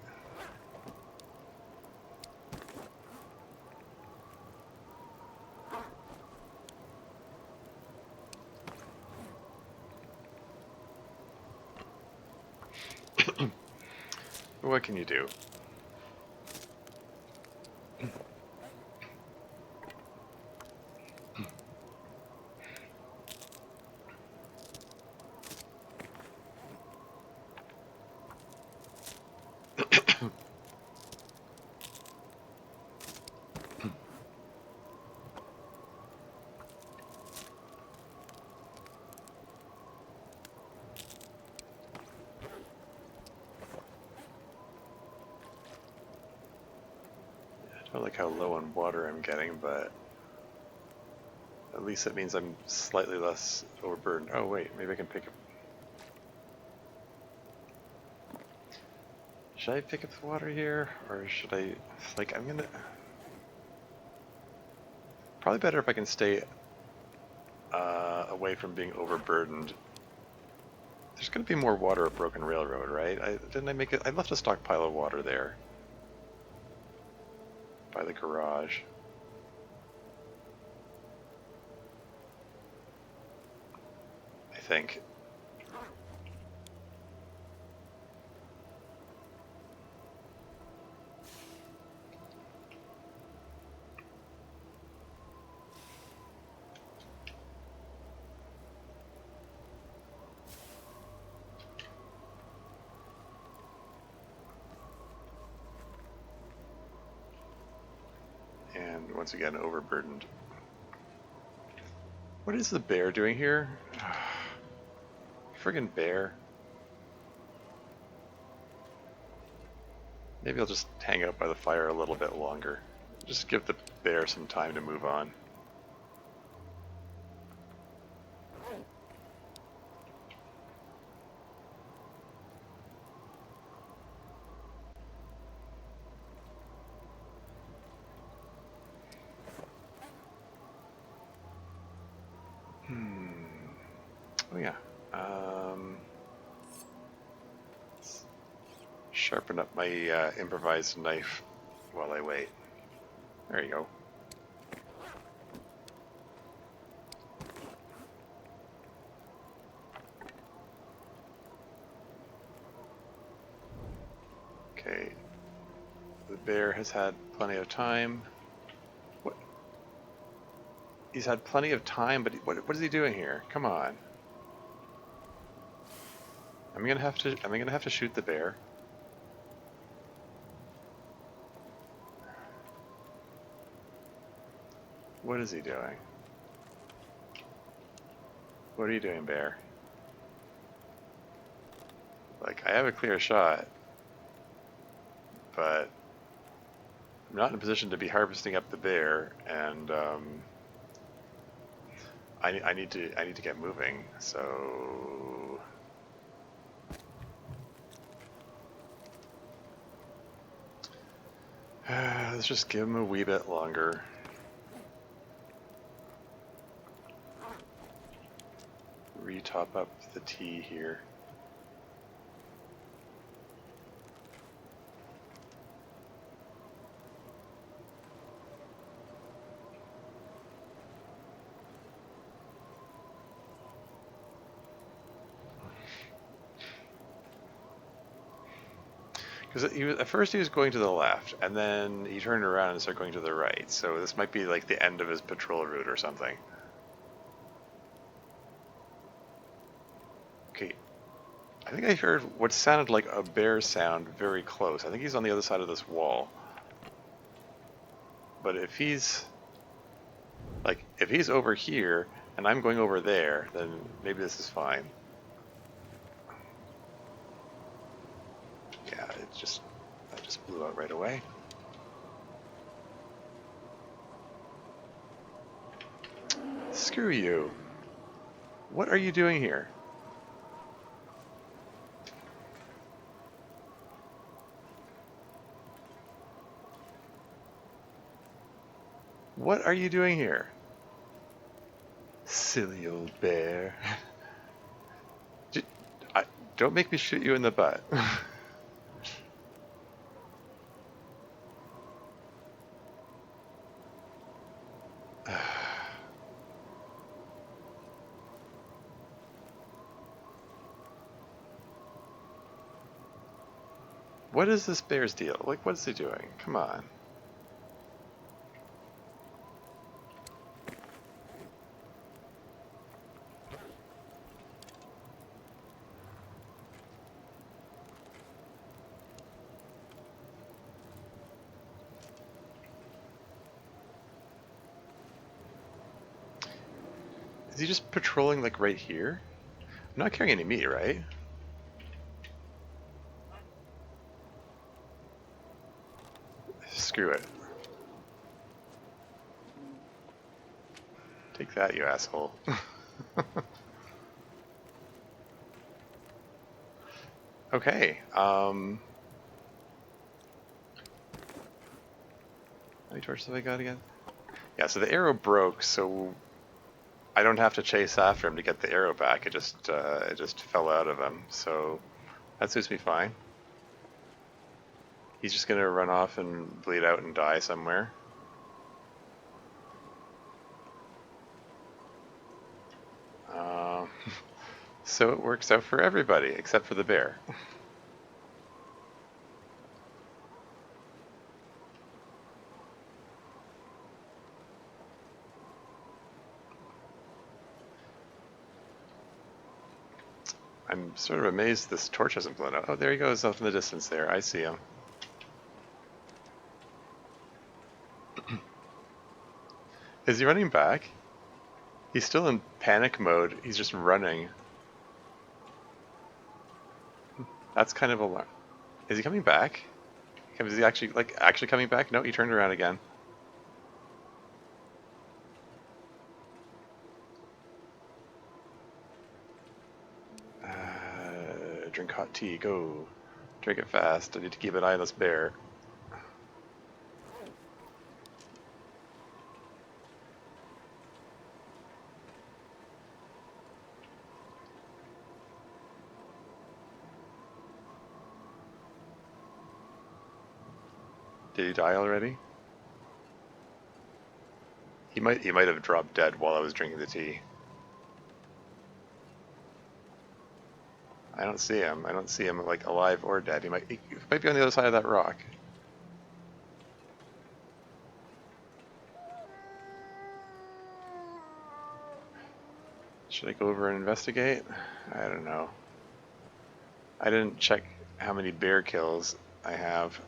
S1: What can you do? I don't like how low on water I'm getting, but at least it means I'm slightly less overburdened. Oh wait, maybe I can pick up. Should I pick up the water here, or should I? Like, I'm gonna. Probably better if I can stay away from being overburdened. There's gonna be more water at Broken Railroad, right? Didn't I make it? I left a stockpile of water there by the garage. I think. And once again, overburdened. What is the bear doing here? Friggin' bear. Maybe I'll just hang out by the fire a little bit longer. Just give the bear some time to move on. Oh yeah. Sharpen up my improvised knife while I wait. There you go. Okay. The bear has had plenty of time. What? He's had plenty of time, but what is he doing here? Come on. Am I gonna have to shoot the bear? What is he doing? What are you doing, bear? Like, I have a clear shot, but I'm not in a position to be harvesting up the bear, and I need to get moving. So Let's just give him a wee bit longer. Re-top up the tea here. Because at first he was going to the left, and then he turned around and started going to the right. So this might be like the end of his patrol route or something. Okay, I think I heard what sounded like a bear sound very close. I think he's on the other side of this wall. But if he's over here and I'm going over there, then maybe this is fine. Yeah, that just blew out right away. Screw you. What are you doing here? What are you doing here? Silly old bear. Don't make me shoot you in the butt. What is this bear's deal? Like, what is he doing? Come on. Is he just patrolling, like, right here? I'm not carrying any meat, right? Screw it. Take that, you asshole. Okay, how many torches have I got again? Yeah, so the arrow broke, so I don't have to chase after him to get the arrow back. It just fell out of him, so that suits me fine. He's just gonna run off and bleed out and die somewhere. So it works out for everybody, except for the bear. I'm sort of amazed this torch hasn't blown out. Oh, there he goes off in the distance there. I see him. Is he running back? He's still in panic mode. He's just running. That's kind of alarming. Is he coming back? Is he actually coming back? No, he turned around again. Drink hot tea. Go. Drink it fast. I need to keep an eye on this bear. Did he die already? He might have dropped dead while I was drinking the tea. I don't see him. I don't see him like alive or dead. He might be on the other side of that rock. Should I go over and investigate? I don't know. I didn't check how many bear kills I have.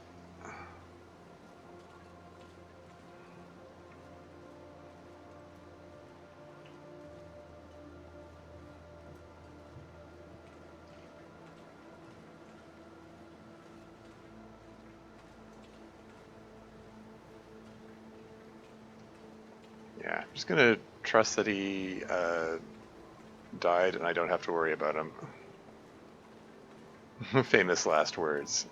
S1: Yeah, I'm just gonna trust that he died and I don't have to worry about him. Famous last words.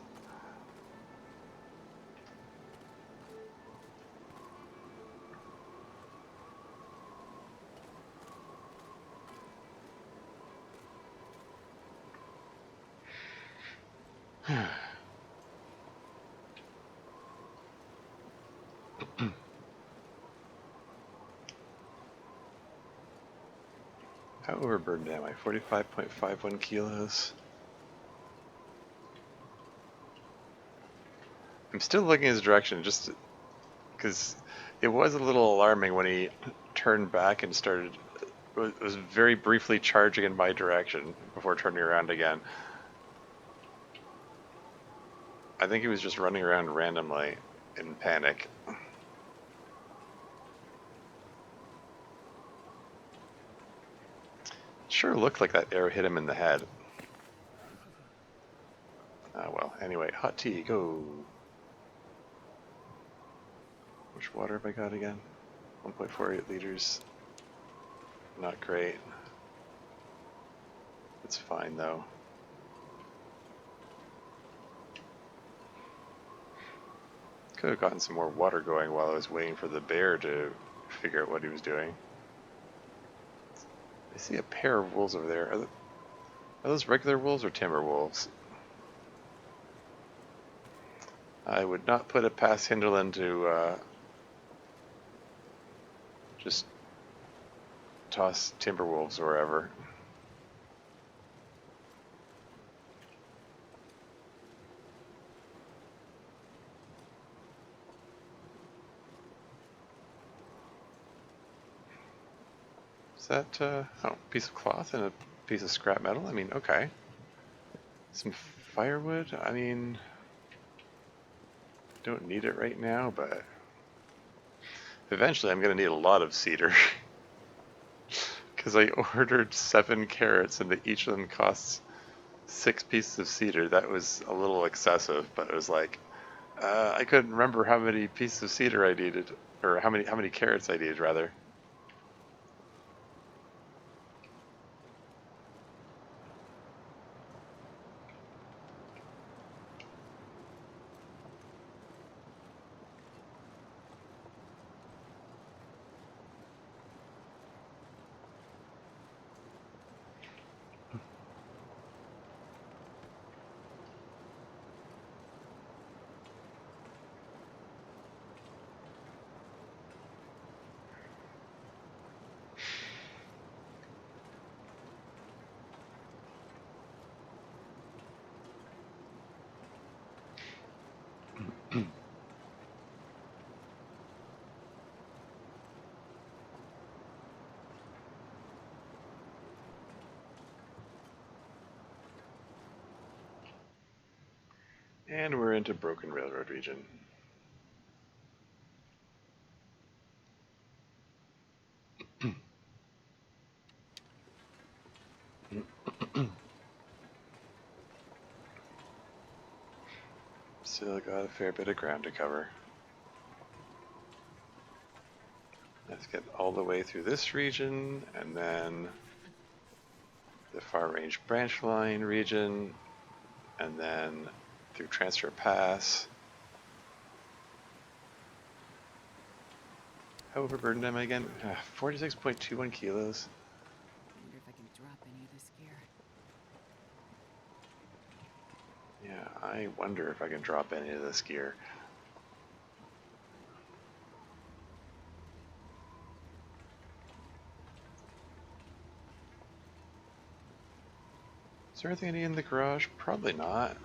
S1: How overburdened am I? 45.51 kilos. I'm still looking his direction just because it was a little alarming when he turned back and started, was very briefly charging in my direction before turning around again. I think he was just running around randomly in panic. Sure looked like that arrow hit him in the head. Well, anyway, hot tea, go. Which water have I got again? 1.48 liters. Not great. It's fine though. Could have gotten some more water going while I was waiting for the bear to figure out what he was doing. I see a pair of wolves over there. Are those regular wolves or timber wolves? I would not put it past Hinterland to just toss timber wolves wherever. Is that, oh, piece of cloth and a piece of scrap metal? I mean, okay. Some firewood? I mean, don't need it right now, but eventually I'm going to need a lot of cedar. Because I ordered 7 carrots and each of them costs 6 pieces of cedar. That was a little excessive, but it was like, I couldn't remember how many pieces of cedar I needed, or how many carrots I needed, rather. And we're into Broken Railroad region. Still got a fair bit of ground to cover. Let's get all the way through this region, and then the Far Range Branch Line region, and then through Transfer Pass. How overburdened am I again? 46.21 kilos.
S2: I wonder if I can drop any of this gear.
S1: Yeah, I wonder if I can drop any of this gear. Is there anything I need in the garage? Probably not.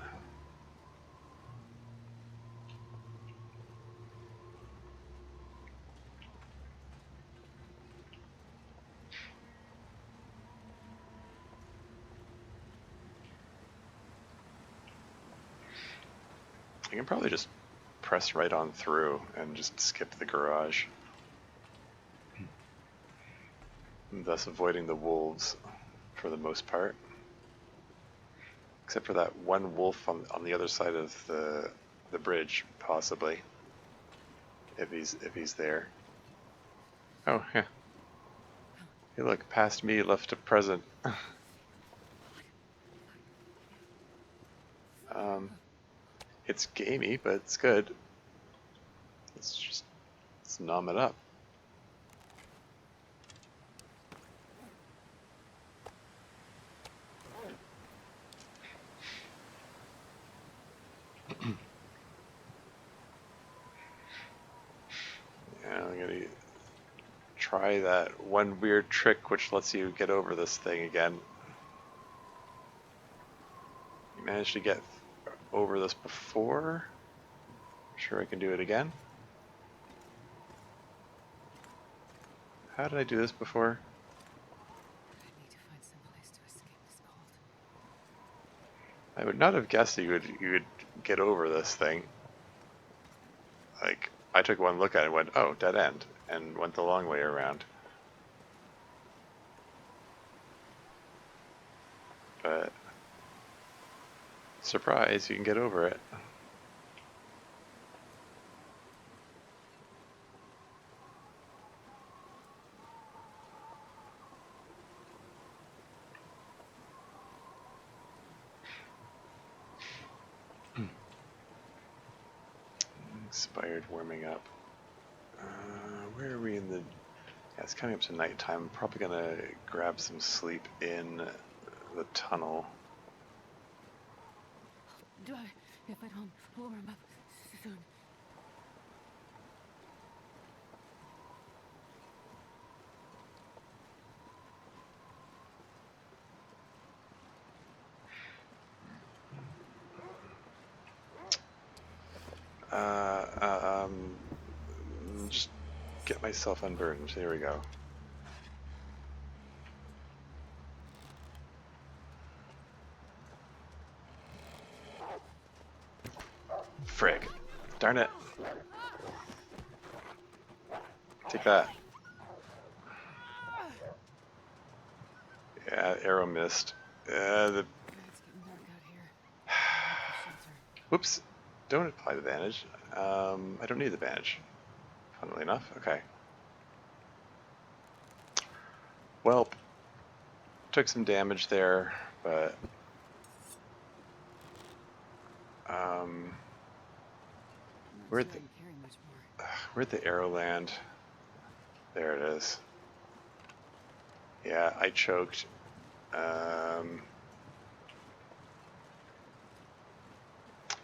S1: I can probably just press right on through and just skip the garage. Thus avoiding the wolves for the most part. Except for that one wolf on the other side of the bridge, possibly. If he's there. Oh, yeah. Hey look, past me, left to present. It's gamey, but it's good. Let's nom it up. try that one weird trick which lets you get over this thing again. You managed to get over this before. I'm sure I can do it again. How did I do this before?
S2: I need to find some place to escape this cold.
S1: I would not have guessed that you would get over this thing. Like, I took one look at it and went, oh, dead end, and went the long way around. But surprise, you can get over it. Expired warming up. Where are we in the... Yeah, it's coming up to nighttime. I'm probably going to grab some sleep in the tunnel.
S2: Do I, if I don't warm up soon?
S1: Just get myself unburdened. There we go. Frig. Darn it. Take that. Yeah, arrow missed.
S2: It's getting dark out here. I need the shelter.
S1: Whoops. Don't apply the bandage. I don't need the bandage. Funnily enough. Okay. Welp. Took some damage there, but... where'd the arrow land? There it is. Yeah, I choked.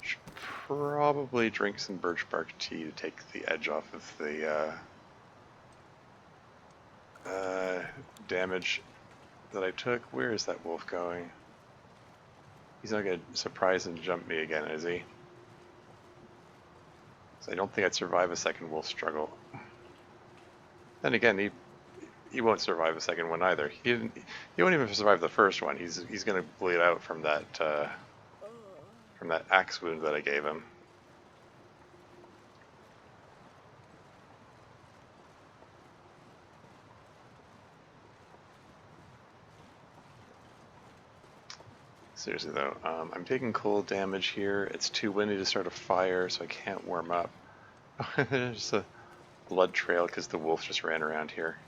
S1: Should probably drink some birch bark tea to take the edge off of the damage that I took. Where is that wolf going? He's not going to surprise and jump me again, is he? So I don't think I'd survive a second wolf struggle. Then again, he won't survive a second one either. He won't even survive the first one. He's going to bleed out from that axe wound that I gave him. Seriously though, I'm taking cold damage here. It's too windy to start a fire, so I can't warm up. There's a blood trail because the wolf just ran around here.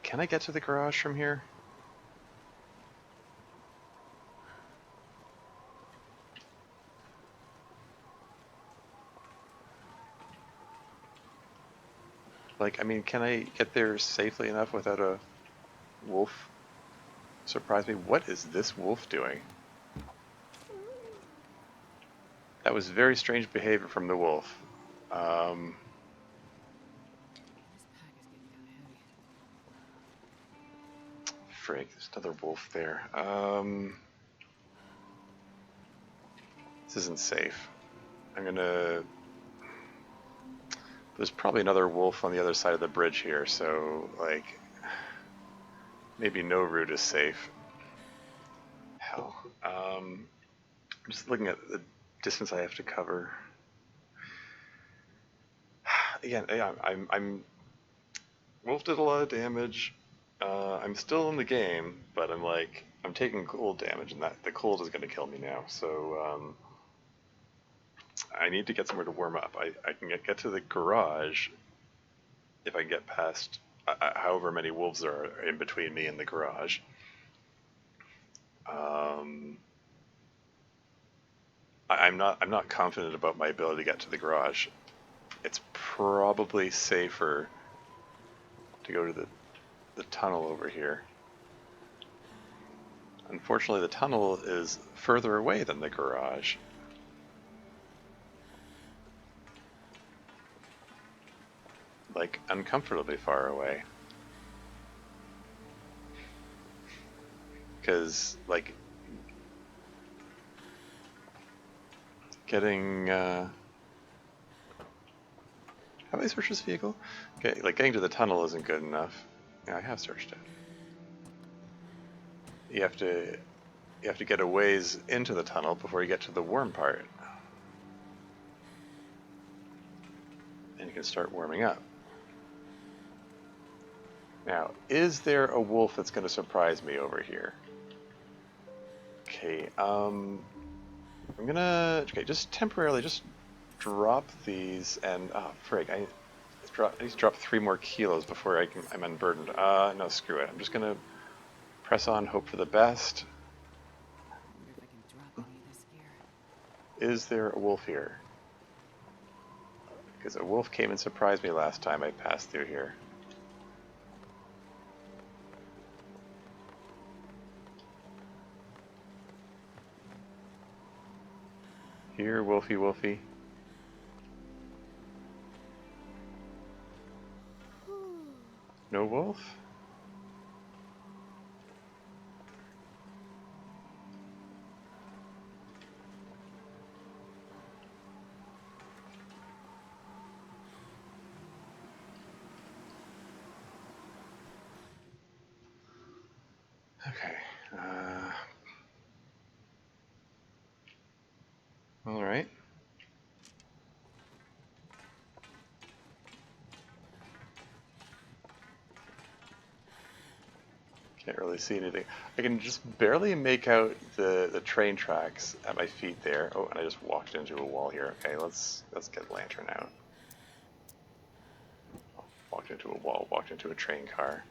S1: Can I get to the garage from here? Like, I mean, can I get there safely enough without a wolf surprise me? What is this wolf doing? That was very strange behavior from the wolf.
S2: This pack is getting kind of heavy.
S1: Frig, there's another wolf there. This isn't safe. I'm gonna... There's probably another wolf on the other side of the bridge here, so, like, maybe no route is safe. Hell. I'm just looking at the distance I have to cover. Again, yeah, I'm wolf did a lot of damage. I'm still in the game, but I'm taking cold damage, and the cold is going to kill me now. So I need to get somewhere to warm up. I can get to the garage if I can get past however many wolves there are in between me and the garage. I'm not confident about my ability to get to the garage. It's probably safer to go to the tunnel over here. Unfortunately, the tunnel is further away than the garage. like uncomfortably far away. Because, like, getting, have I searched this vehicle? Okay, like getting to the tunnel isn't good enough. Yeah, I have searched it. You have to get a ways into the tunnel before you get to the worm part. And you can start warming up. Now, is there a wolf that's going to surprise me over here? Okay, I'm gonna, okay, just temporarily just drop these and, oh, frig, I need to drop 3 more kilos before I'm unburdened. No, screw it. I'm just gonna press on, hope for the best.
S2: I wonder if I can drop any of this gear.
S1: Is there a wolf here? Because a wolf came and surprised me last time I passed through here. Here, wolfie, wolfie. No wolf? Okay. All right. Can't really see anything. I can just barely make out the train tracks at my feet there. Oh, and I just walked into a wall here. Okay, let's get the lantern out. Walked into a wall, walked into a train car.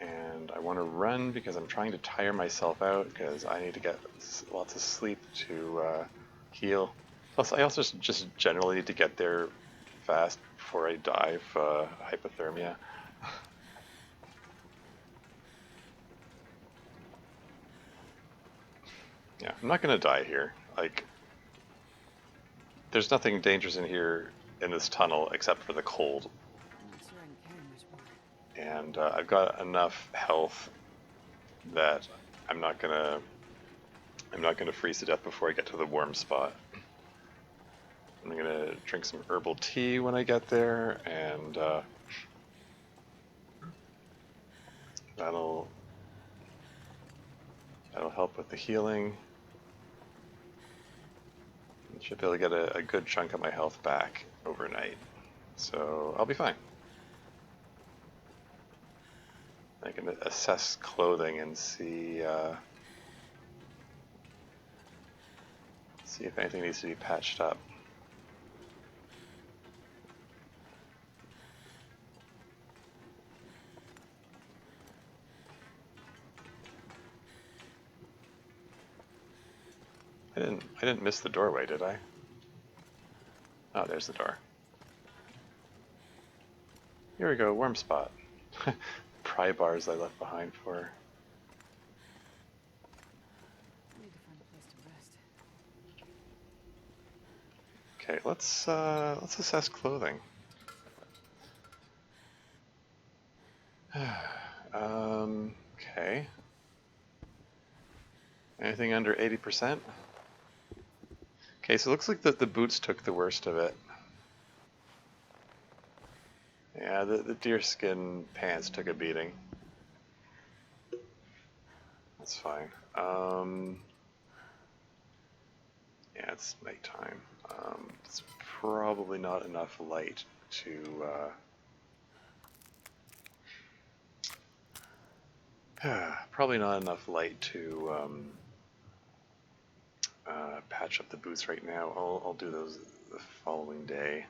S1: And I want to run because I'm trying to tire myself out because I need to get lots of sleep to heal. Plus, I also just generally need to get there fast before I die of hypothermia. Yeah, I'm not gonna die here. Like, there's nothing dangerous in here in this tunnel except for the cold.
S2: I'm not sure I can carry much more.
S1: And I've got enough health that I'm not gonna freeze to death before I get to the warm spot. I'm gonna drink some herbal tea when I get there, and that'll help with the healing. Should be able to get a good chunk of my health back overnight, so I'll be fine. I can assess clothing and see if anything needs to be patched up. I didn't miss the doorway, did I? Oh, there's the door. Here we go, warm spot. Pry bars I left behind for.
S2: I need to find a place to rest.
S1: Okay, let's assess clothing. Okay. Anything under 80%? Okay, so it looks like the boots took the worst of it. Yeah, the deerskin pants took a beating. That's fine. Yeah, it's nighttime. It's probably not enough light to probably not enough light to patch up the boots right now. I'll do those the following day.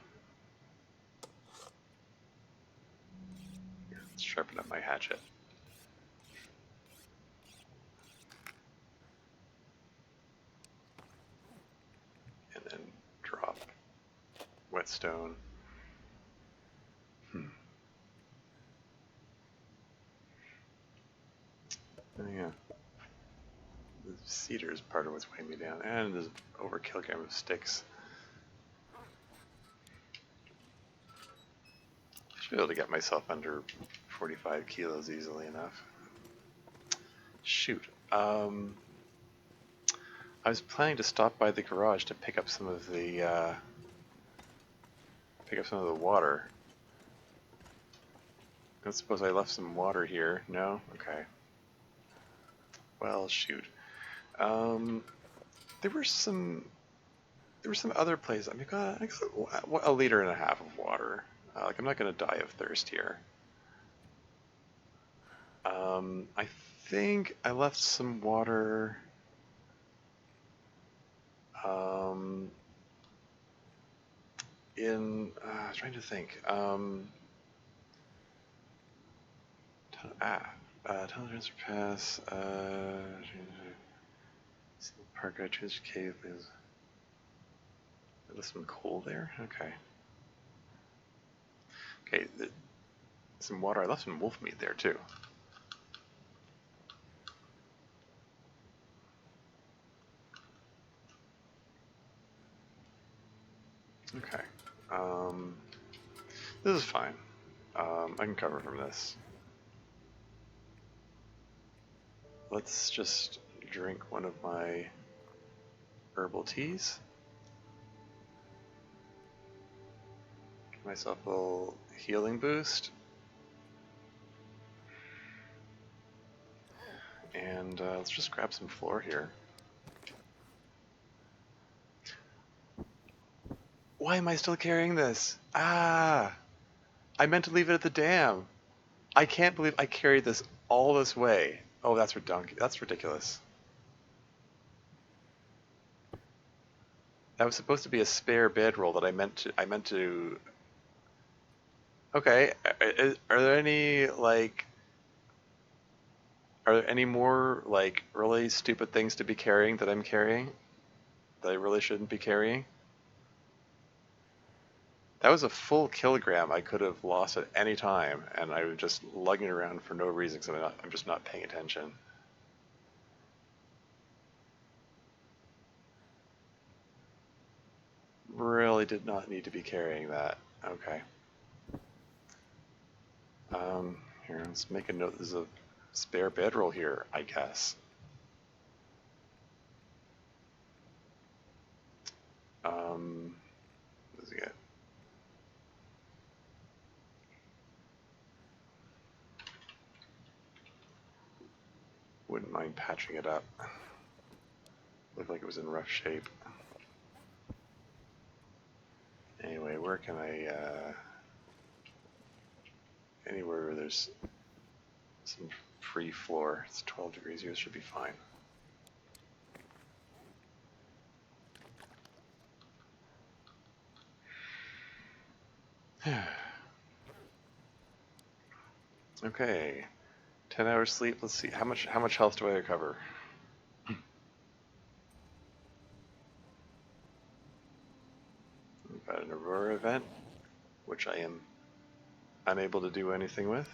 S1: Let's sharpen up my hatchet. And then drop whetstone. Oh, yeah. The cedar is part of what's weighing me down. And there's an over kilogram of sticks. Should be able to get myself under 45 kilos easily enough. Shoot. I was planning to stop by the garage to pick up some of the water. I suppose I left some water here. No? Okay. Well, shoot. There were some other places. I mean, I got a liter and a half of water. Like, I'm not gonna die of thirst here. I think I left some water. Trying to think. Tunnel transfer pass. Park I choose cave. Is there some coal there? Okay. Okay. Some water. I left some wolf meat there too. Okay. This is fine. I can cover from this. Let's just drink one of my herbal teas. Give myself a little healing boost. And let's just grab some floor here. Why am I still carrying this? Ah! I meant to leave it at the dam. I can't believe I carried this all this way. Oh, that's redundant. That's ridiculous. That was supposed to be a spare bedroll that I meant to. Okay, are there any more like really stupid things to be carrying that I'm carrying that I really shouldn't be carrying? That was a full kilogram I could have lost at any time, and I was just lugging it around for no reason because I'm just not paying attention. Really did not need to be carrying that. Okay. Here, let's make a note. There's a spare bedroll here, I guess. What does he get? Wouldn't mind patching it up. Looked like it was in rough shape. Anyway, where can I, anywhere where there's some free floor. It's 12 degrees here, this should be fine. Okay, 10 hours sleep. Let's see how much health do I recover? We've got an Aurora event, which I am unable to do anything with.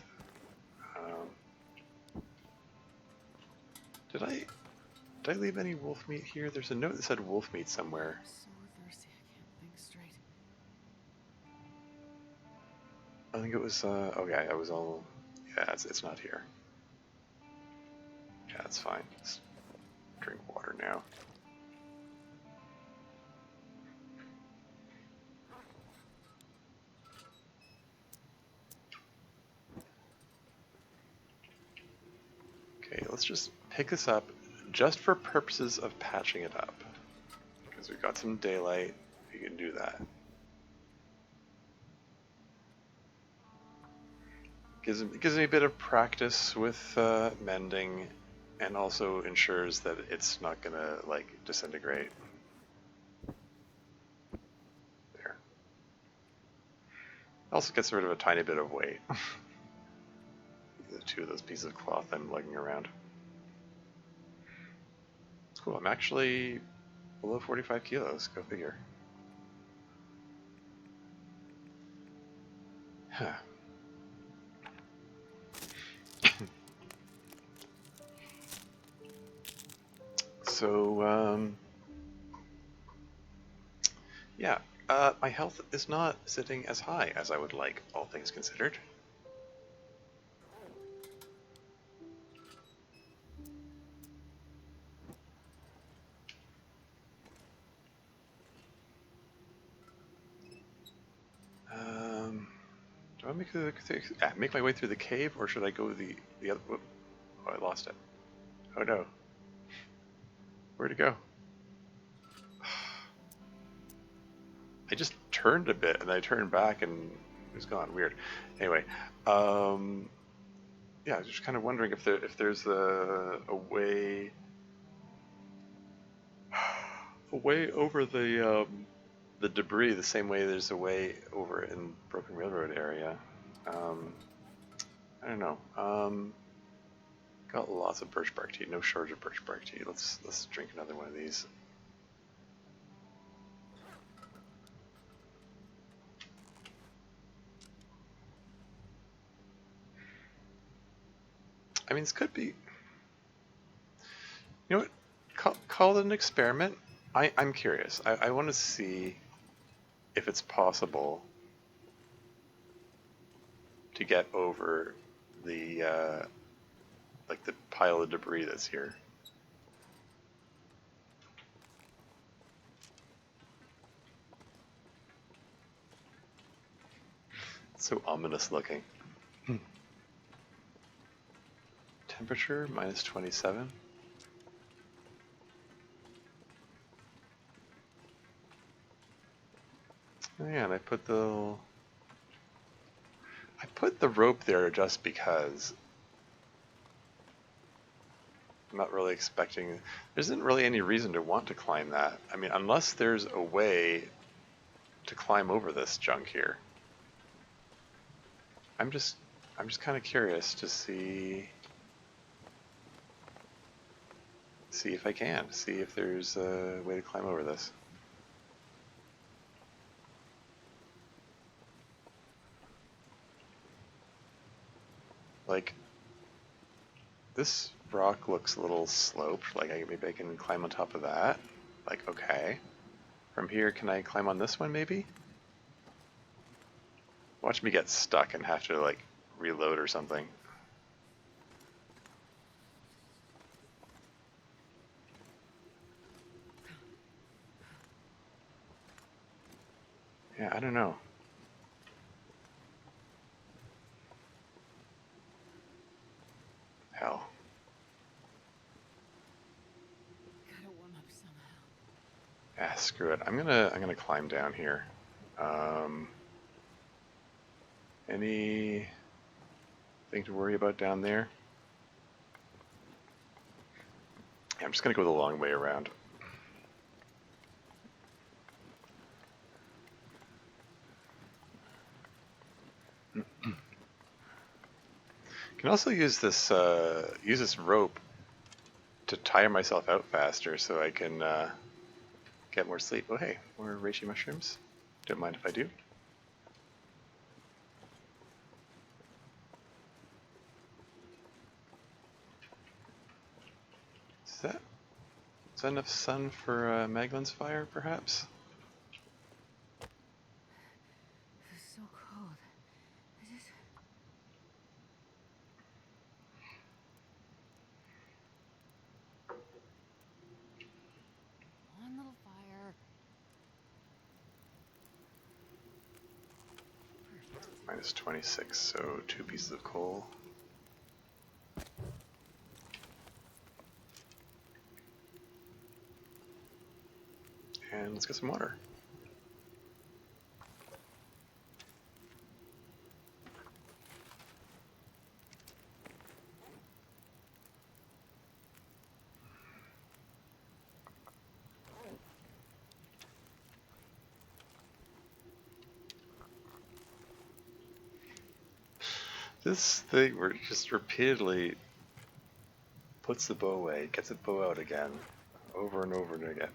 S1: Did I leave any wolf meat here? There's a note that said wolf meat somewhere.
S2: I'm so thirsty, I can't think straight.
S1: I think it was, okay, I was all, yeah, it's not here. Yeah, that's fine. Just drink water now. Okay, let's just pick this up just for purposes of patching it up. Because we've got some daylight, we can do that. Gives me a bit of practice with mending, and also ensures that it's not gonna like disintegrate. There. Also gets rid of a tiny bit of weight. The two of those pieces of cloth I'm lugging around. Cool, I'm actually below 45 kilos, go figure. Huh. So, yeah, My health is not sitting as high as I would like, all things considered. Do I make my way through the cave, or should I go the other? Whoop. Oh, I lost it. Oh no. Where'd it go? I just turned a bit, and I turned back, and it was gone. Weird. Anyway, yeah, I was just kind of wondering if there's a way over the debris, the same way there's a way over in Broken Railroad area. I don't know. Got lots of birch bark tea. No shortage of birch bark tea. Let's drink another one of these. I mean, this could be. You know what? Call it an experiment. I'm curious. I want to see if it's possible to get over the like the pile of debris that's here. It's so ominous looking. Temperature minus 27. Oh yeah, and I put the rope there just because. I'm not really expecting. There isn't really any reason to want to climb that. I mean, unless there's a way to climb over this junk here. I'm just kind of curious to see if I can, see if there's a way to climb over this. Like, this rock looks a little sloped, like maybe I can climb on top of that. Like, okay. From here, can I climb on this one maybe? Watch me get stuck and have to like reload or something. Yeah, I don't know. Hell.
S2: Gotta warm up somehow.
S1: Yeah, screw it. I'm gonna climb down here. Anything to worry about down there? Yeah, I'm just gonna go the long way around. Can also use this rope to tire myself out faster so I can get more sleep. Oh hey, more reishi mushrooms. Don't mind if I do. Is that enough sun for Maglin's fire, perhaps?
S2: It's so cold. One little fire.
S1: Minus 26, so 2 pieces of coal. And let's get some water. This thing where it just repeatedly puts the bow away, gets the bow out again, over and over and again,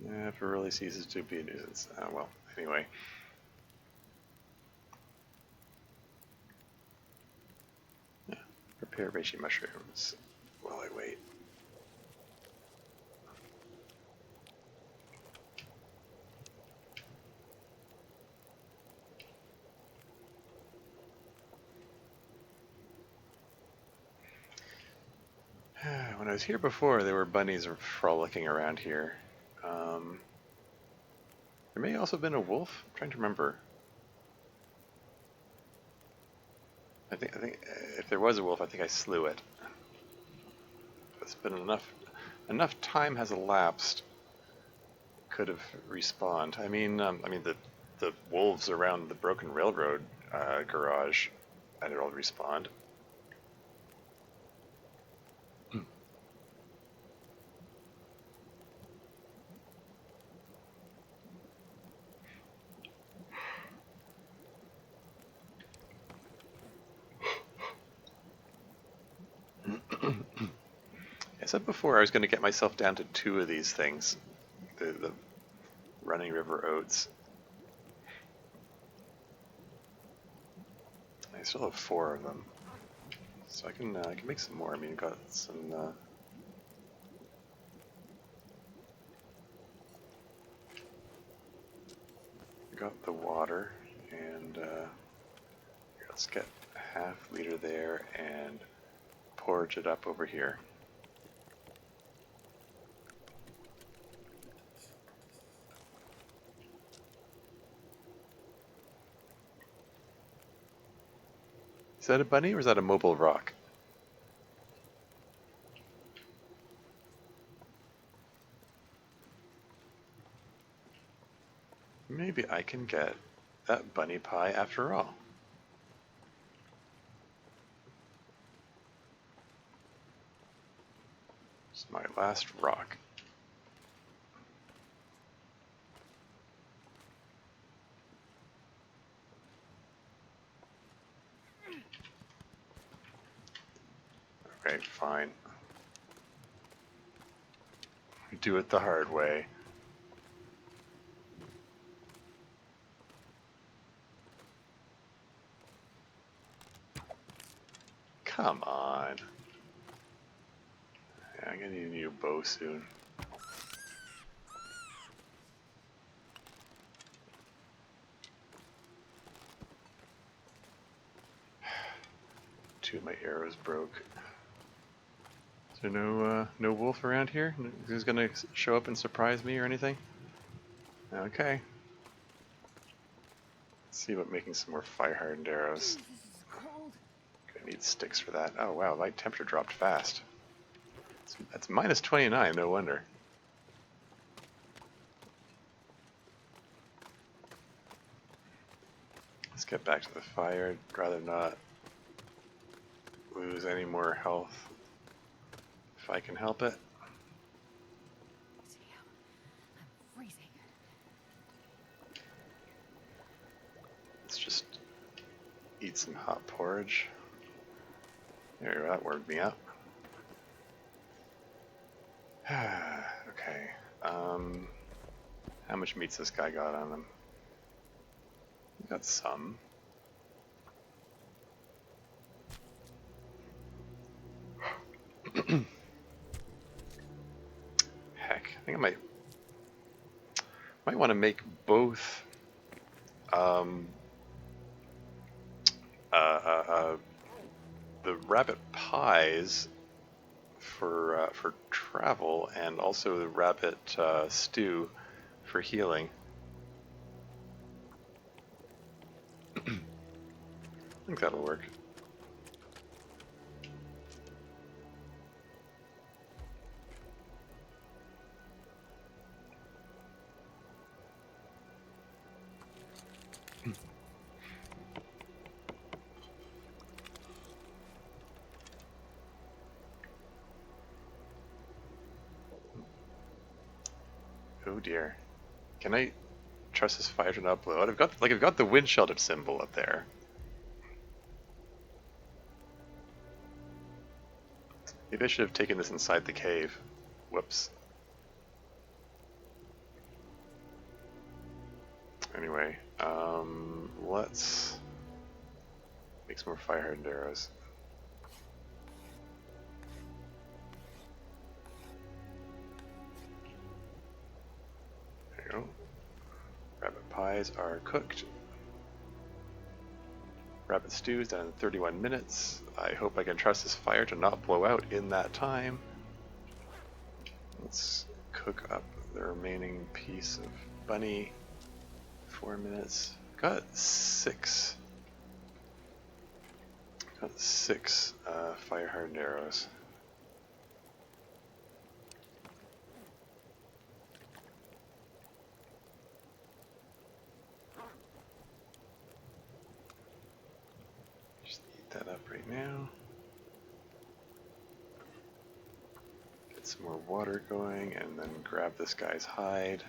S1: Never really ceases to be a nuisance. Well, anyway. Yeah, prepare reishi mushrooms while I wait. When I was here before, there were bunnies frolicking around here. There may also have been a wolf. I'm trying to remember. I think if there was a wolf, I think I slew it. It's been enough time has elapsed. Could have respawned. I mean the wolves around the broken railroad garage, and it all respawned. I said before I was going to get myself down to 2 of these things, the running river oats. I still have 4 of them, so I can make some more. I mean, got some. Got the water, and let's get a ½ liter there and porridge it up over here. Is that a bunny or is that a mobile rock? Maybe I can get that bunny pie after all. It's my last rock. Okay, fine. Do it the hard way. Come on. Yeah, I'm gonna need a new bow soon. Two of my arrows broke. Is there no wolf around here? Who's gonna show up and surprise me or anything? Okay. Let's see about making some more fire-hardened arrows.
S2: This is cold.
S1: Gonna need sticks for that. Oh wow, light temperature dropped fast. That's minus 29, no wonder. Let's get back to the fire. I'd rather not lose any more health if I can help it.
S2: Damn, I'm freezing.
S1: Let's just eat some hot porridge. There you go, that worked me out. Okay. How much meat's this guy got on him? He got some. Heck, I think I might want to make both the rabbit pies for travel, and also the rabbit stew for healing. I think that'll work. Oh dear. Can I trust this fire to not blow out? I've got the wind shelter symbol up there. Maybe I should have taken this inside the cave. Whoops. Anyway, let's make some more fire-hardened arrows. There you go. Rabbit pies are cooked. Rabbit stew is done in 31 minutes. I hope I can trust this fire to not blow out in that time. Let's cook up the remaining piece of bunny. 4 minutes. Got six fire hardened arrows. Just eat that up right now. Get some more water going and then grab this guy's hide.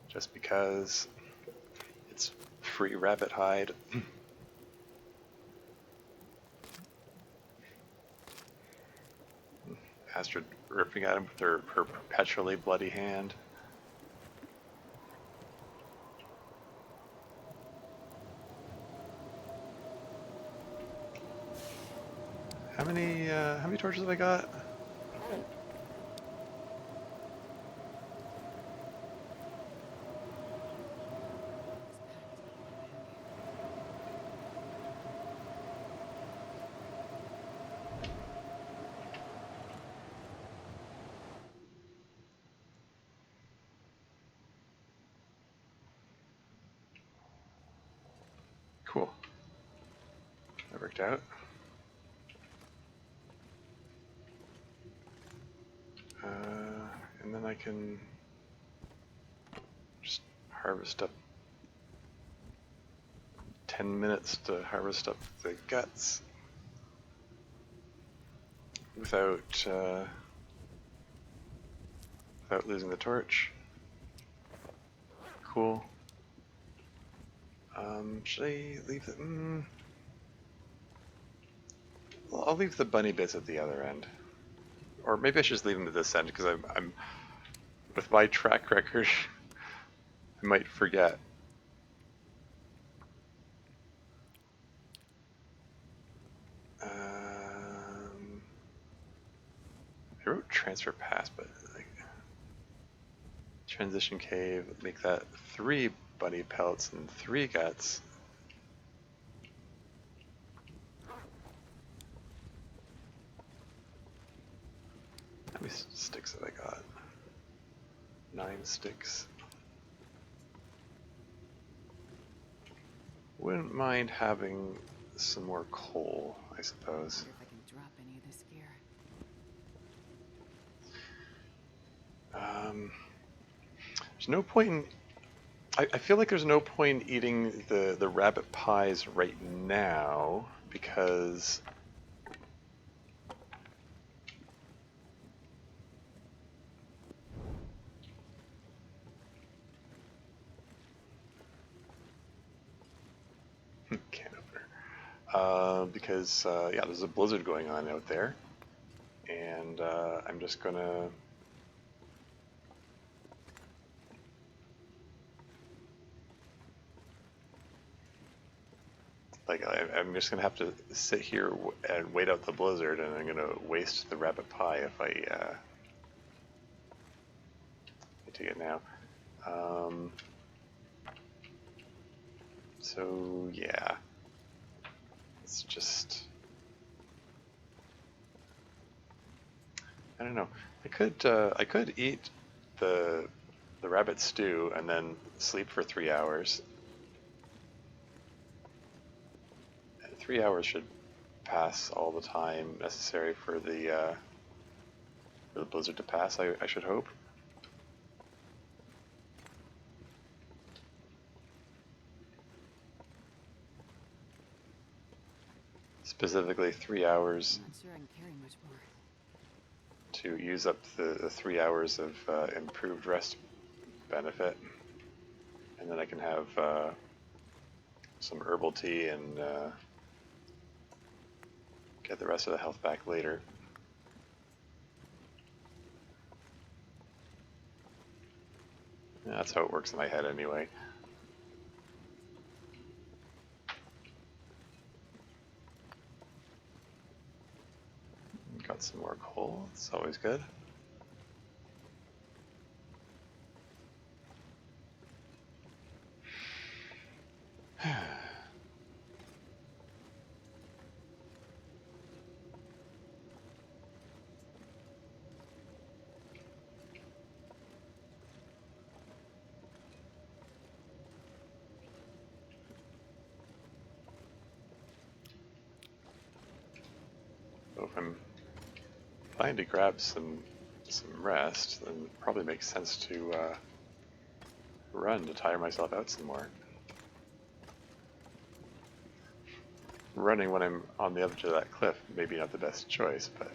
S1: Just because it's free rabbit hide. Astrid ripping at him with her perpetually bloody hand. How many torches have I got? Cool. That worked out. And then I can just harvest up 10 minutes to harvest up the guts without losing the torch. Cool. Should I leave the? Well, I'll leave the bunny bits at the other end, or maybe I should just leave them at this end because I'm with my track record, I might forget. I wrote transfer pass, but like transition cave, make that 3 bunny pelts and 3 guts. How many sticks have I got? 9 sticks. Wouldn't mind having some more coal, I suppose.
S2: I wonder if I can drop any of this gear.
S1: There's no point in... I feel like there's no point in eating the rabbit pies right now, because... Can opener. Yeah, there's a blizzard going on out there, and I'm just gonna... I'm just gonna have to sit here and wait out the blizzard, and I'm gonna waste the rabbit pie if I take it now. So yeah, it's just, I don't know. I could eat the rabbit stew and then sleep for 3 hours. 3 hours should pass all the time necessary for the blizzard to pass, I should hope. Specifically 3 hours
S2: I'm not sure I can carry much more.
S1: to use up the 3 hours of improved rest benefit. And then I can have some herbal tea and get the rest of the health back later. That's how it works in my head anyway. Got some more coal, it's always good. if I'm planning to grab some rest, then it probably makes sense to run to tire myself out some more. Running when I'm on the edge of that cliff, maybe not the best choice, but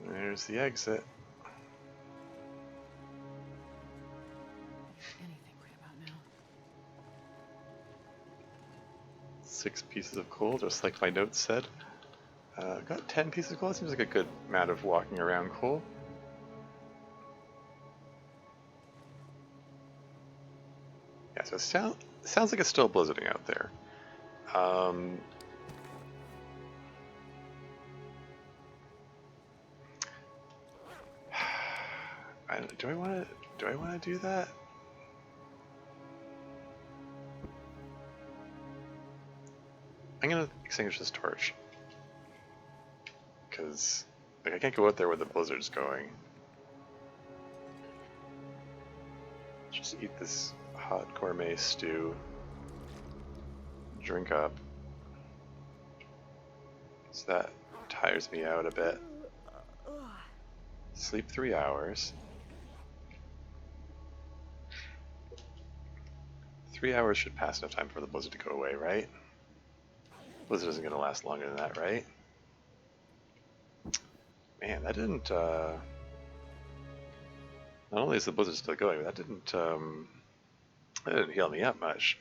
S1: there's the exit.
S2: Anything right about now.
S1: 6 pieces of coal, just like my notes said. Got 10 pieces of coal. Seems like a good amount of walking around coal. Yeah, so it sounds like it's still blizzarding out there. Do I want to do that? I'm gonna extinguish this torch because I can't go out there where the blizzard's going. Just eat this hot gourmet stew. Drink up. So that tires me out a bit. Sleep 3 hours. 3 hours should pass enough time for the blizzard to go away, right? Blizzard isn't going to last longer than that, right? Man, that didn't, not only is the blizzard still going, but that didn't heal me up much,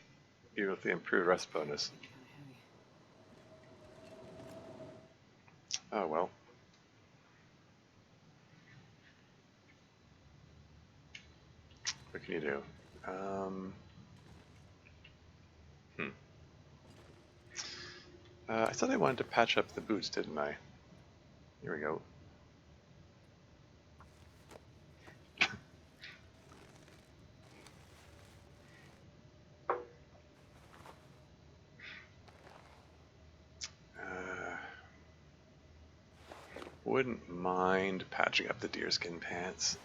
S1: even with the improved rest bonus. Oh well. What can you do? I thought I wanted to patch up the boots, didn't I? Here we go. Wouldn't mind patching up the deerskin pants.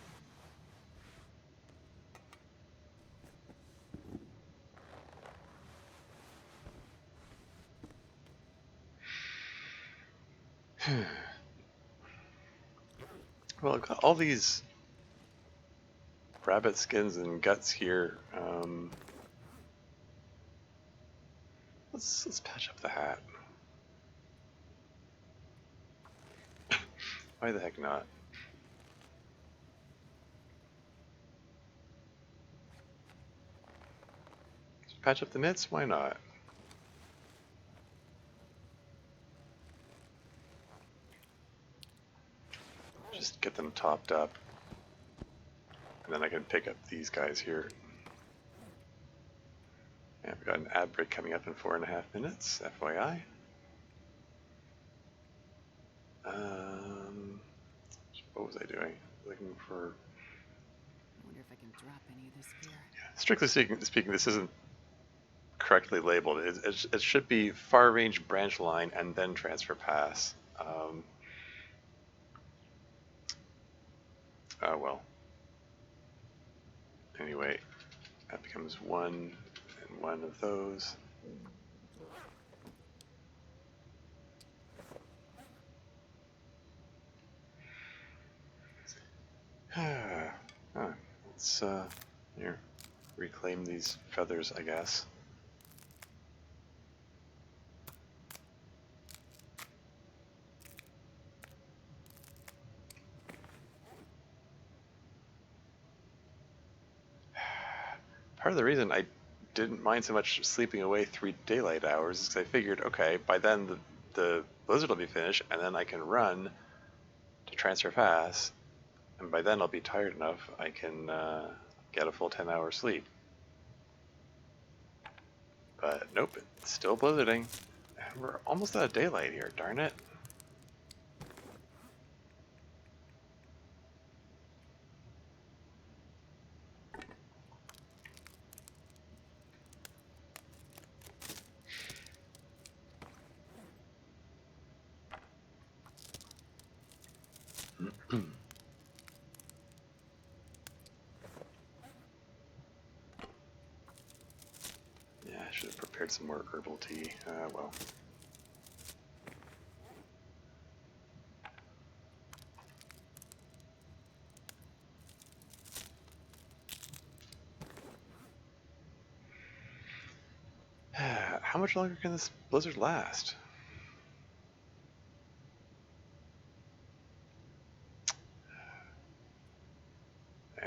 S1: Well, I've got all these rabbit skins and guts here. Let's patch up the hat. Why the heck not? Patch up the mitts? Why not? Just get them topped up. And then I can pick up these guys here. Yeah, we've got an ad break coming up in 4.5 minutes, FYI. What was I doing? Looking for...
S2: I wonder if I can drop any of this gear.
S1: Yeah, strictly speaking, this isn't correctly labeled. It should be far range branch line and then transfer pass. Well. Anyway, that becomes 1 and 1 of those. Let's here, reclaim these feathers, I guess. Part of the reason I didn't mind so much sleeping away 3 daylight hours is because I figured, okay, by then the blizzard will be finished, and then I can run to transfer fast, and by then I'll be tired enough I can get a full 10-hour sleep. But nope, it's still blizzarding. And we're almost out of daylight here, darn it. Yeah, I should have prepared some more herbal tea. Well. How much longer can this blizzard last? Do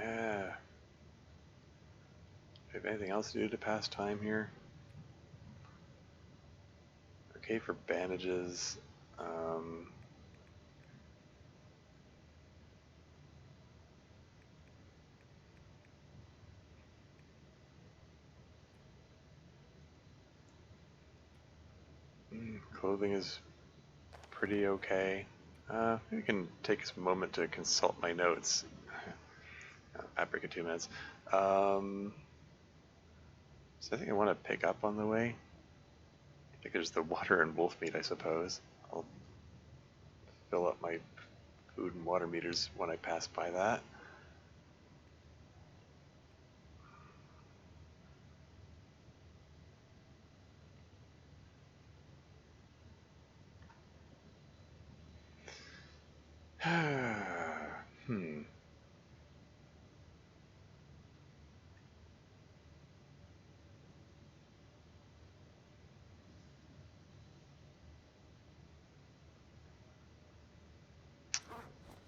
S1: you have anything else to do to pass time here? Okay, for bandages. Clothing is pretty okay. Maybe we can take a moment to consult my notes. I'll break it 2 minutes. So I think I want to pick up on the way. I think there's the water and wolf meat, I suppose. I'll fill up my food and water meters when I pass by that.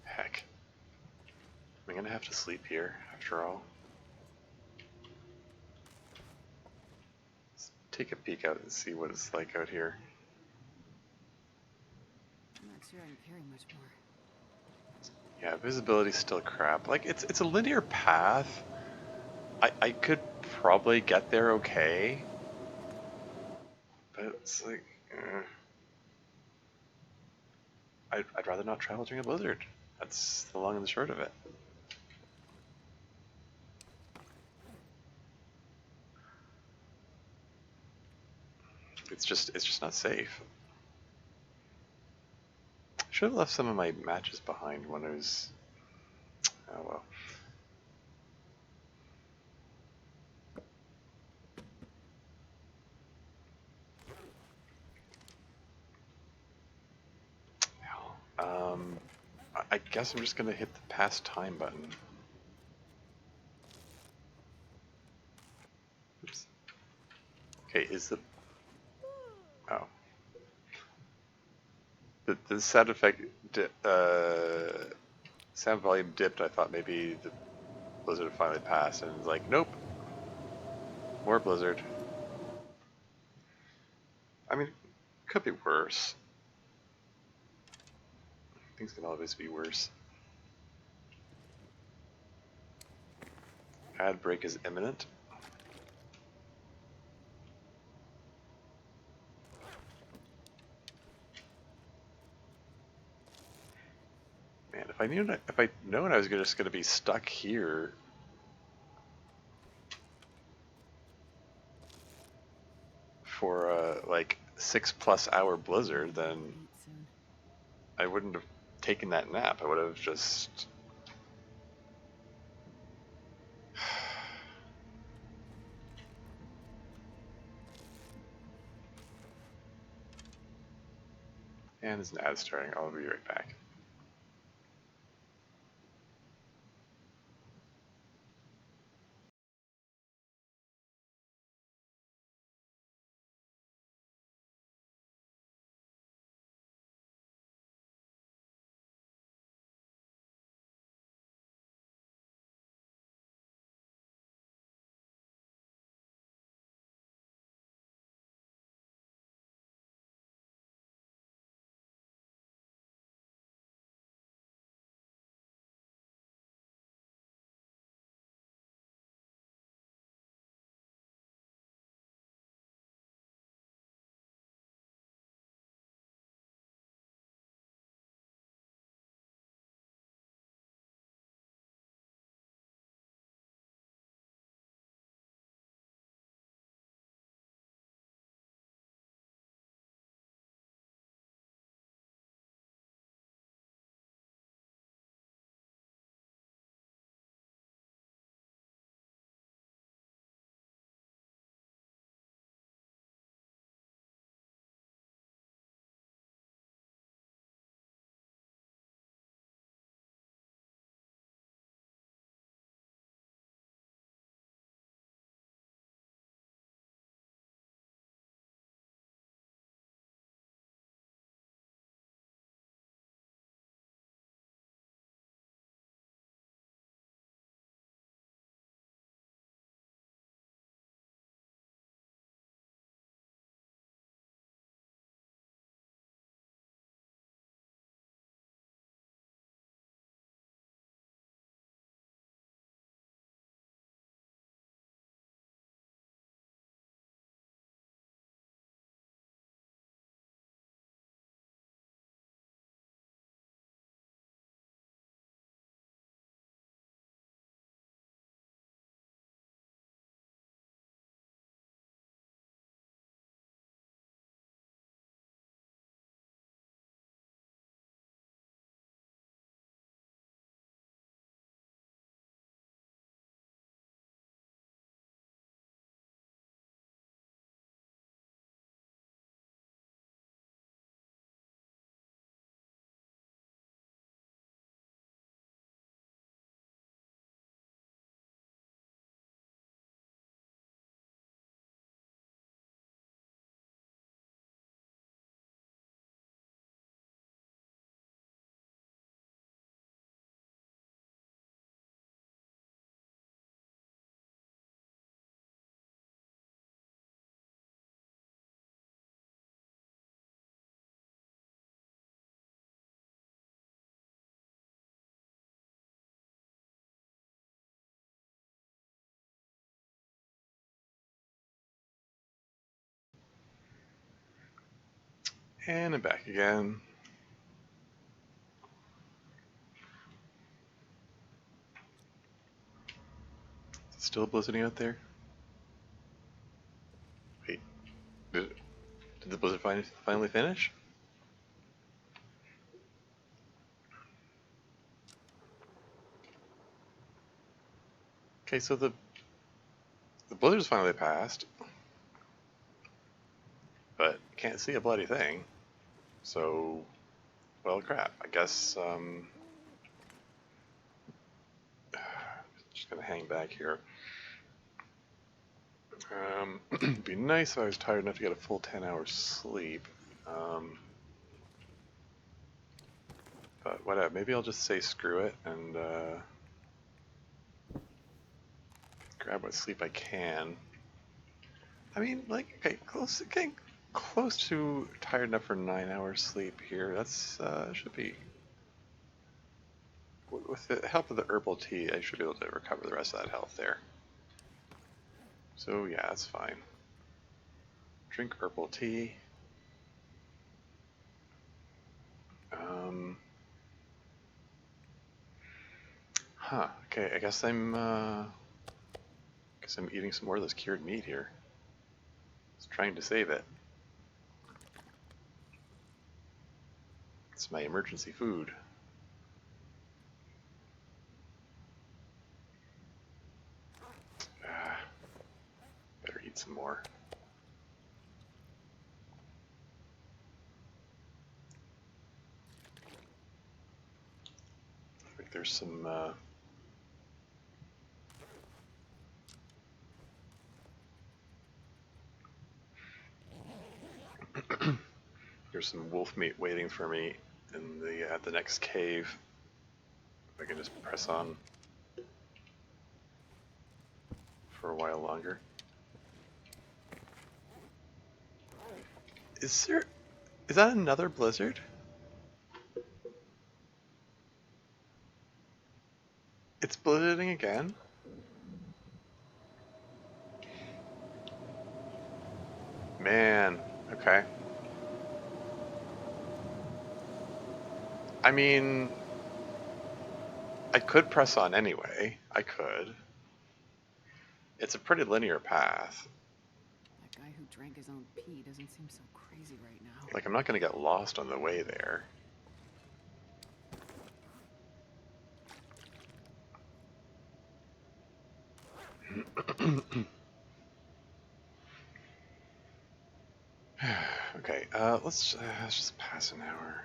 S1: Heck. I'm gonna have to sleep here, after all. Let's take a peek out and see what it's like out here.
S2: I'm not sure I can carry much more.
S1: Yeah, visibility's still crap. Like, it's a linear path. I could probably get there okay. But it's like, I'd rather not travel during a blizzard. That's the long and the short of it. It's just not safe. Should have left some of my matches behind when I was. Oh well. I guess I'm just gonna hit the pass time button. Oops. Okay, is the oh the sound effect sound volume dipped? I thought maybe the blizzard had finally passed, and it's like, nope, more blizzard. I mean, could be worse. Things can always be worse. Ad break is imminent. Man, if I'd known I was just gonna be stuck here for a like 6+ hour blizzard, then
S2: Eat soon.
S1: I wouldn't have taken that nap. I would have just. And there's an ad starting. I'll be right back. And I'm back again. Is it still blizzarding out there? Wait, did the blizzard finally finish? Okay, so the blizzard's finally passed, but can't see a bloody thing. So, well, crap. I guess just gonna hang back here. It'd be nice if I was tired enough to get a full 10 hours sleep. But whatever. Maybe I'll just say screw it and grab what sleep I can. I mean, like, okay, getting close to tired enough for 9 hours sleep here. That's should be. With the help of the herbal tea, I should be able to recover the rest of that health there. So yeah, that's fine. Drink herbal tea. Okay, I guess I'm eating some more of this cured meat here. Just trying to save it. It's my emergency food. Better eat some more. I think there's some there's some wolf meat waiting for me in the at the next cave. If I can just press on for a while longer. Is that another blizzard? It's blizzarding again? Man, okay. I mean, I could press on anyway. I could. It's a pretty linear path.
S2: That guy who drank his own pee doesn't seem so crazy right now.
S1: Like, I'm not going to get lost on the way there. Okay, let's just pass an hour.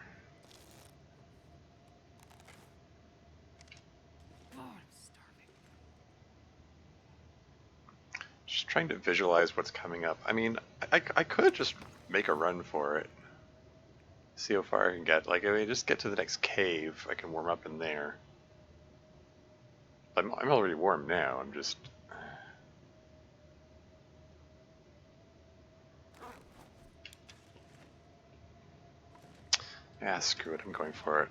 S2: Oh, I'm starving.
S1: Just trying to visualize what's coming up. I mean, I could just make a run for it. See how far I can get. Like, if I just get to the next cave, I can warm up in there. I'm already warm now. I'm just... Yeah, screw it. I'm going for it.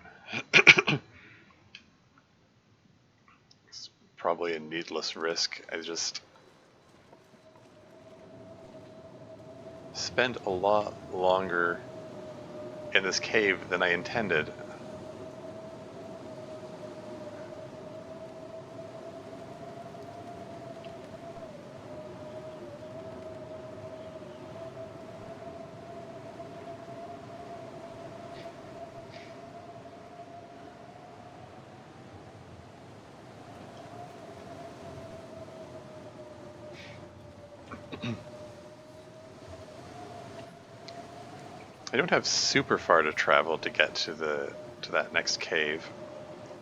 S1: It's probably a needless risk. I just spent a lot longer in this cave than I intended. I don't have super far to travel to get to that next cave.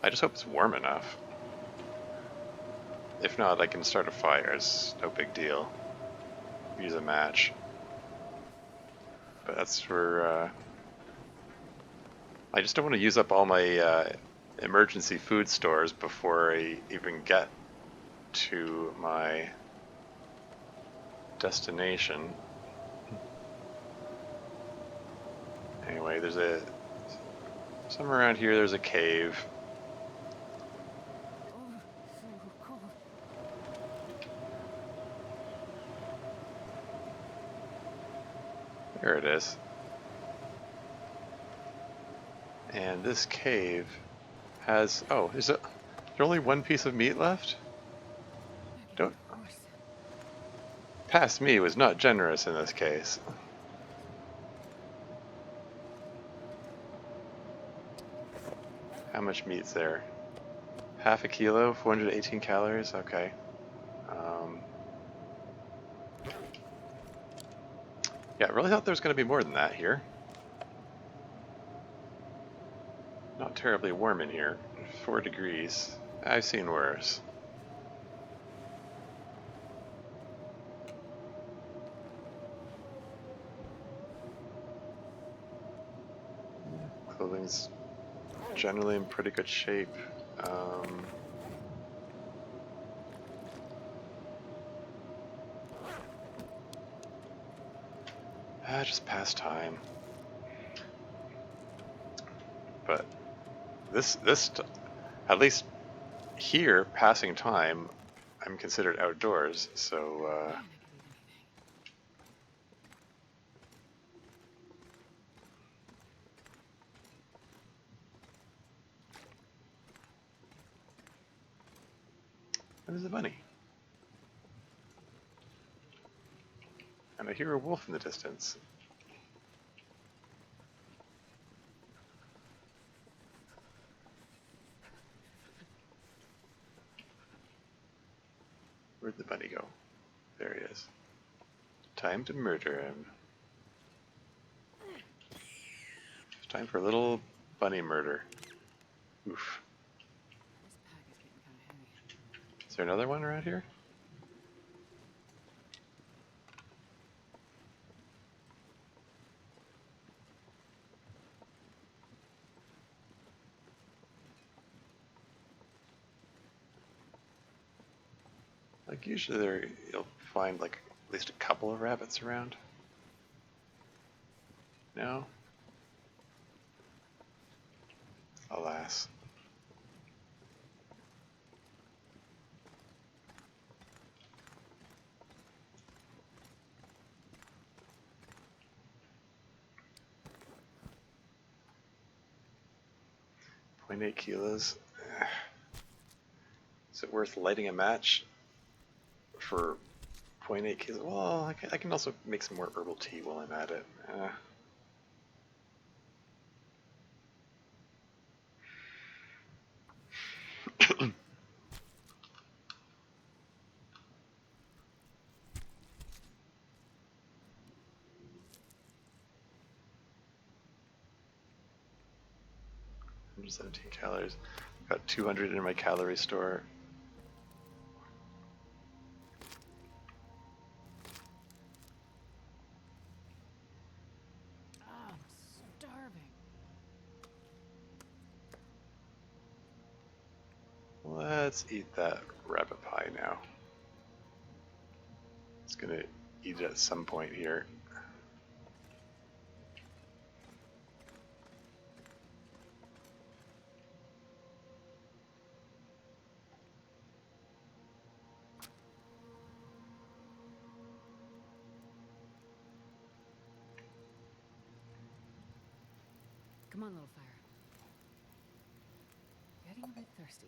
S1: I just hope it's warm enough. If not, I can start a fire. It's no big deal. Use a match. But that's for... I just don't want to use up all my emergency food stores before I even get to my destination. Anyway, somewhere around here there's a cave.
S2: Oh, so cold.
S1: There it is. And this cave has... Oh, is there only one piece of meat left?
S2: Back again,
S1: Don't...
S2: of course.
S1: Past me was not generous in this case. How much meat's there? Half a kilo, 418 calories? Okay. Yeah, I really thought there was going to be more than that here. Not terribly warm in here. 4 degrees. I've seen worse. Clothing's generally in pretty good shape. Just pass time. But at least here, passing time, I'm considered outdoors, so
S2: Man, I could eat anything.
S1: there's a bunny. And I hear a wolf in the distance. Where'd the bunny go? There he is. Time to murder him. It's time for a little bunny murder. Oof.
S2: This pack is getting kind of heavy.
S1: Is there another one around here? Like usually there you'll find like at least a couple of rabbits around. No? Alas. .8 kilos. Is it worth lighting a match for .8 kilos? Well, I can also make some more herbal tea while I'm at it. Just 17 calories. Got 200 in my calorie store.
S2: Oh, I'm starving.
S1: Let's eat that rabbit pie now. It's gonna eat it at some point here.
S2: Come on, little fire. Getting a bit thirsty.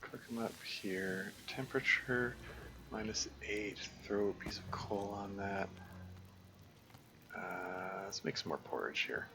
S1: Cook them up here. Temperature -8. Throw a piece of coal on that. Let's make some more porridge here.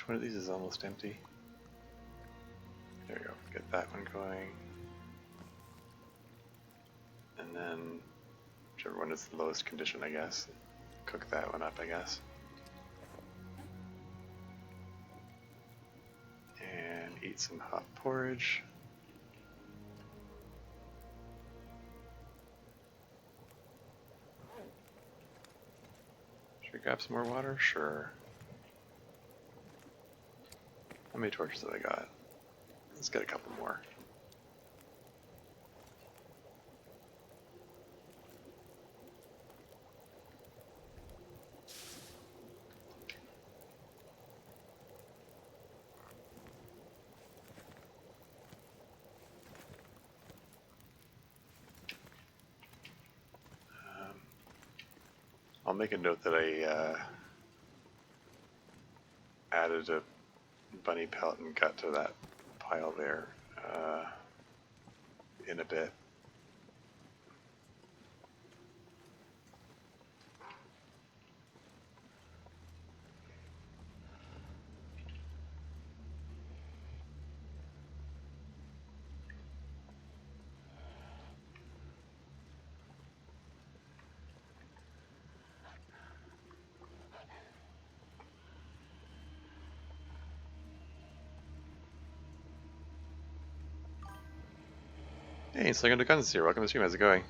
S1: one of these is almost empty. There we go. Get that one going. And then whichever one is the lowest condition, I guess. Cook that one up, I guess. And eat some hot porridge. Should we grab some more water? Sure. How many torches have I got? Let's get a couple more. I'll make a note that I added a bunny pellet and gut to that pile there in a bit. Hey, Slinger the Guns here. Welcome to the stream. How's it going?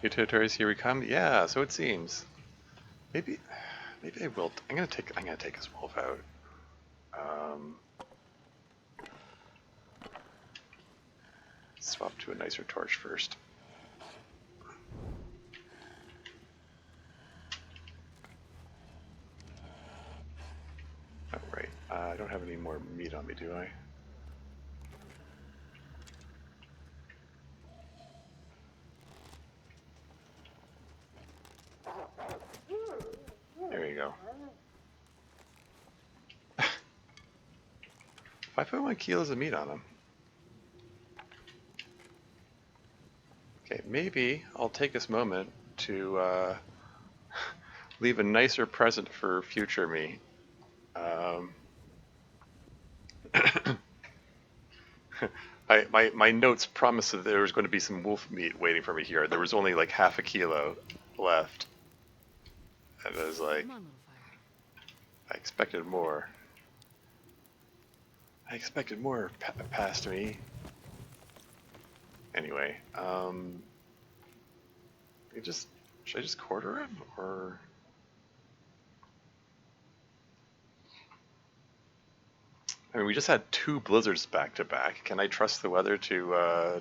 S1: New territories, here we come. Yeah, so it seems. Maybe I will. I'm gonna take his wolf out. Swap to a nicer torch first. Oh right. I don't have any more meat on me, do I? There you go. 5.1 kilos of meat on him. Okay, maybe I'll take this moment to leave a nicer present for future me. My notes promised that there was going to be some wolf meat waiting for me here. There was only like half a kilo left. And I was like,
S2: Come on, little fire.
S1: I expected more. I expected more past me. Anyway, should I just quarter him, or? I mean, we just had 2 blizzards back to back. Can I trust the weather to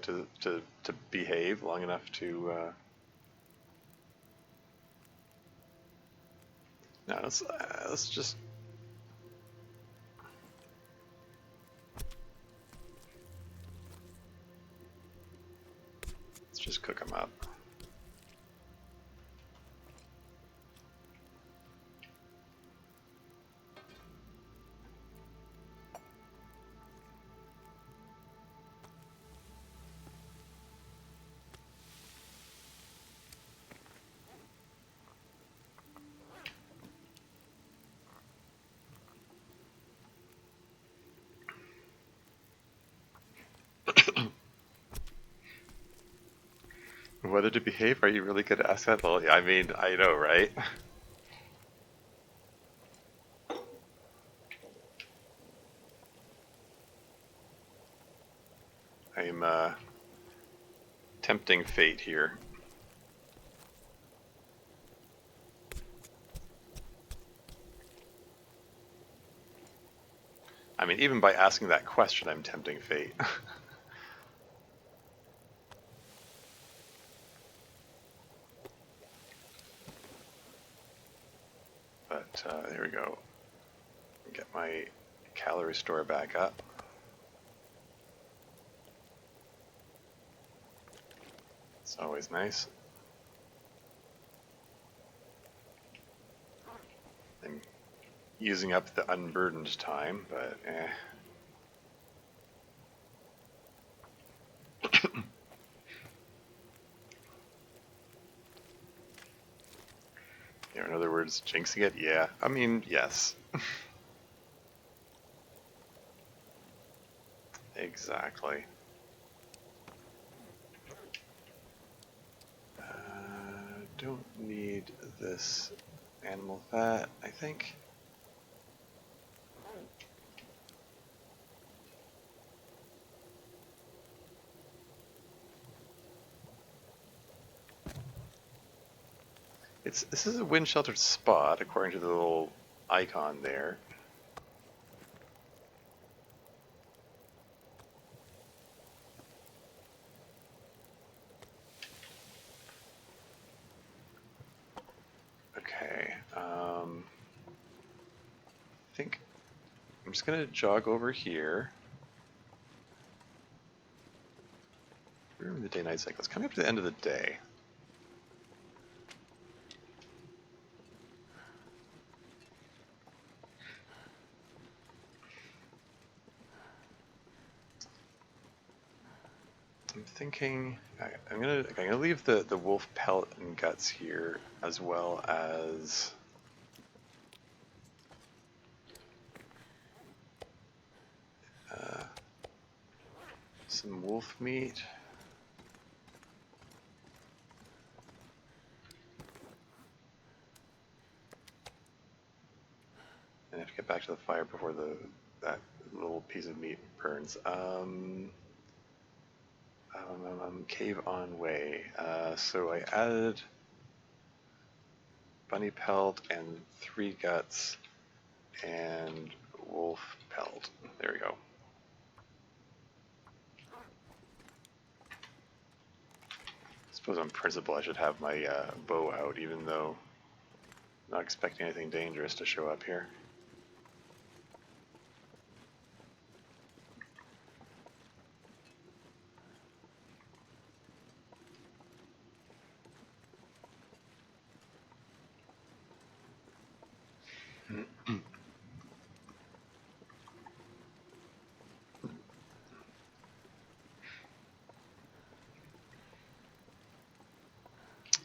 S1: behave long enough to? No, let's just. Let's just cook them up. Whether to behave? Are you really good to ask that? Well, yeah, I mean, I know, right? I'm tempting fate here. I mean, even by asking that question, I'm tempting fate. But there we go. Get my calorie store back up. It's always nice. I'm using up the unburdened time, but eh. In other words, jinxing it? Yeah. I mean, yes. Exactly. Don't need this animal fat, I think. This is a wind sheltered spot according to the little icon there. Okay, I think I'm just gonna jog over here. Remember the day-night cycle. It's coming up to the end of the day. I'm thinking I'm gonna leave the wolf pelt and guts here, as well as some wolf meat. And I have to get back to the fire before that little piece of meat burns. Cave on way. So I added bunny pelt and 3 guts and wolf pelt. There we go. I suppose on principle I should have my bow out, even though I'm not expecting anything dangerous to show up here.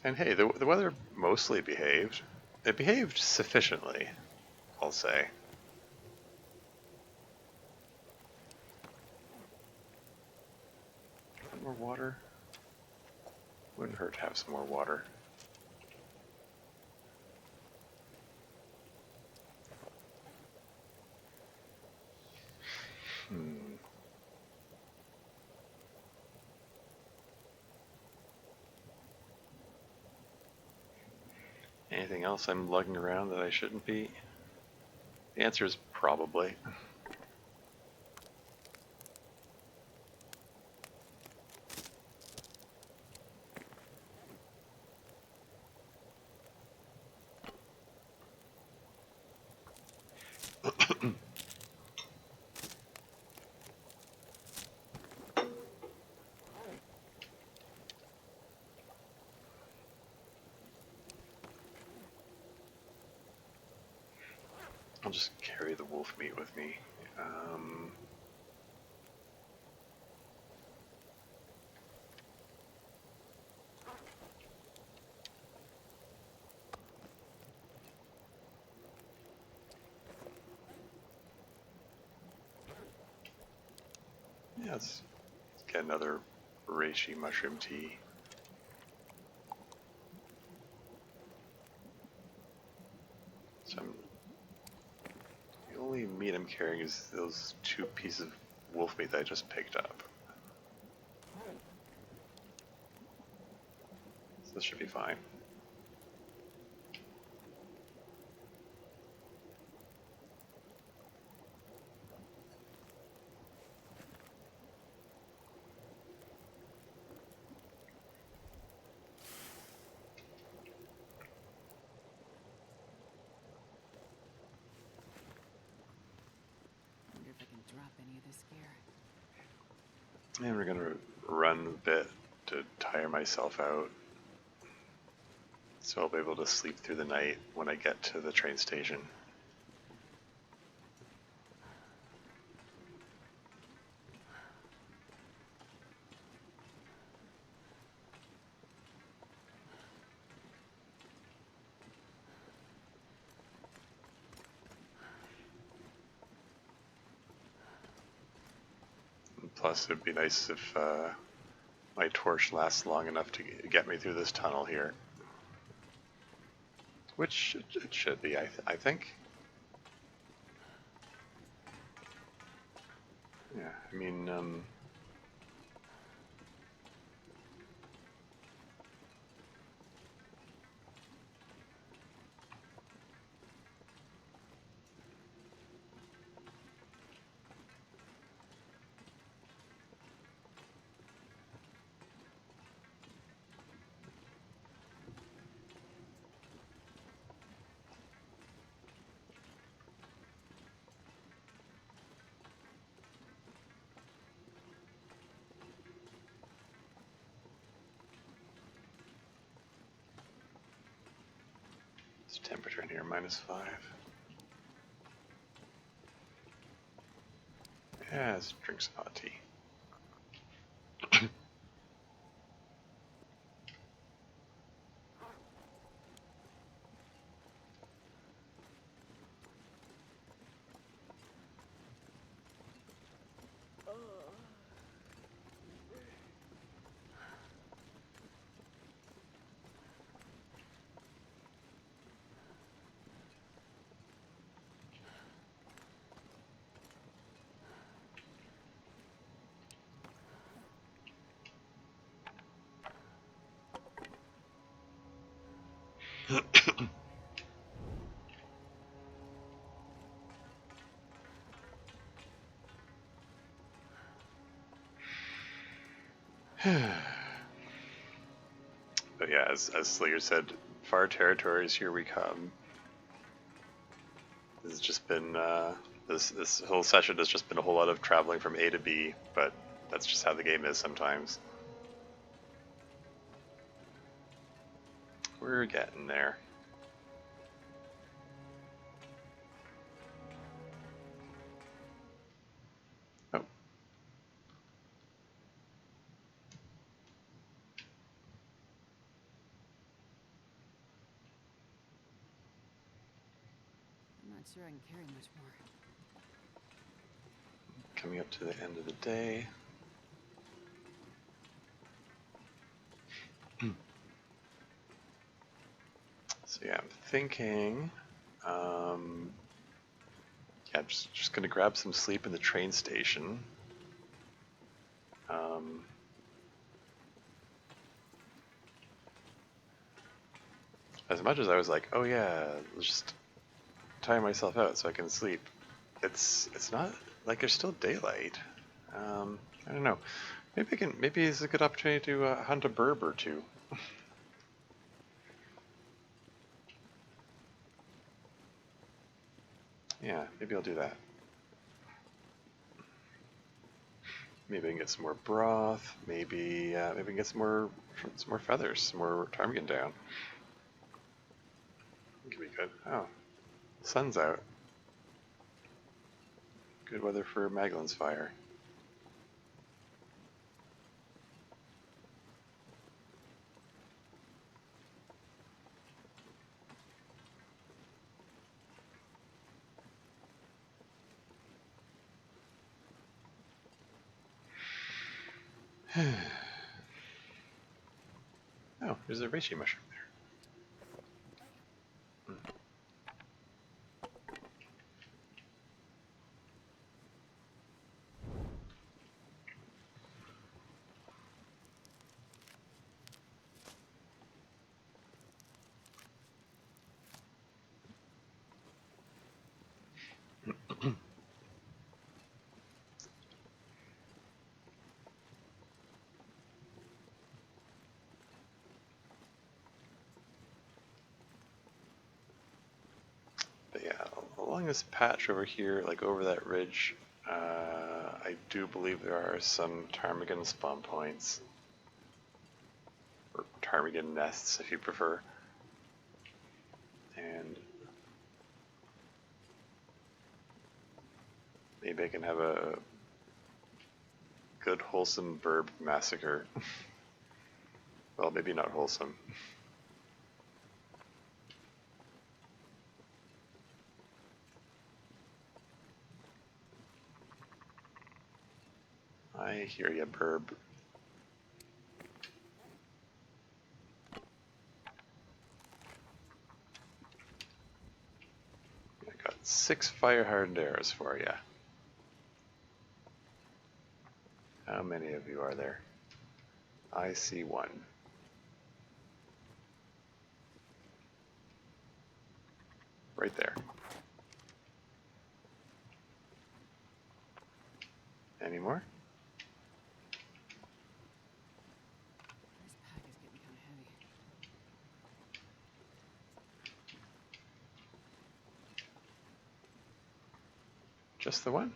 S1: And hey, the weather mostly behaved. It behaved sufficiently, I'll say. More water? Wouldn't hurt to have some more water. Anything else I'm lugging around that I shouldn't be? The answer is probably. I'll just carry the wolf meat with me. Yeah, let's get another reishi mushroom tea. So the only meat I'm carrying is those 2 pieces of wolf meat that I just picked up. So this should be fine.
S2: Wonder if I can drop any of this gear.
S1: And we're gonna run a bit to tire myself out. So I'll be able to sleep through the night when I get to the train station. Plus, it'd be nice if my torch lasts long enough to get me through this tunnel here. Which it should be, I think. Yeah, I mean, it's temperature in here, -5. Yeah, let's drink some hot tea. But yeah, as Slayer said, far territories, here we come. This has just been this whole session has just been a whole lot of traveling from A to B, but that's just how the game is sometimes. We're getting there. Oh.
S2: I'm not sure I can carry much more.
S1: Coming up to the end of the day. So yeah, I'm thinking, yeah, just gonna grab some sleep in the train station. As much as I was like, oh yeah, let's just tire myself out so I can sleep, it's not like there's still daylight. I don't know. Maybe it's a good opportunity to hunt a burb or two. Yeah, maybe I'll do that. Maybe I can get some more broth. Maybe maybe I can get some more feathers, some more ptarmigan down. Could be good. Oh, sun's out. Good weather for Magellan's fire. Oh, there's a reishi mushroom there. But yeah, along this patch over here, like over that ridge, I do believe there are some ptarmigan spawn points. Or ptarmigan nests, if you prefer. And maybe I can have a good wholesome burb massacre. Well, maybe not wholesome. I hear you, burb. I got 6 fire-hardened arrows for you. How many of you are there? I see 1. Right there. Any more?
S2: This pack is getting kind of heavy.
S1: Just the 1?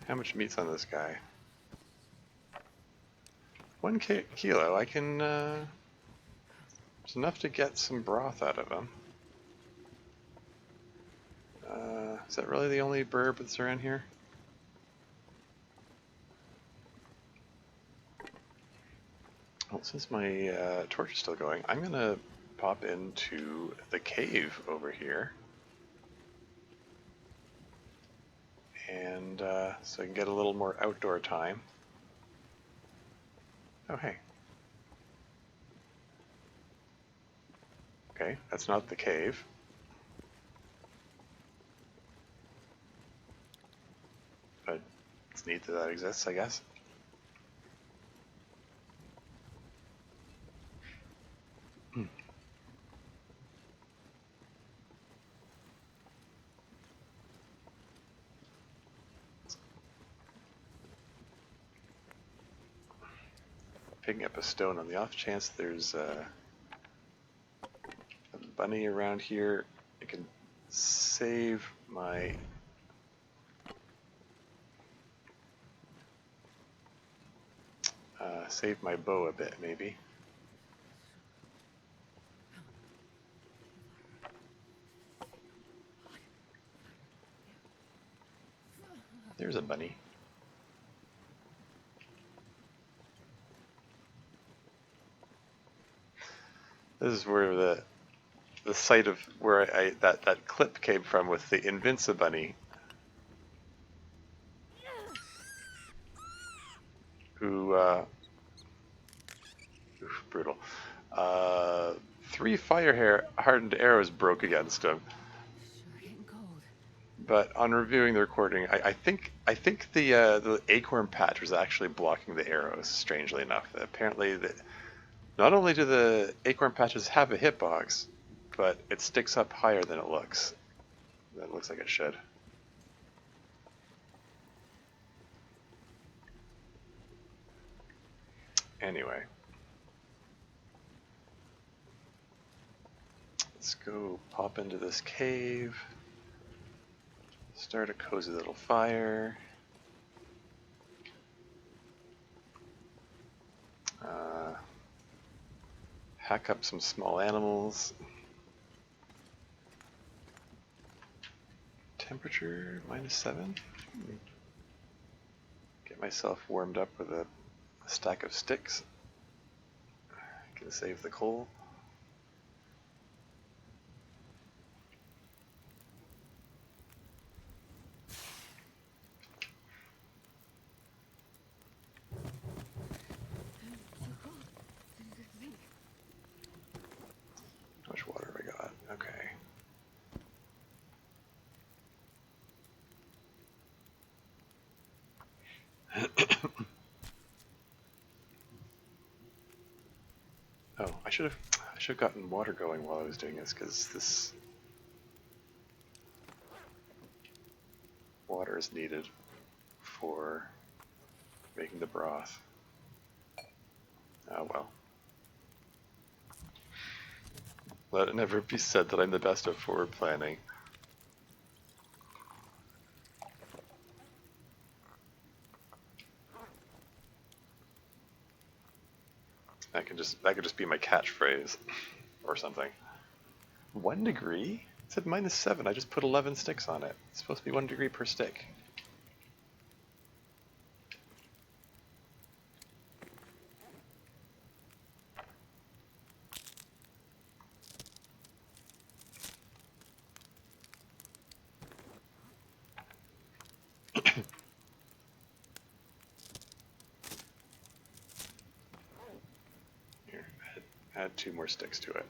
S1: How much meat's on this guy? 1 kilo. I can, it's enough to get some broth out of him. Is that really the only burb that's around here? Well, since my torch is still going, I'm gonna pop into the cave over here. And so I can get a little more outdoor time. Oh, hey. Okay, that's not the cave. But it's neat that that exists, I guess. Picking up a stone on the off chance there's a bunny around here. I can save my bow a bit, maybe. There's a bunny. This is where the site of where that clip came from with the Invinci bunny, who oof, brutal. 3 fire-hardened arrows broke against him.
S2: Sure getting cold.
S1: But on reviewing the recording, I think the acorn patch was actually blocking the arrows. Strangely enough, apparently not only do the acorn patches have a hitbox, but it sticks up higher than it looks. That looks like it should. Anyway, let's go pop into this cave. Start a cozy little fire. Hack up some small animals. Temperature -7. Get myself warmed up with a stack of sticks. Can save the coal. How much water have I got? Okay. Oh, I should have gotten water going while I was doing this, because this water is needed for making the broth. Oh well. Let it never be said that I'm the best at forward planning. That could just be my catchphrase or something. 1 degree? It said -7. I just put 11 sticks on it. It's supposed to be 1 degree per stick. add 2 more sticks to it.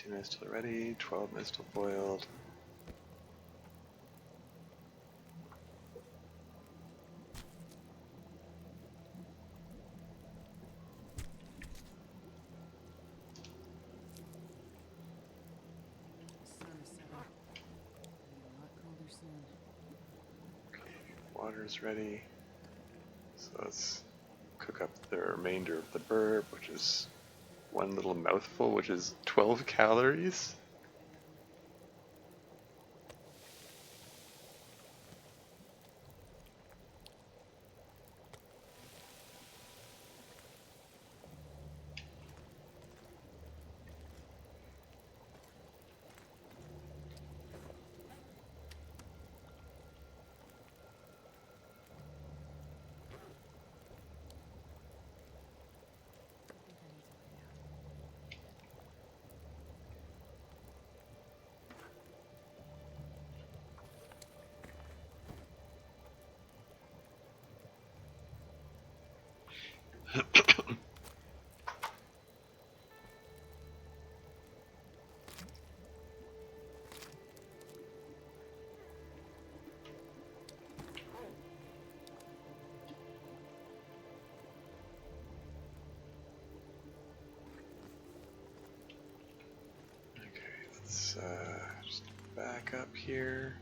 S1: Minutes till ready, 12 minutes till boiled.
S2: The sun is setting. It'll get a lot colder soon.
S1: Water's ready. So let's cook up the remainder of the burb, which is 1 little mouthful, which is 12 calories.
S2: I think I need to lay down.
S1: Okay, let's just back up here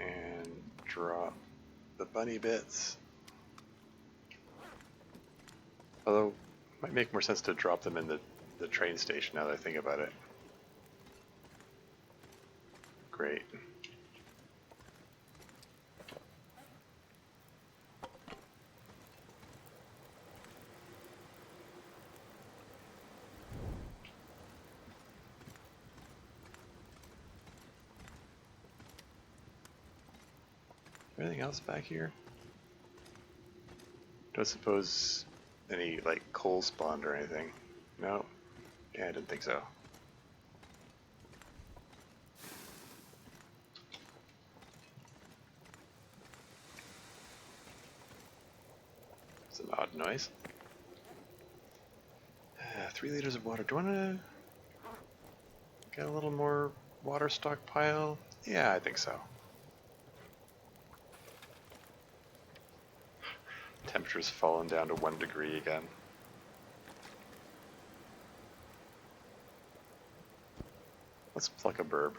S1: and drop the bunny bits. Although, it might make more sense to drop them in the train station now that I think about it. Great. Anything else back here? Don't suppose any, like, coal spawned or anything? No? Yeah, I didn't think so. It's an odd noise. 3 liters of water. Do you want to get a little more water stockpile? Yeah, I think so. Temperature's fallen down to 1 degree again. Let's pluck a burb.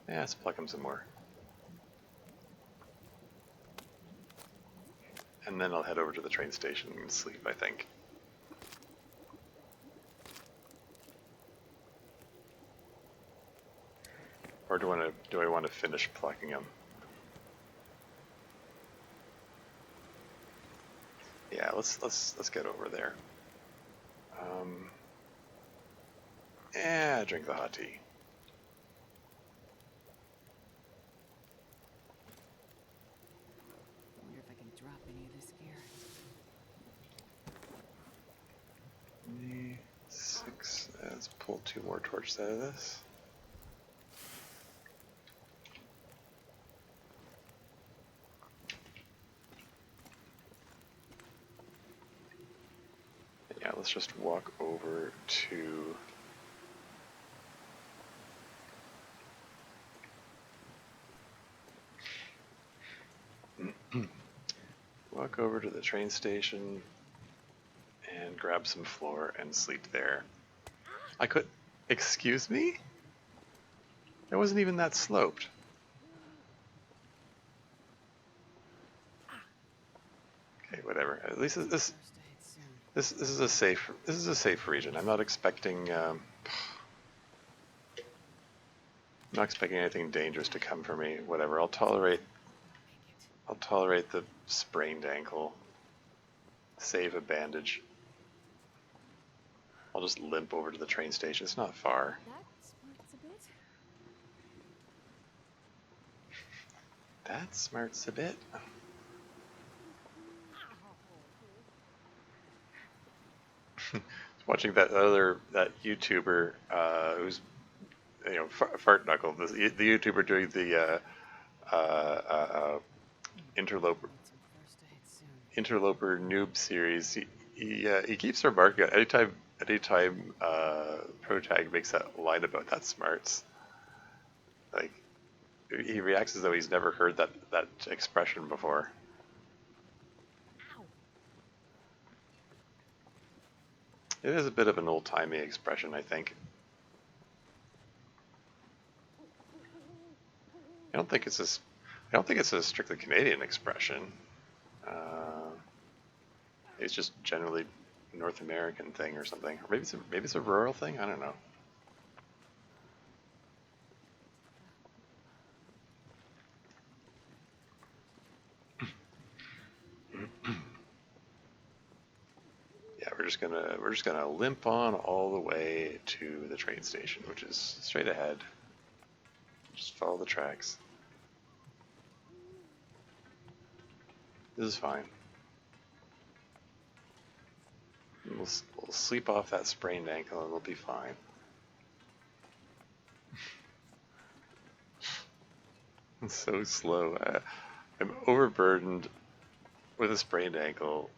S1: Yeah, let's pluck him some more. And then I'll head over to the train station and sleep, I think. Or do I want to finish plucking them? Yeah, let's get over there. Yeah, drink the hot tea.
S2: I wonder if I can drop any of this gear.
S1: 6. Let's pull 2 more torches out of this. Yeah, let's just walk over to the train station and grab some floor and sleep there. I could... Excuse me? It wasn't even that sloped. Okay, whatever. At least this is a safe region. I'm not expecting I'm not expecting anything dangerous to come for me. Whatever. I'll tolerate the sprained ankle. Save a bandage. I'll just limp over to the train station. It's not far.
S2: That smarts a bit.
S1: That smarts a bit. Watching that YouTuber who's fart knuckle, the YouTuber doing the interloper
S2: Need some first aid soon.
S1: interloper noob series. He keeps remarking on anytime Protag makes that line about that smarts, like he reacts as though he's never heard that expression before.
S2: Ow.
S1: It is a bit of an old-timey expression, I think. I don't think it's a strictly Canadian expression. It's just generally North American thing or something, or maybe it's a rural thing. I don't know. Yeah, we're just gonna limp on all the way to the train station, which is straight ahead. Just follow the tracks. This is fine. We'll sleep off that sprained ankle and we'll be fine. It's so slow. I'm overburdened with a sprained ankle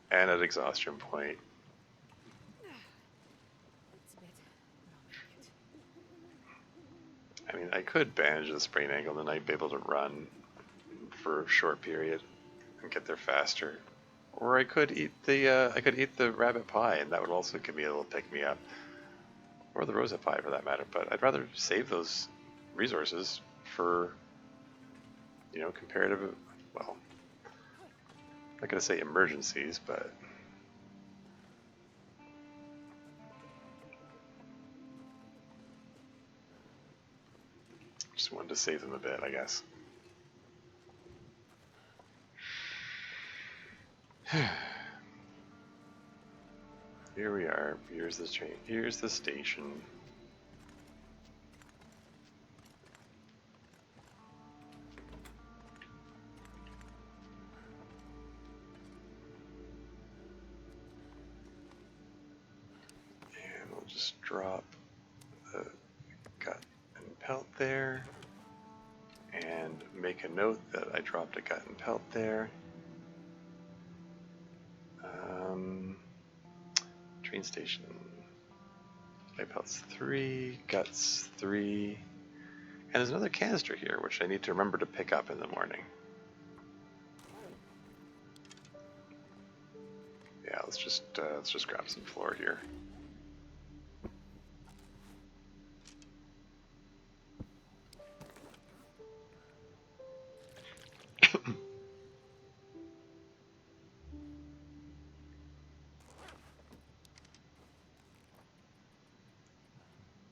S1: and at exhaustion point.
S2: It's a bit, but I'll make it.
S1: I mean, I could bandage the sprained ankle, then I'd be able to run for a short period and get there faster. Or I could eat the rabbit pie, and that would also give me a little pick me up. Or the rosette pie, for that matter. But I'd rather save those resources for, comparative. Well, I'm not gonna say emergencies, but just wanted to save them a bit, I guess. Here we are. Here's the train. Here's the station. And we'll just drop the gut and pelt there. And make a note that I dropped a gut and pelt there. Train station. My pelts 3, guts 3, and there's another canister here, which I need to remember to pick up in the morning. Yeah, let's just grab some floor here.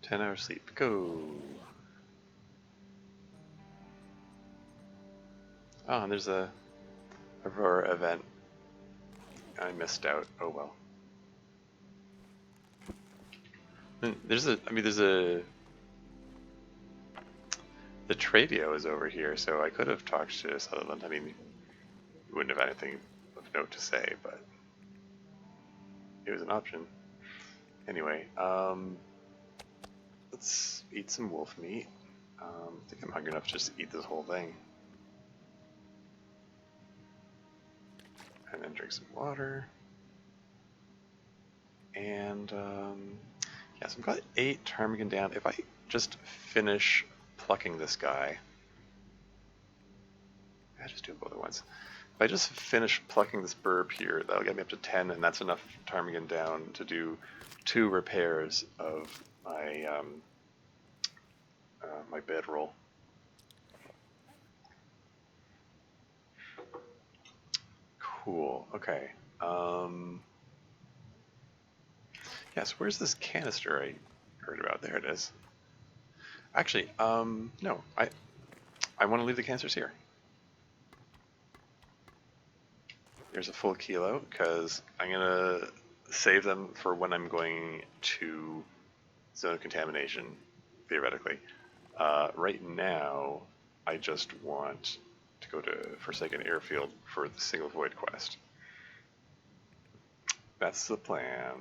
S1: Ten-hour sleep, go! Oh, and there's a Aurora event. I missed out. Oh well. And the Tradio is over here, so I could have talked to Sutherland. I mean, we wouldn't have had anything of note to say, but it was an option. Anyway, let's eat some wolf meat. I think I'm hungry enough to just eat this whole thing. And then drink some water. And, yeah, so I've got 8 ptarmigan down. If I just finish plucking this guy, I just do both at once. If I just finish plucking this burb here, that'll get me up to 10, and that's enough ptarmigan down to do 2 repairs of my my bedroll. Cool. Okay. Yes. Where's this canister I heard about? There it is. Actually, no. I want to leave the cancers here. Here's a full kilo because I'm gonna save them for when I'm going to zone of contamination, theoretically. Right now, I just want to go to Forsaken Airfield for the single void quest. That's the plan.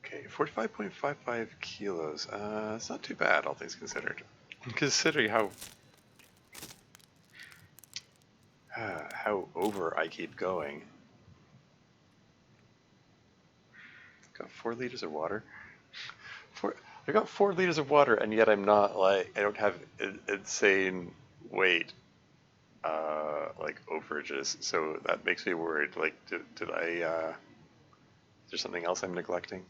S1: Okay, 45.55 kilos. It's not too bad, all things considered. Considering how over I keep going. Got 4 liters of water. I got 4 liters of water, and yet I'm not like I don't have insane weight like overages. So that makes me worried. Like, did I? Is there something else I'm neglecting?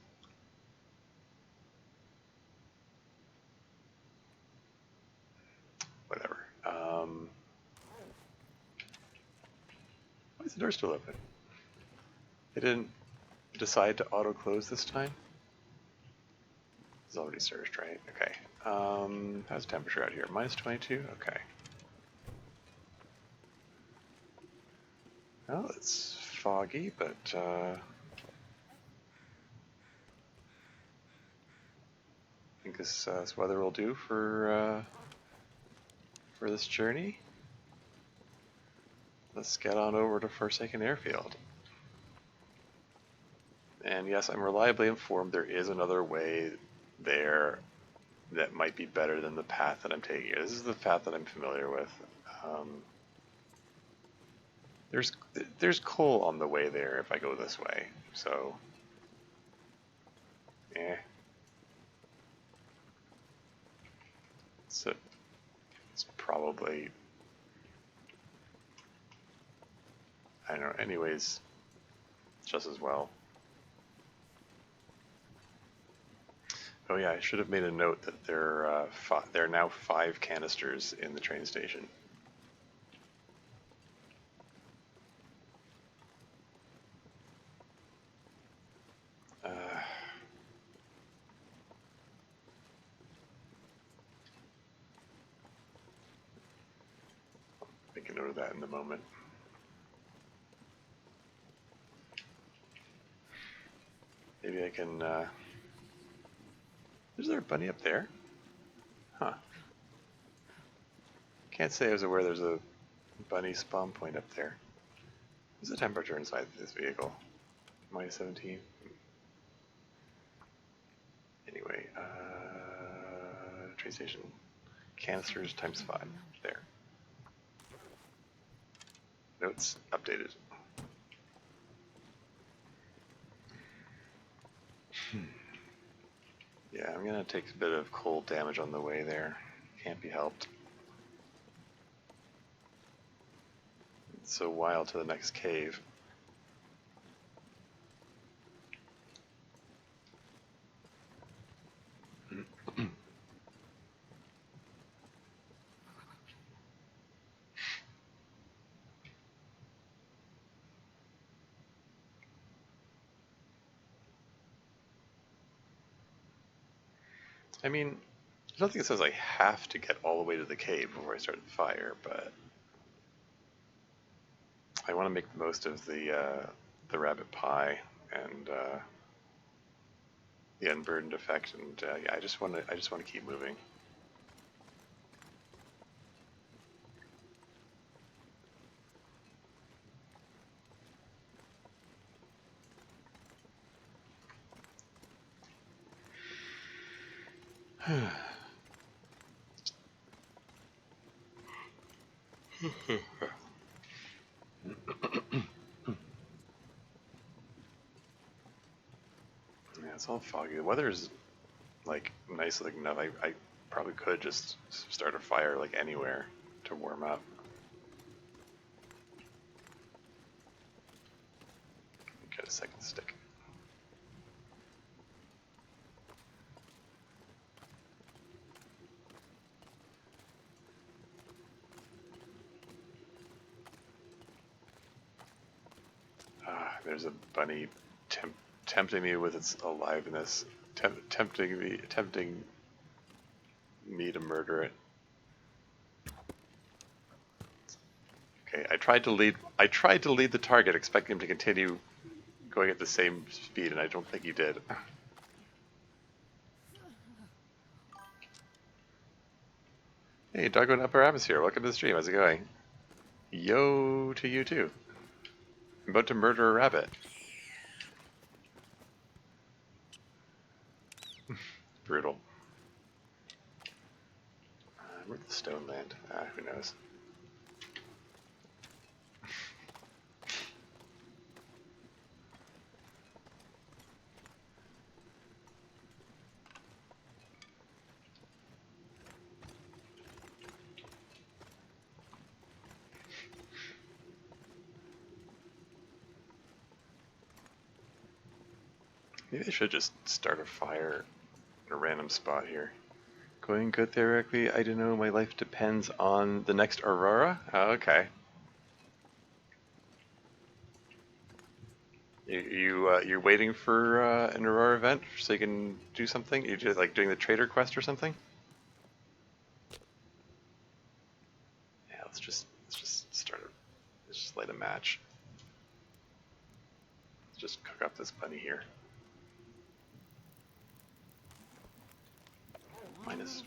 S1: Whatever. Why is the door still open? It didn't decide to auto close this time. It's already surged, right? Okay. How's the temperature out here? Minus 22? Okay. Well, it's foggy, but I think this weather will do for this journey. Let's get on over to Forsaken Airfield. And yes, I'm reliably informed there is another way there that might be better than the path that I'm taking. This is the path that I'm familiar with. There's coal on the way there if I go this way, so so it's probably, I don't know. Anyways, just as well. Oh yeah, I should have made a note that there are now 5 canisters in the train station. Make a note of that in a moment. Maybe I can. Is there a bunny up there? Huh. Can't say I was aware there's a bunny spawn point up there. What's the temperature inside this vehicle? Minus 17. Anyway, train station. Canisters times 5. There. Notes updated. Yeah, I'm gonna take a bit of cold damage on the way there. Can't be helped. It's so wild to the next cave. I mean, there's nothing that says I have to get all the way to the cave before I start the fire, but I want to make the most of the rabbit pie and the unburdened effect, and yeah, I just want to keep moving. Yeah, it's all foggy. The weather is like nice looking enough. I probably could just start a fire like anywhere to warm up. Get a second stick. There's a bunny tempting me with its aliveness. tempting me to murder it. Okay, I tried to lead the target, expecting him to continue going at the same speed, and I don't think he did. Hey, Dargo Upper Atmosphere, welcome to the stream. How's it going? Yo to you too. I'm about to murder a rabbit. Brutal. Where'd the stone land? Who knows? Maybe I should just start a fire in a random spot here. Going good theoretically. I don't know. My life depends on the next Aurora. Oh, okay. You're waiting for an Aurora event so you can do something. You just like doing the trader quest or something. Yeah, let's just start. Let's just light a match. Let's just cook up this bunny here. Minus.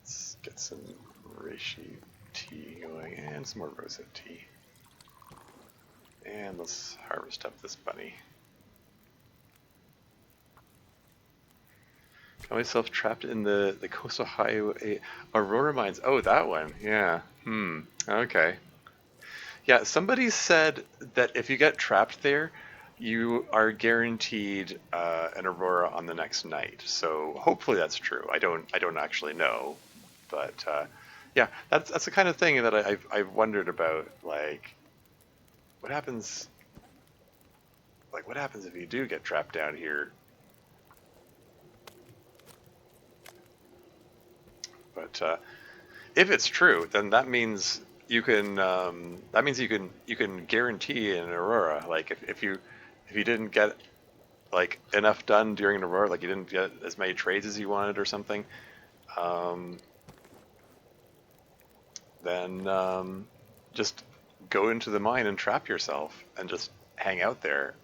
S1: Let's get some reishi tea going and some more rosehip tea. And let's harvest up this bunny. Got myself trapped in the coastal highway Aurora mines. Oh, that one. Yeah. Okay. Yeah, somebody said that if you get trapped there, you are guaranteed an Aurora on the next night. So hopefully that's true. I don't actually know, but yeah, that's the kind of thing that I've wondered about. Like, what happens? Like, what happens if you do get trapped down here? But if it's true, then that means you can you can guarantee an Aurora. Like if you didn't get like enough done during an Aurora, like you didn't get as many trades as you wanted or something, um, then just go into the mine and trap yourself and just hang out there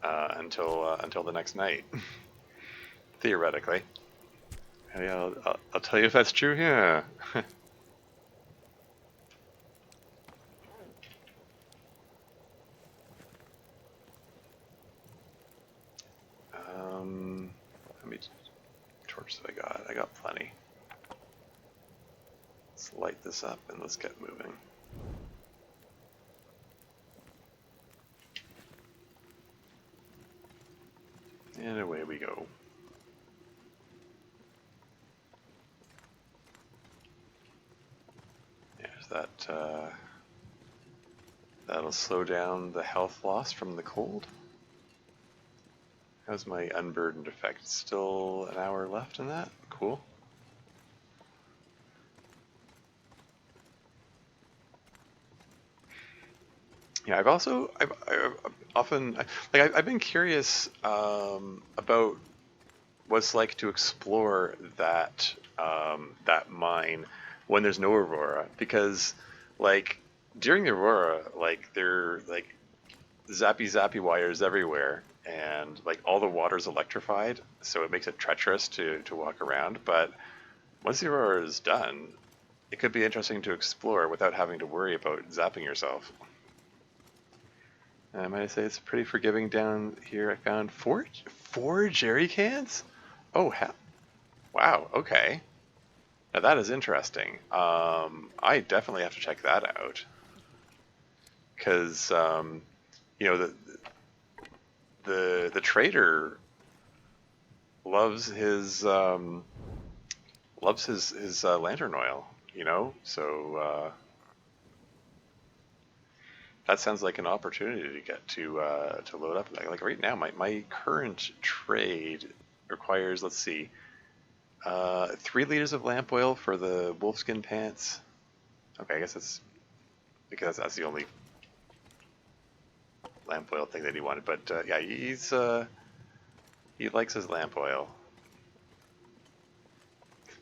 S1: until the next night, theoretically. Yeah, I'll tell you if that's true. Yeah. How many torches have I got? I got plenty. Let's light this up and let's get moving. And away we go. There's that. That'll slow down the health loss from the cold. How's my unburdened effect? Still an hour left in that? Cool. Yeah, I've often I've been curious about what it's like to explore that mine when there's no aurora, because like during the aurora, like there are like zappy wires everywhere, and like all the water's electrified, so it makes it treacherous to walk around. But once the aurora is done, it could be interesting to explore without having to worry about zapping yourself. Might I say it's pretty forgiving down here. I found four jerry cans. Oh hell! Wow. Okay. Now that is interesting. I definitely have to check that out, because you know the trader loves loves his lantern oil, you know. So that sounds like an opportunity to get to load up. Like right now, my current trade requires, let's see, 3 liters of lamp oil for the wolfskin pants. Okay, I guess that's because that's the only lamp oil thing that he wanted. But yeah, he likes his lamp oil.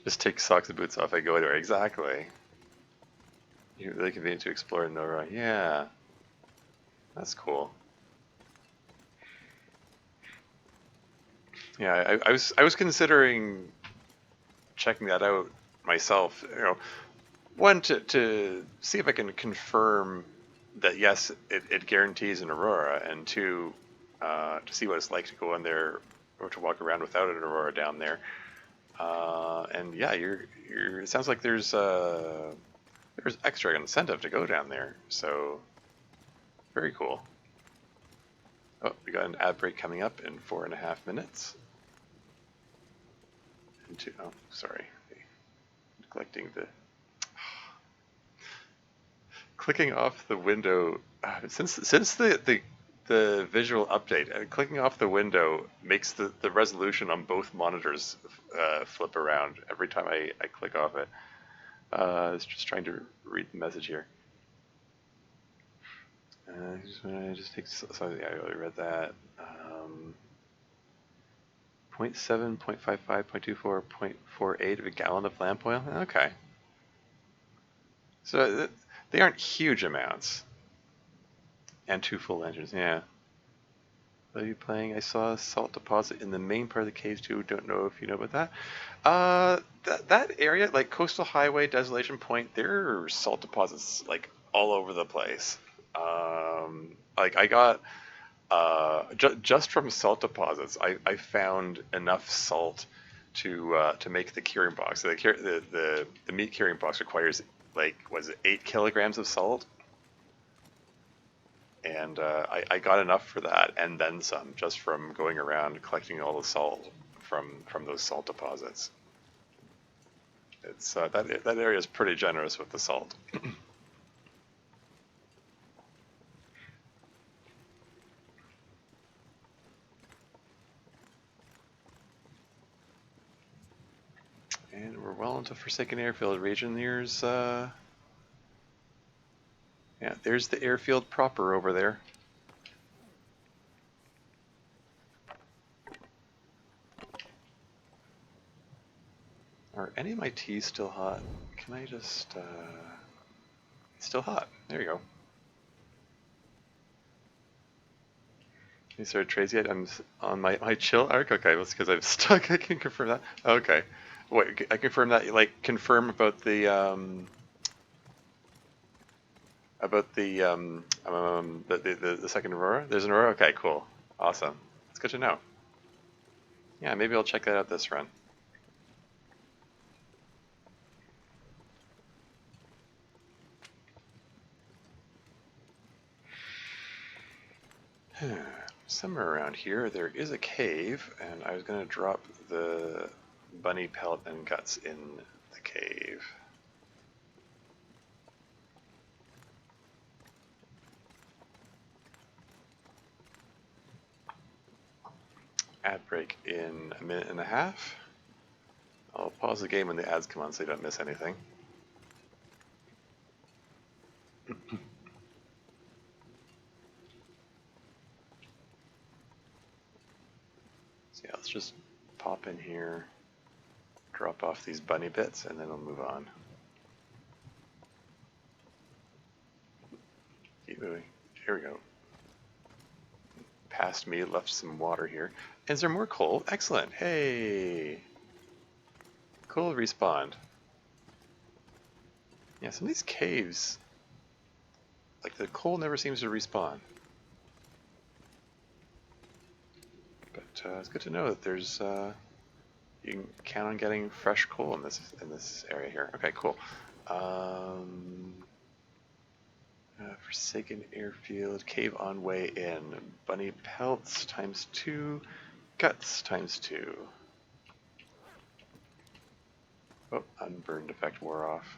S1: Just take socks and boots off. I go anywhere. Exactly. You're really convenient to explore Nora. Yeah, that's cool. Yeah, I was considering checking that out myself. You know, one to see if I can confirm that yes, it guarantees an aurora, and two, to see what it's like to go in there or to walk around without an aurora down there. And yeah, it sounds like there's extra incentive to go down there, so very cool. Oh, we got an ad break coming up in 4.5 minutes. Oh, sorry, neglecting the clicking off the window. Since the visual update, clicking off the window makes the resolution on both monitors flip around every time I click off it. I was just trying to read the message here. Just take. So yeah, I already read that. 0.7, 0.55, 0.24, 0.48 of a gallon of lamp oil. Okay. So they aren't huge amounts. And 2 full lanterns, yeah. What are you playing? I saw a salt deposit in the main part of the cave too. Don't know if you know about that. That area, like Coastal Highway, Desolation Point, there are salt deposits like all over the place. Like I got just from salt deposits, I found enough salt to make the curing box. The meat curing box requires like was it 8 kilograms of salt, and I got enough for that and then some just from going around collecting all the salt from those salt deposits. It's that area is pretty generous with the salt. And we're well into Forsaken Airfield region. There's the airfield proper over there. Are any of my teas still hot? Can I just, it's still hot. There you go. You started trades yet? I'm on my chill arc? Okay, that's because I'm stuck. I can confirm that. Okay. Wait, I confirm that, like, confirm about the second Aurora? There's an Aurora? Okay, cool. Awesome. That's good to know. Yeah, maybe I'll check that out this run. Somewhere around here there is a cave, and I was going to drop the bunny pelt and guts in the cave. Ad break in 1.5 minutes. I'll pause the game when the ads come on so you don't miss anything. So yeah, let's just pop in here, drop off these bunny bits, and then we'll move on. Keep moving. Here we go. Past me, left some water here. Is there more coal? Excellent. Hey! Coal respawned. Yeah, some of these caves, like the coal never seems to respawn. But it's good to know that there's you can count on getting fresh coal in this area here. Okay, cool. Forsaken Airfield, cave on way in. Bunny pelts ×2, guts ×2. Oh, unburned effect wore off.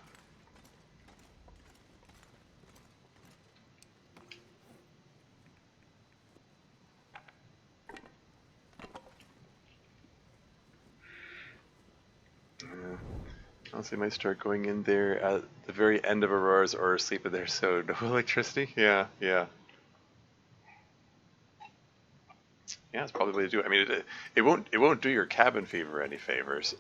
S1: Yeah. Honestly, might start going in there at the very end of Aurora's or sleep in there, so no electricity. Yeah, yeah. Yeah, it's probably the way to do it. I mean, it won't do your cabin fever any favors.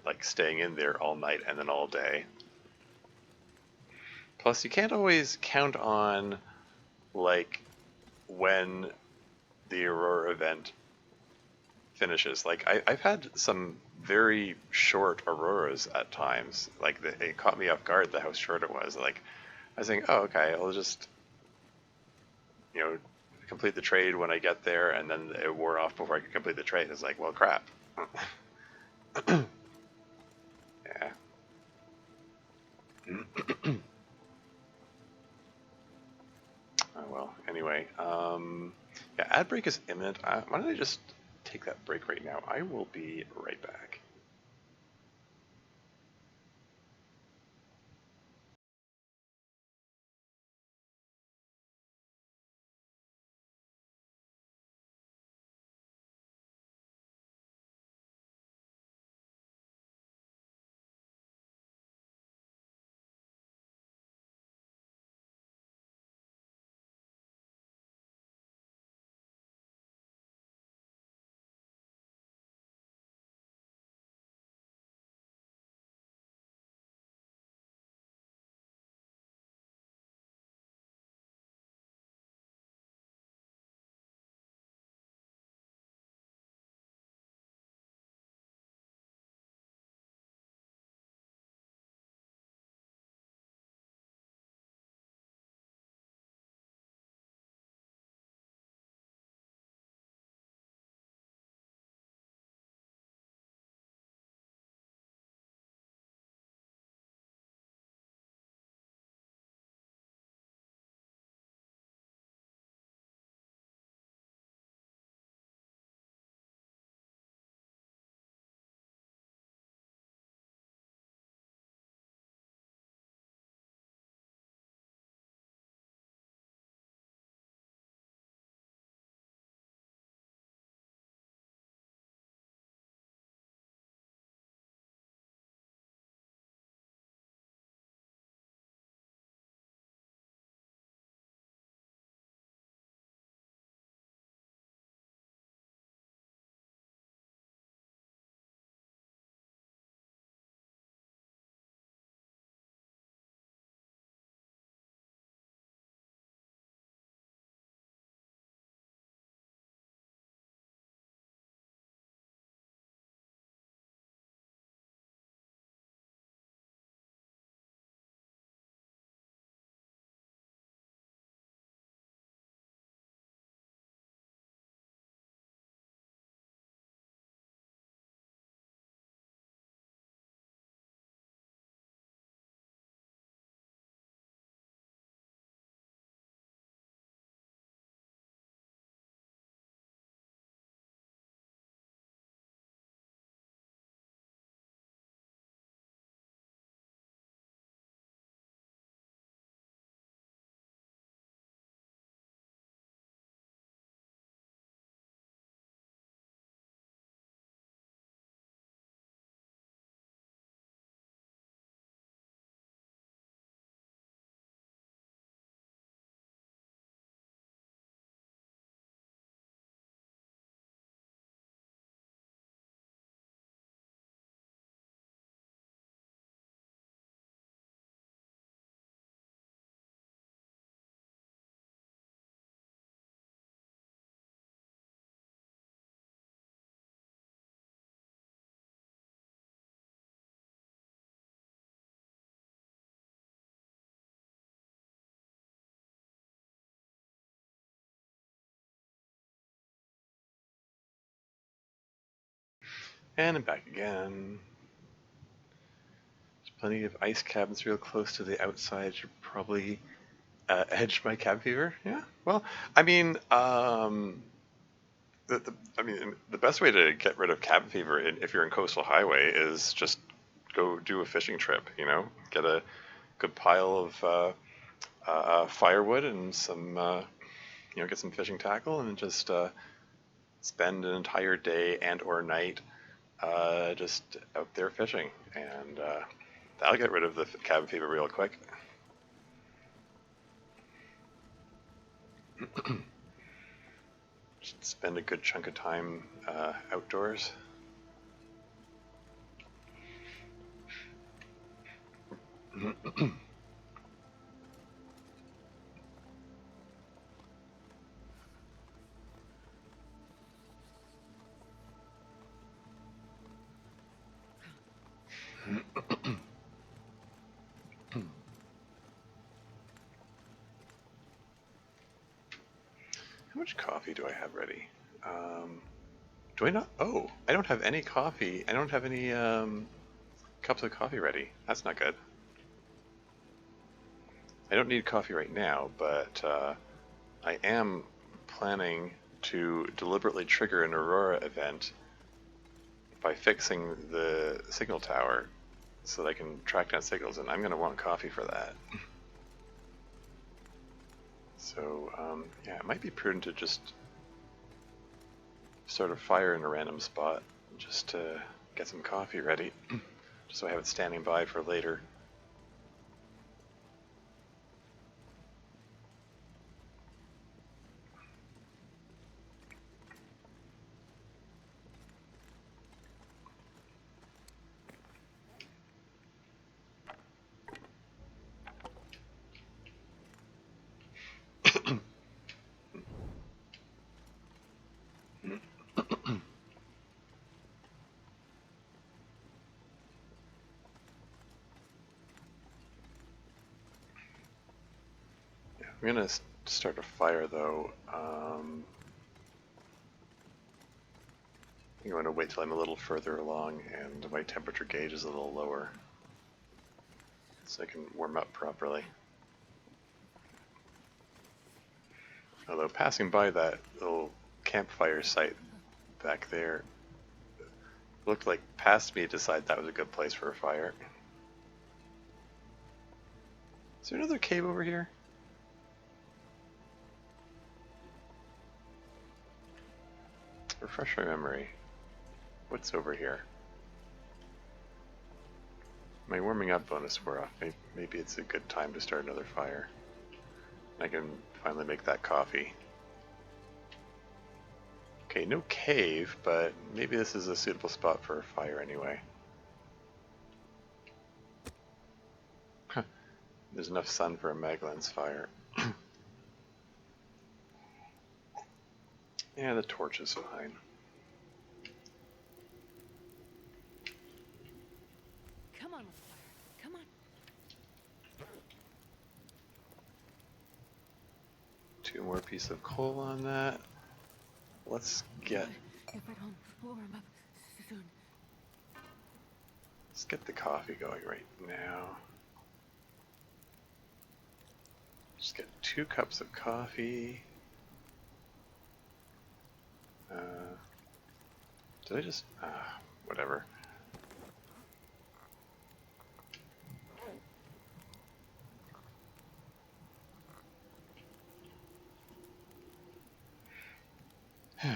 S1: Like staying in there all night and then all day. Plus, you can't always count on like when the Aurora event finishes. Like I've had some very short Auroras at times. Like it caught me off guard how short it was. Like I was thinking, oh okay, I'll just you know complete the trade when I get there, and then it wore off before I could complete the trade. It's like, well, crap. Yeah. Oh well. Anyway, yeah, ad break is imminent. Why don't I just take that break right now? I will be right back. And I'm back again. There's plenty of ice cabins real close to the outside. Should probably edge my cabin fever. Yeah. Well, I mean, I mean, the best way to get rid of cabin fever if you're in coastal highway is just go do a fishing trip. You know, get a good pile of firewood and some, get some fishing tackle and just spend an entire day and or night just out there fishing, and that'll get rid of the cabin fever real quick. Just spend a good chunk of time outdoors. How much coffee do I have ready? Do I not? Oh, I don't have any coffee. I don't have any cups of coffee ready. That's not good. I don't need coffee right now, but I am planning to deliberately trigger an Aurora event by fixing the signal tower so that I can track down signals, and I'm going to want coffee for that. So, yeah, it might be prudent to just start a fire in a random spot just to get some coffee ready, just so I have it standing by for later. I'm gonna start a fire though. I'm going to wait till I'm a little further along and my temperature gauge is a little lower so I can warm up properly. Although passing by that little campfire site back there, looked like past me decided that was a good place for a fire. Is there another cave over here? Refresh my memory. What's over here? My warming up bonus wore off. Maybe it's a good time to start another fire. I can finally make that coffee. Okay, no cave, but maybe this is a suitable spot for a fire anyway. There's enough sun for a Maglan's fire. Yeah, the torch is fine.
S2: Come on with the fire. Come on.
S1: 2 more pieces of coal on that. Let's get...
S2: Get right home. We'll warm up soon.
S1: Let's get the coffee going right now. Just get 2 cups of coffee. Did I just... whatever. Yeah,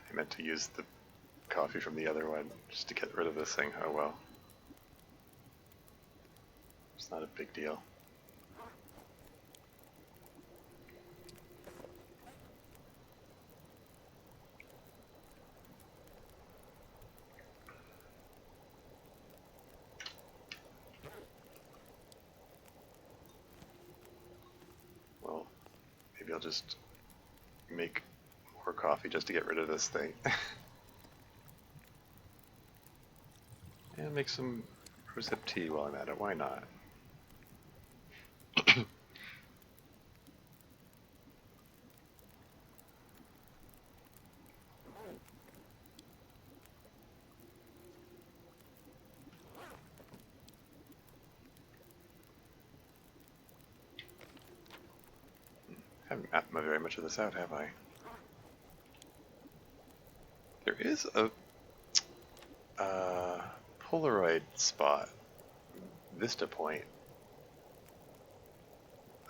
S1: I meant to use the coffee from the other one just to get rid of this thing. Oh well. It's not a big deal. Well, maybe I'll just make more coffee just to get rid of this thing. And make some rosehip tea while I'm at it. Why not? haven't mapped very much of this out, have I? There is a Polaroid spot, Vista Point,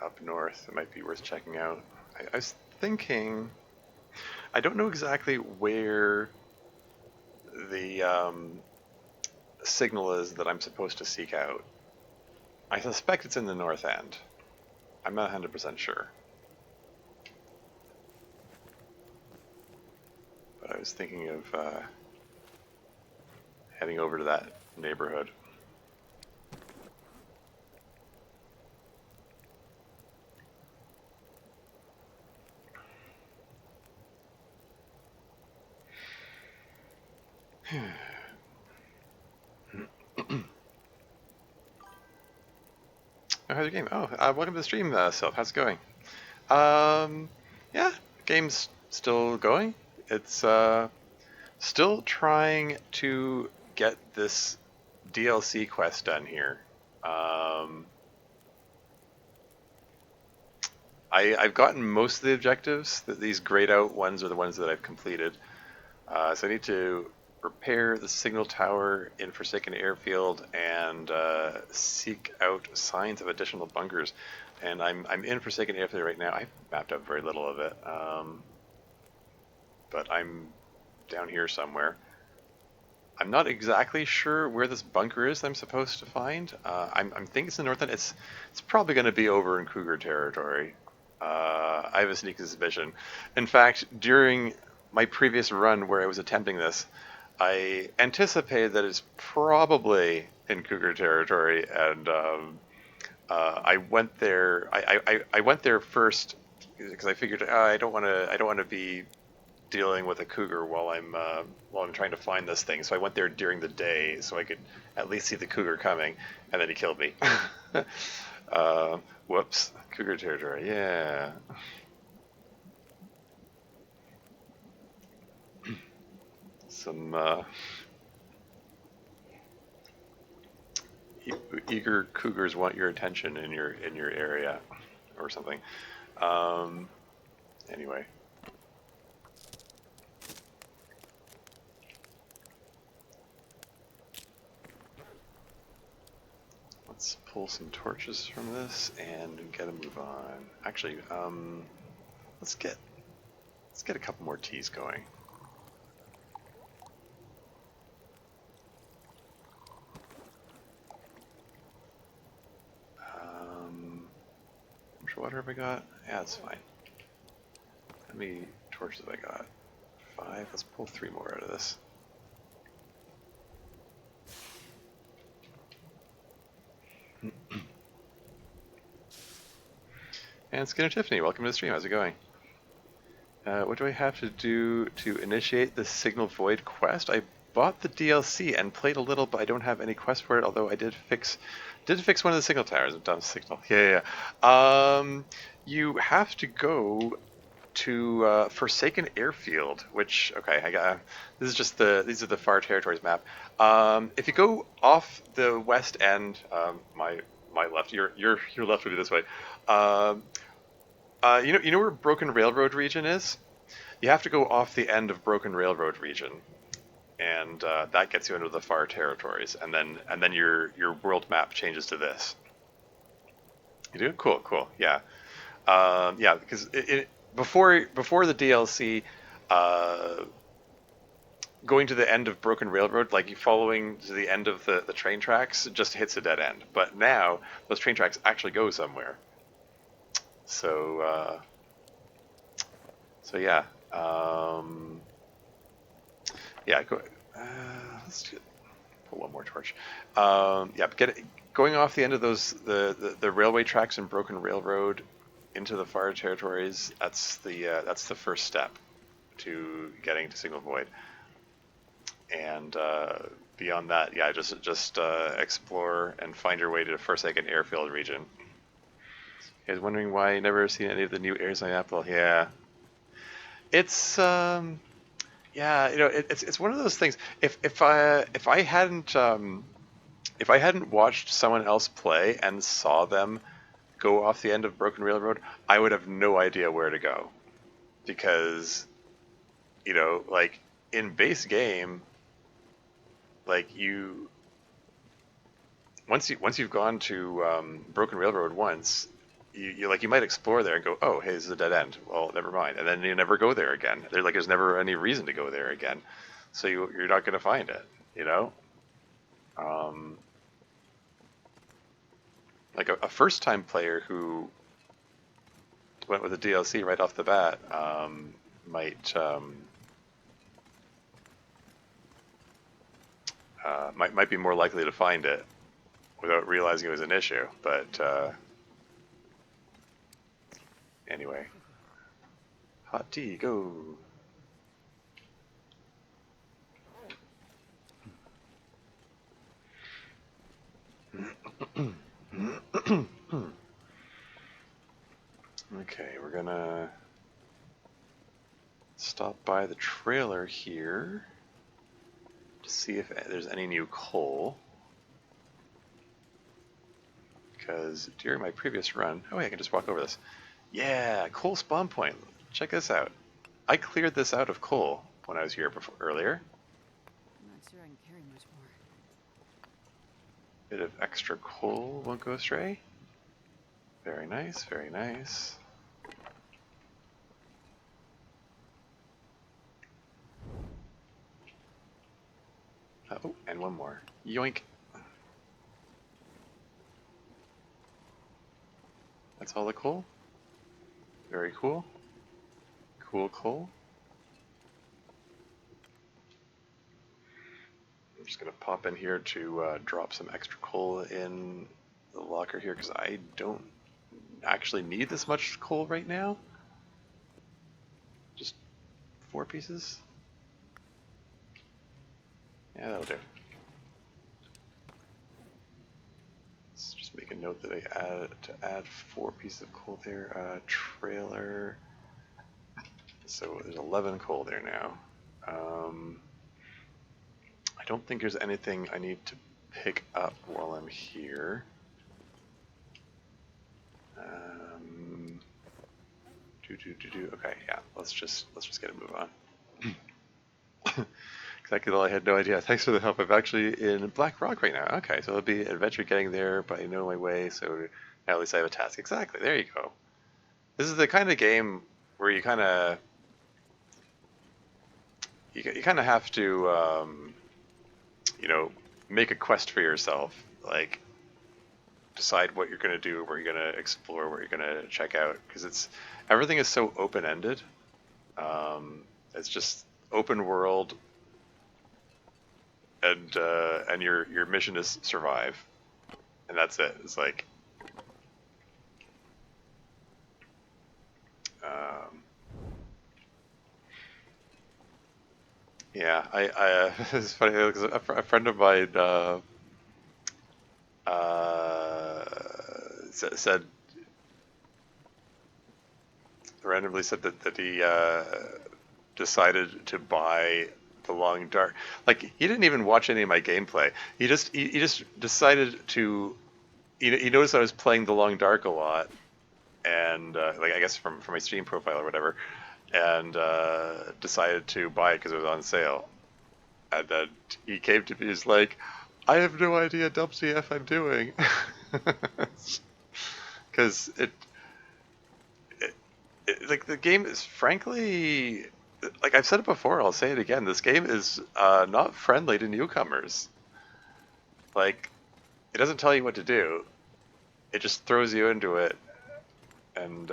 S1: up north. It might be worth checking out. I was thinking, I don't know exactly where the signal is that I'm supposed to seek out. I suspect it's in the north end. I'm not 100% sure. But I was thinking of heading over to that neighborhood. Oh, how's your game? Oh, welcome to the stream, Sylph. How's it going? Yeah, game's still going. It's still trying to get this DLC quest done here. I've gotten most of the objectives. These grayed out ones are the ones that I've completed. So I need to repair the signal tower in Forsaken Airfield and seek out signs of additional bunkers. And I'm in Forsaken Airfield right now. I've mapped out very little of it, but I'm down here somewhere. I'm not exactly sure where this bunker is that I'm supposed to find. I'm thinking it's in the north end. It's probably going to be over in Cougar territory. I have a sneaky suspicion. In fact, during my previous run where I was attempting this, I anticipated that it's probably in Cougar territory, and I went there. I went there first because I figured I don't want to be dealing with a cougar while I'm trying to find this thing. So I went there during the day so I could at least see the cougar coming, and then he killed me. Whoops, cougar territory. Yeah. Some eager cougars want your attention in your area, or something. Anyway. Let's pull some torches from this and get a move on. Actually, let's get a couple more teas going. How much water have I got? Yeah, that's fine. How many torches have I got? 5. Let's pull 3 more out of this. And Skinner Tiffany, welcome to the stream. How's it going? What do I have to do to initiate the Signal Void quest? I bought the DLC and played a little, but I don't have any quest for it. Although I did fix one of the signal towers. I've done signal. Yeah. You have to go to Forsaken Airfield, which I got. These are the Far Territories map. If you go off the west end, my left, your left would be this way. You know where Broken Railroad region is? You have to go off the end of Broken Railroad region, and that gets you into the Far Territories, and then your world map changes to this. You do? Cool. Yeah, yeah. Because before the DLC, going to the end of Broken Railroad, like you following to the end of the train tracks, just hits a dead end. But now those train tracks actually go somewhere. So yeah, yeah. Let's pull one more torch. Yeah, going off the end of those the railway tracks and Broken Railroad into the Far Territories. That's the first step to getting to Signal Void. And beyond that, yeah, just explore and find your way to the Forsaken Airfield region. You guys wondering why I never seen any of the new airs on Apple? Yeah, it's yeah, it's one of those things. If I hadn't watched someone else play and saw them go off the end of Broken Railroad, I would have no idea where to go. Because, like, in base game, like, once you've gone to Broken Railroad once, you might explore there and go, oh, hey, this is a dead end. Well, never mind, and then you never go there again. There's never any reason to go there again, so you're not going to find it. Um, like a first time player who went with a DLC right off the bat might be more likely to find it without realizing it was an issue. But anyway, hot tea, go. Okay, we're gonna stop by the trailer here to see if there's any new coal. Because during my previous run, oh, I can just walk over this. Yeah, coal spawn point. Check this out. I cleared this out of coal when I was here earlier.
S2: I'm not sure I can carry much more.
S1: Bit of extra coal won't go astray. Very nice, very nice. Oh, and one more. Yoink. That's all the coal? Very cool. Cool coal. I'm just going to pop in here to drop some extra coal in the locker here because I don't actually need this much coal right now. Just 4 pieces. Yeah, that'll do. Let's just make a note that I add 4 pieces of coal there. Trailer. So there's 11 coal there now. I don't think there's anything I need to pick up while I'm here. Okay, yeah. Let's just get a move on. Exactly. I had no idea. Thanks for the help. I'm actually in Black Rock right now. Okay, so it'll be an adventure getting there, but I know my way, so now at least I have a task. Exactly. There you go. This is the kind of game where you kind of have to make a quest for yourself. Like decide what you're going to do, where you're going to explore, where you're going to check out, because everything is so open-ended. It's just open world. And your mission is survive, and that's it. It's like, yeah. It's funny because a friend of mine said randomly said that he decided to buy the Long Dark. Like he didn't even watch any of my gameplay. He just decided to. He noticed I was playing the Long Dark a lot, and like I guess from my Steam profile or whatever, and decided to buy it because it was on sale. And then he came to me, he's like, "I have no idea WTF I'm doing," because like the game is frankly, like I've said it before, I'll say it again. This game is not friendly to newcomers. Like, it doesn't tell you what to do. It just throws you into it, and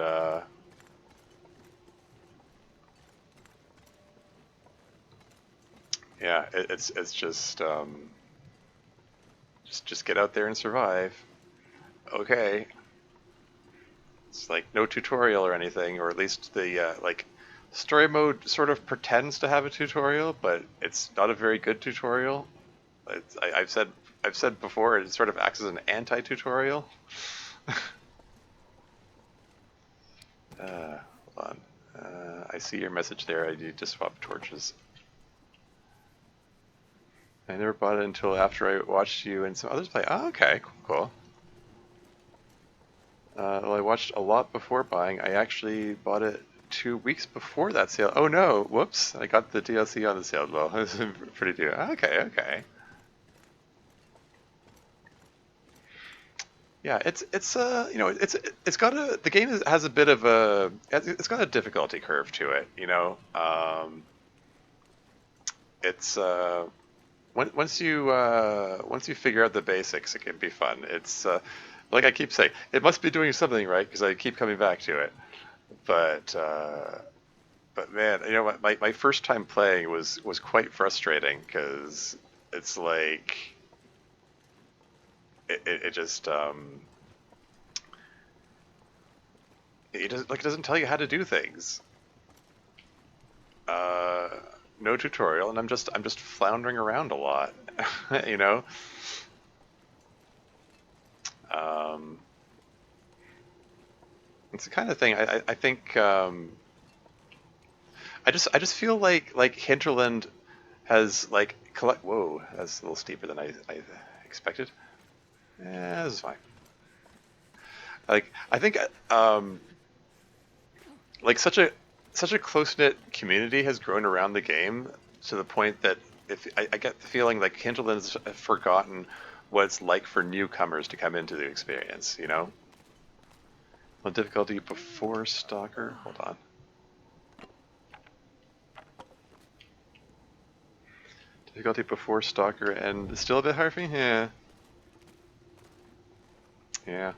S1: yeah, it's just get out there and survive. Okay, it's like no tutorial or anything, or at least the like story mode sort of pretends to have a tutorial, but it's not a very good tutorial. I've said before, it sort of acts as an anti-tutorial. Hold on. I see your message there. I need to swap torches. I never bought it until after I watched you and some others play. Oh, okay, cool. Well, I watched a lot before buying. I actually bought it 2 weeks before that sale. Oh no, whoops! I got the DLC on the sale as well. This is pretty deal. Okay, okay. Yeah, it's got a the game has a bit of a it's got a difficulty curve to it. It's once you figure out the basics, it can be fun. It's like I keep saying, it must be doing something right because I keep coming back to it. But uh, but man, you know what? My first time playing was quite frustrating because it's like it just it doesn't tell you how to do things. Uh, no tutorial, and I'm just floundering around a lot. you know. Um, it's the kind of thing I think I just feel like Hinterland has like collect. Whoa, that's a little steeper than I expected. This is fine. Like I think like such a close knit community has grown around the game to the point that if I get the feeling like Hinterland's forgotten what it's like for newcomers to come into the experience. Well, difficulty before Stalker. Hold on. Difficulty before Stalker and still a bit hard for me. Yeah, yeah,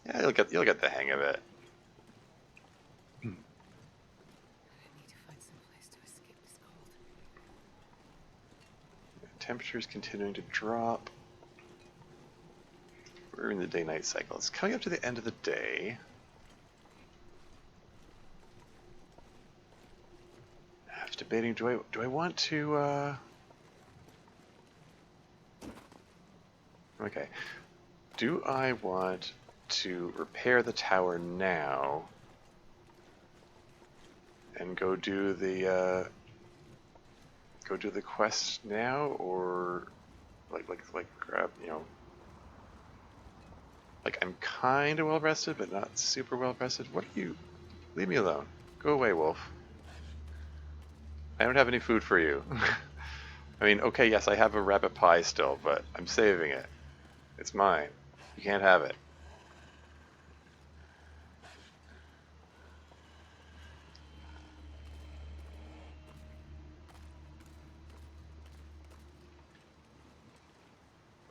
S1: yeah. You'll get the hang of it.
S2: I need to find some place to escape this cold.
S1: Temperature's continuing to drop. We're in the day-night cycle. It's coming up to the end of the day. I was debating, do I want to okay. Do I want to repair the tower now and go do the quest now, or like grab, like I'm kind of well rested but not super well rested. What are you? Leave me alone. Go away, wolf. I don't have any food for you. I mean, okay, yes, I have a rabbit pie still, but I'm saving it. It's mine. You can't have it.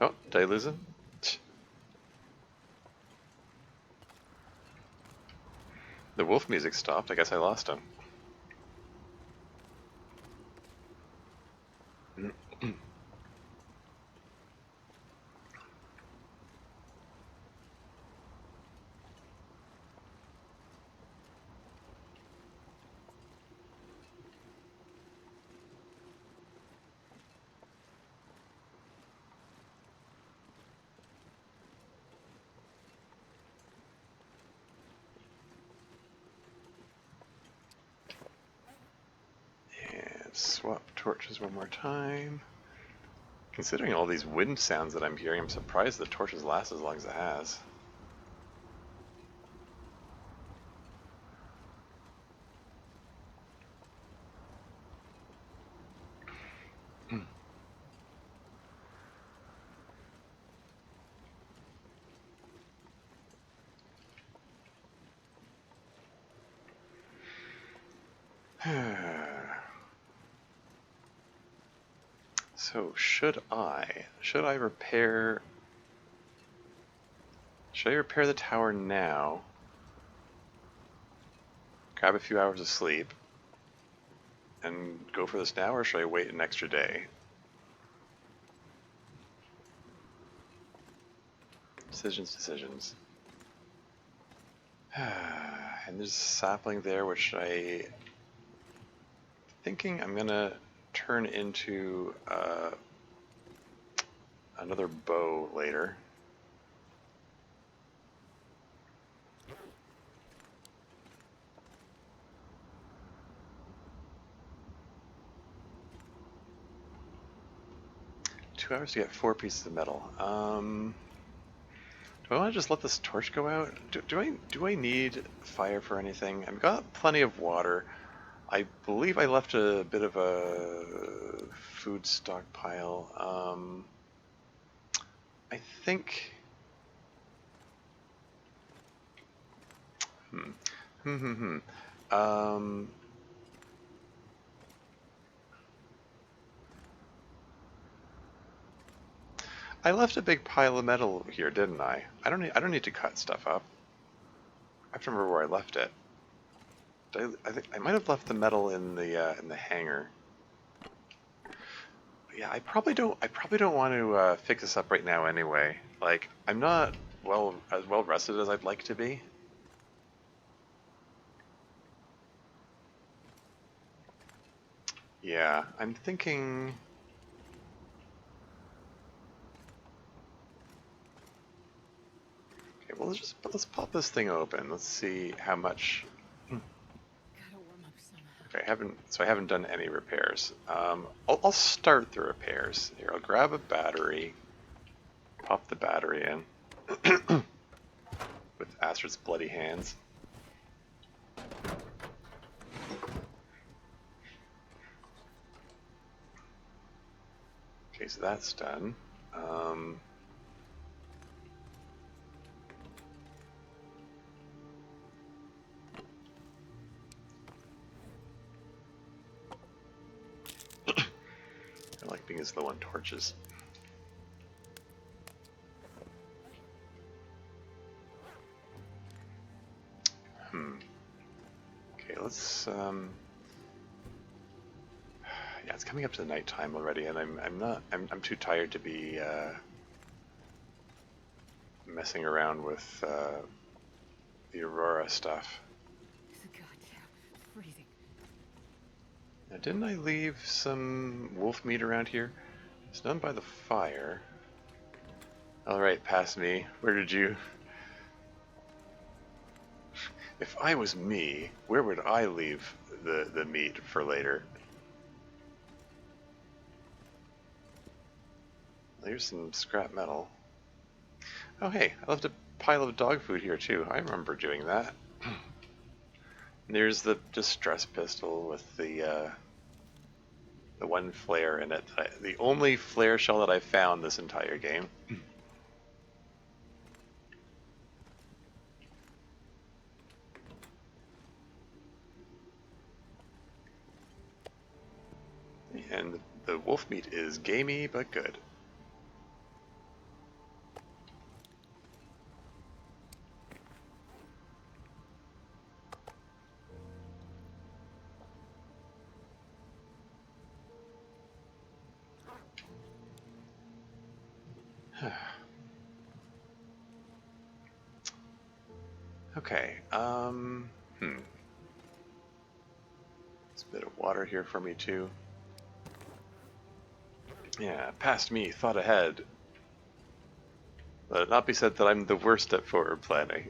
S1: Oh, did I lose him? The wolf music stopped. I guess I lost him. 'Kay, swap torches one more time. Considering all these wind sounds that I'm hearing, I'm surprised the torches last as long as it has. So should I repair the tower now? Grab a few hours of sleep and go for this now, or should I wait an extra day? Decisions. And there's a sapling there, which thinking I'm gonna turn into another bow later. Two hours to get 4 pieces of metal. I want to just let this torch go out? Do I need fire for anything? I've got plenty of water. I believe I left a bit of a food stockpile. I think. Hmm. Hmm. Hmm. Hmm. Um. I left a big pile of metal here, didn't I? I don't need to cut stuff up. I have to remember where I left it. I think I might have left the metal in the hangar. Yeah, I probably don't. I probably don't want to fix this up right now anyway. Like, I'm not as well rested as I'd like to be. Yeah, I'm thinking. Okay, well let's pop this thing open. Let's see how much.
S2: Gotta warm up somehow.
S1: Okay, I haven't done any repairs. I'll start the repairs here. I'll grab a battery, pop the battery in with Astrid's bloody hands. Okay, so that's done. I like being as low on torches. Okay, let's. Yeah, it's coming up to nighttime already, and I'm too tired to be messing around with the Aurora stuff.
S2: God, yeah. Freezing.
S1: Now, didn't I leave some wolf meat around here? It's none by the fire. Alright, past me. Where did you... If I was me, where would I leave the meat for later? There's some scrap metal. Oh hey, I left a pile of dog food here too. I remember doing that. There's the distress pistol with the one flare in it. The only flare shell that I found this entire game. And the wolf meat is gamey but good. Okay, There's a bit of water here for me too. Yeah, past me, thought ahead. Let it not be said that I'm the worst at forward planning.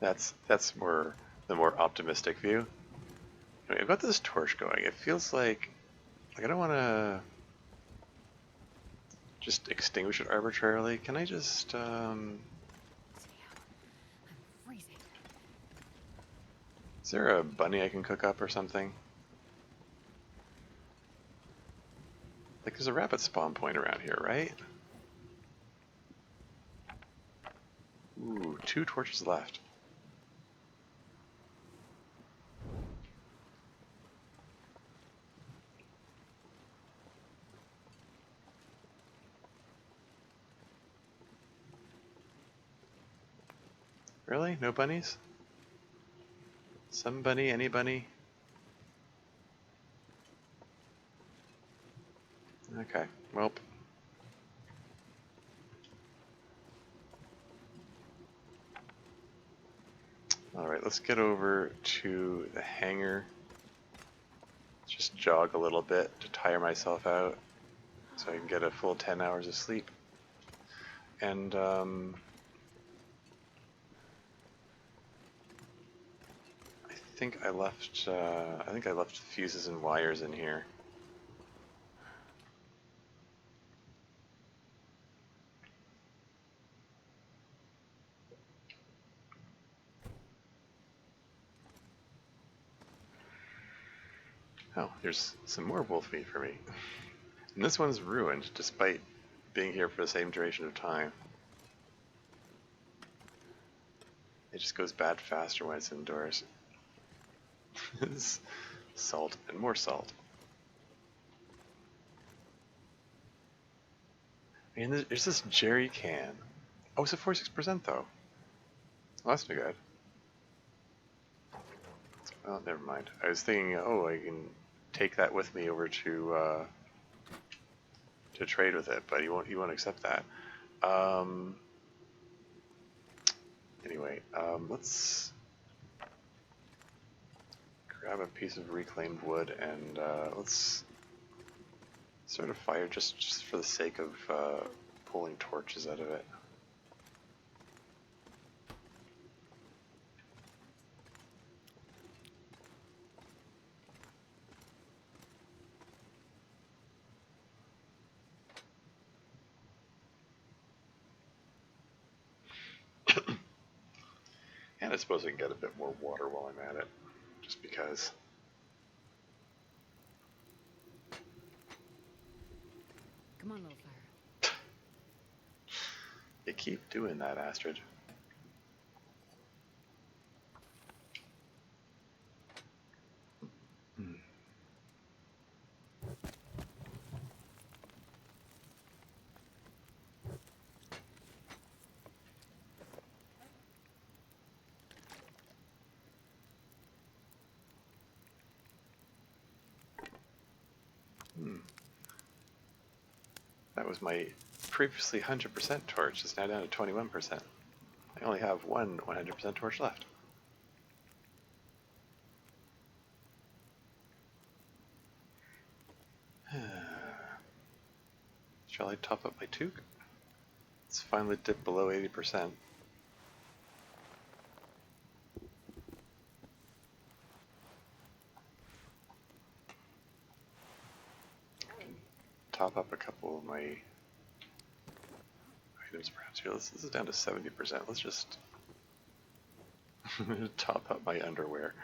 S1: That's more the more optimistic view. Anyway, I've got this torch going. It feels like I don't want to just extinguish it arbitrarily. Can I just
S2: Damn. I'm freezing.
S1: Is there a bunny I can cook up or something? Like, there's a rabbit spawn point around here, right? Ooh, 2 torches left. Really? No bunnies? Some bunny? Any bunny? Okay, well. Alright, let's get over to the hangar. Just jog a little bit to tire myself out so I can get a full 10 hours of sleep. And, I think I left fuses and wires in here. Oh, there's some more wolf meat for me. And this one's ruined, despite being here for the same duration of time. It just goes bad faster when it's indoors. It's salt and more salt. And there's this jerry can. Oh, it's at 46% though. Well, that's no good. Oh, never mind. I was thinking, oh, I can take that with me over to trade with it, but he won't accept that. Anyway, let's grab a piece of reclaimed wood and let's sort of fire just for the sake of pulling torches out of it. And I suppose I can get a bit more water while I'm at it, just because.
S2: Come on, little fire.
S1: You keep doing that, Astrid. That was my previously 100% torch. It's now down to 21%. I only have one 100% torch left. Shall I top up my toque? It's finally dipped below 80%. Top up a couple of my items perhaps here. This is down to 70%. Let's just top up my underwear.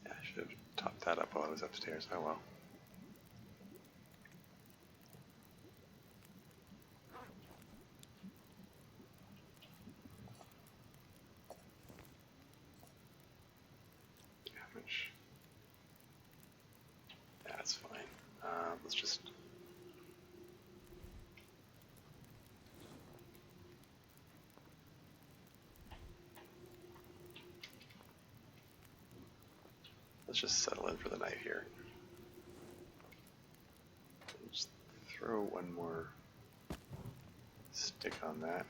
S1: Yeah, I should have topped that up while I was upstairs. Oh well. Damage. Yeah, that's fine. Let's just. Let's just settle in for the night here. Just throw one more stick on that.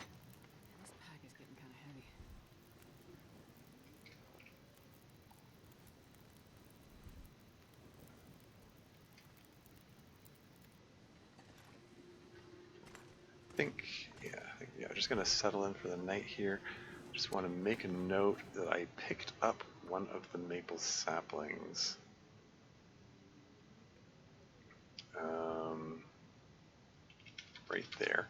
S2: This pack is getting kind of heavy.
S1: Yeah, I'm just gonna settle in for the night here. Just want to make a note that I picked up one of the maple saplings. Right there.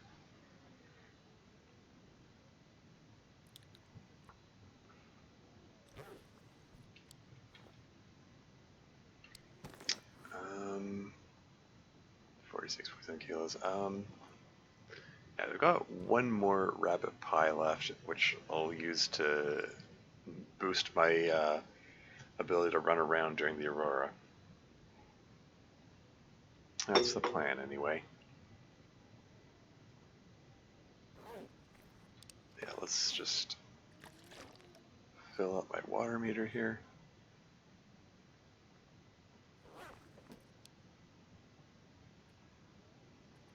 S1: Um, 46.7 kilos. Yeah, I've got one more rabbit pie left, which I'll use to boost my ability to run around during the aurora. That's the plan, anyway. Yeah, let's just fill up my water meter here.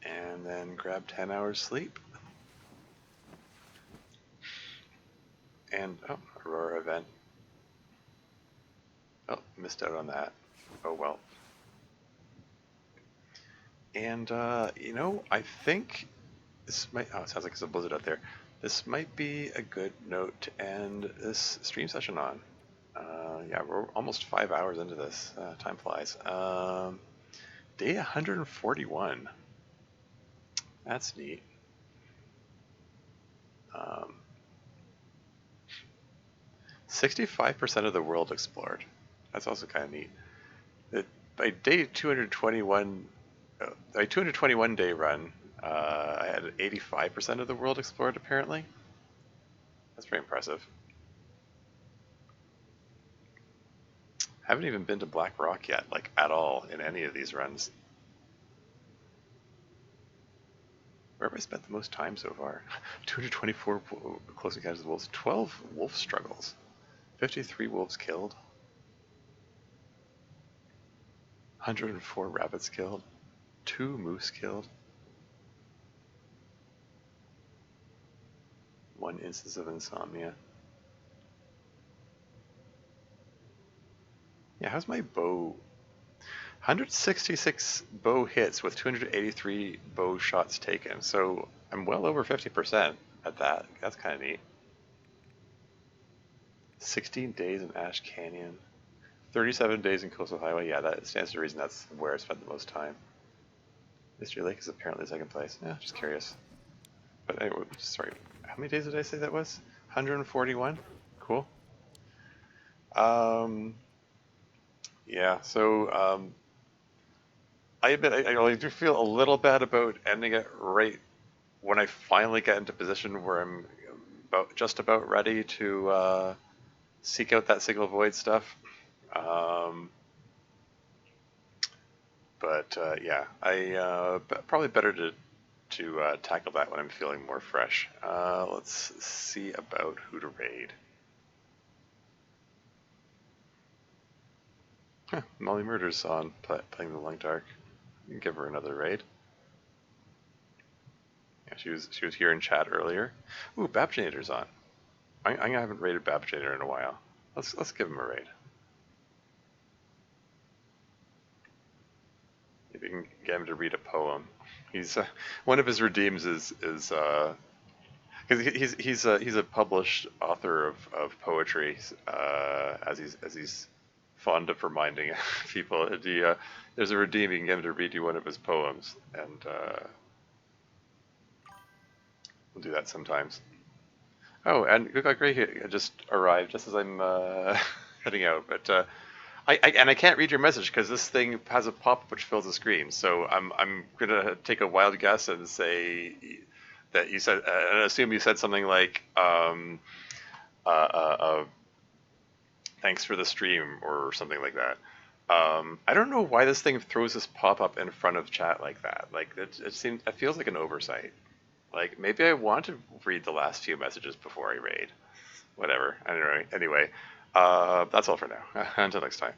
S1: And then grab 10 hours sleep. And, oh, aurora event. Oh, missed out on that. Oh well. And, you know, I think this might, oh, it sounds like there's a blizzard out there. This might be a good note to end this stream session on. Yeah, we're almost 5 hours into this. Time flies. Day 141. That's neat. Um, 65% of the world explored. That's also kind of neat. It, by day 221, by 221 day run, I had 85% of the world explored apparently. That's pretty impressive. Haven't even been to Black Rock yet, like at all, in any of these runs. Where have I spent the most time so far? 224 close encounters with wolves, 12 wolf struggles, 53 wolves killed, 104 rabbits killed, 2 moose killed, 1 instance of insomnia. Yeah, how's my bow? 166 bow hits with 283 bow shots taken, so I'm well over 50% at that. That's kind of neat. 16 days in Ash Canyon, 37 days in Coastal Highway. Yeah, that stands to reason that's where I spent the most time. Mystery Lake is apparently second place. Yeah, just curious. But anyway, sorry, how many days did I say that was? 141? Cool. Um, yeah, so I admit I do feel a little bad about ending it right when I finally get into position where I'm just about ready to seek out that Signal Void stuff. Um, but yeah, probably better to tackle that when I'm feeling more fresh. Let's see about who to raid. Huh, Molly Murder's on playing the Long Dark. You can give her another raid. Yeah, she was here in chat earlier. Ooh, Babjinator's on. I haven't raided Babjinator in a while. Let's give him a raid. If you can get him to read a poem. He's one of his redeems is because he's a published author of poetry, as he's fond of reminding people. There's a redeem, you can get him to read you one of his poems, and we'll do that sometimes. Oh, and Good God Gray just arrived just as I'm heading out, but I can't read your message because this thing has a pop-up which fills the screen. So I'm gonna take a wild guess and say that you said, and assume you said something like, "Thanks for the stream" or something like that. I don't know why this thing throws this pop-up in front of chat like that. Like it feels like an oversight. Like maybe I want to read the last few messages before I raid. Whatever. I don't know. Anyway, that's all for now. Until next time.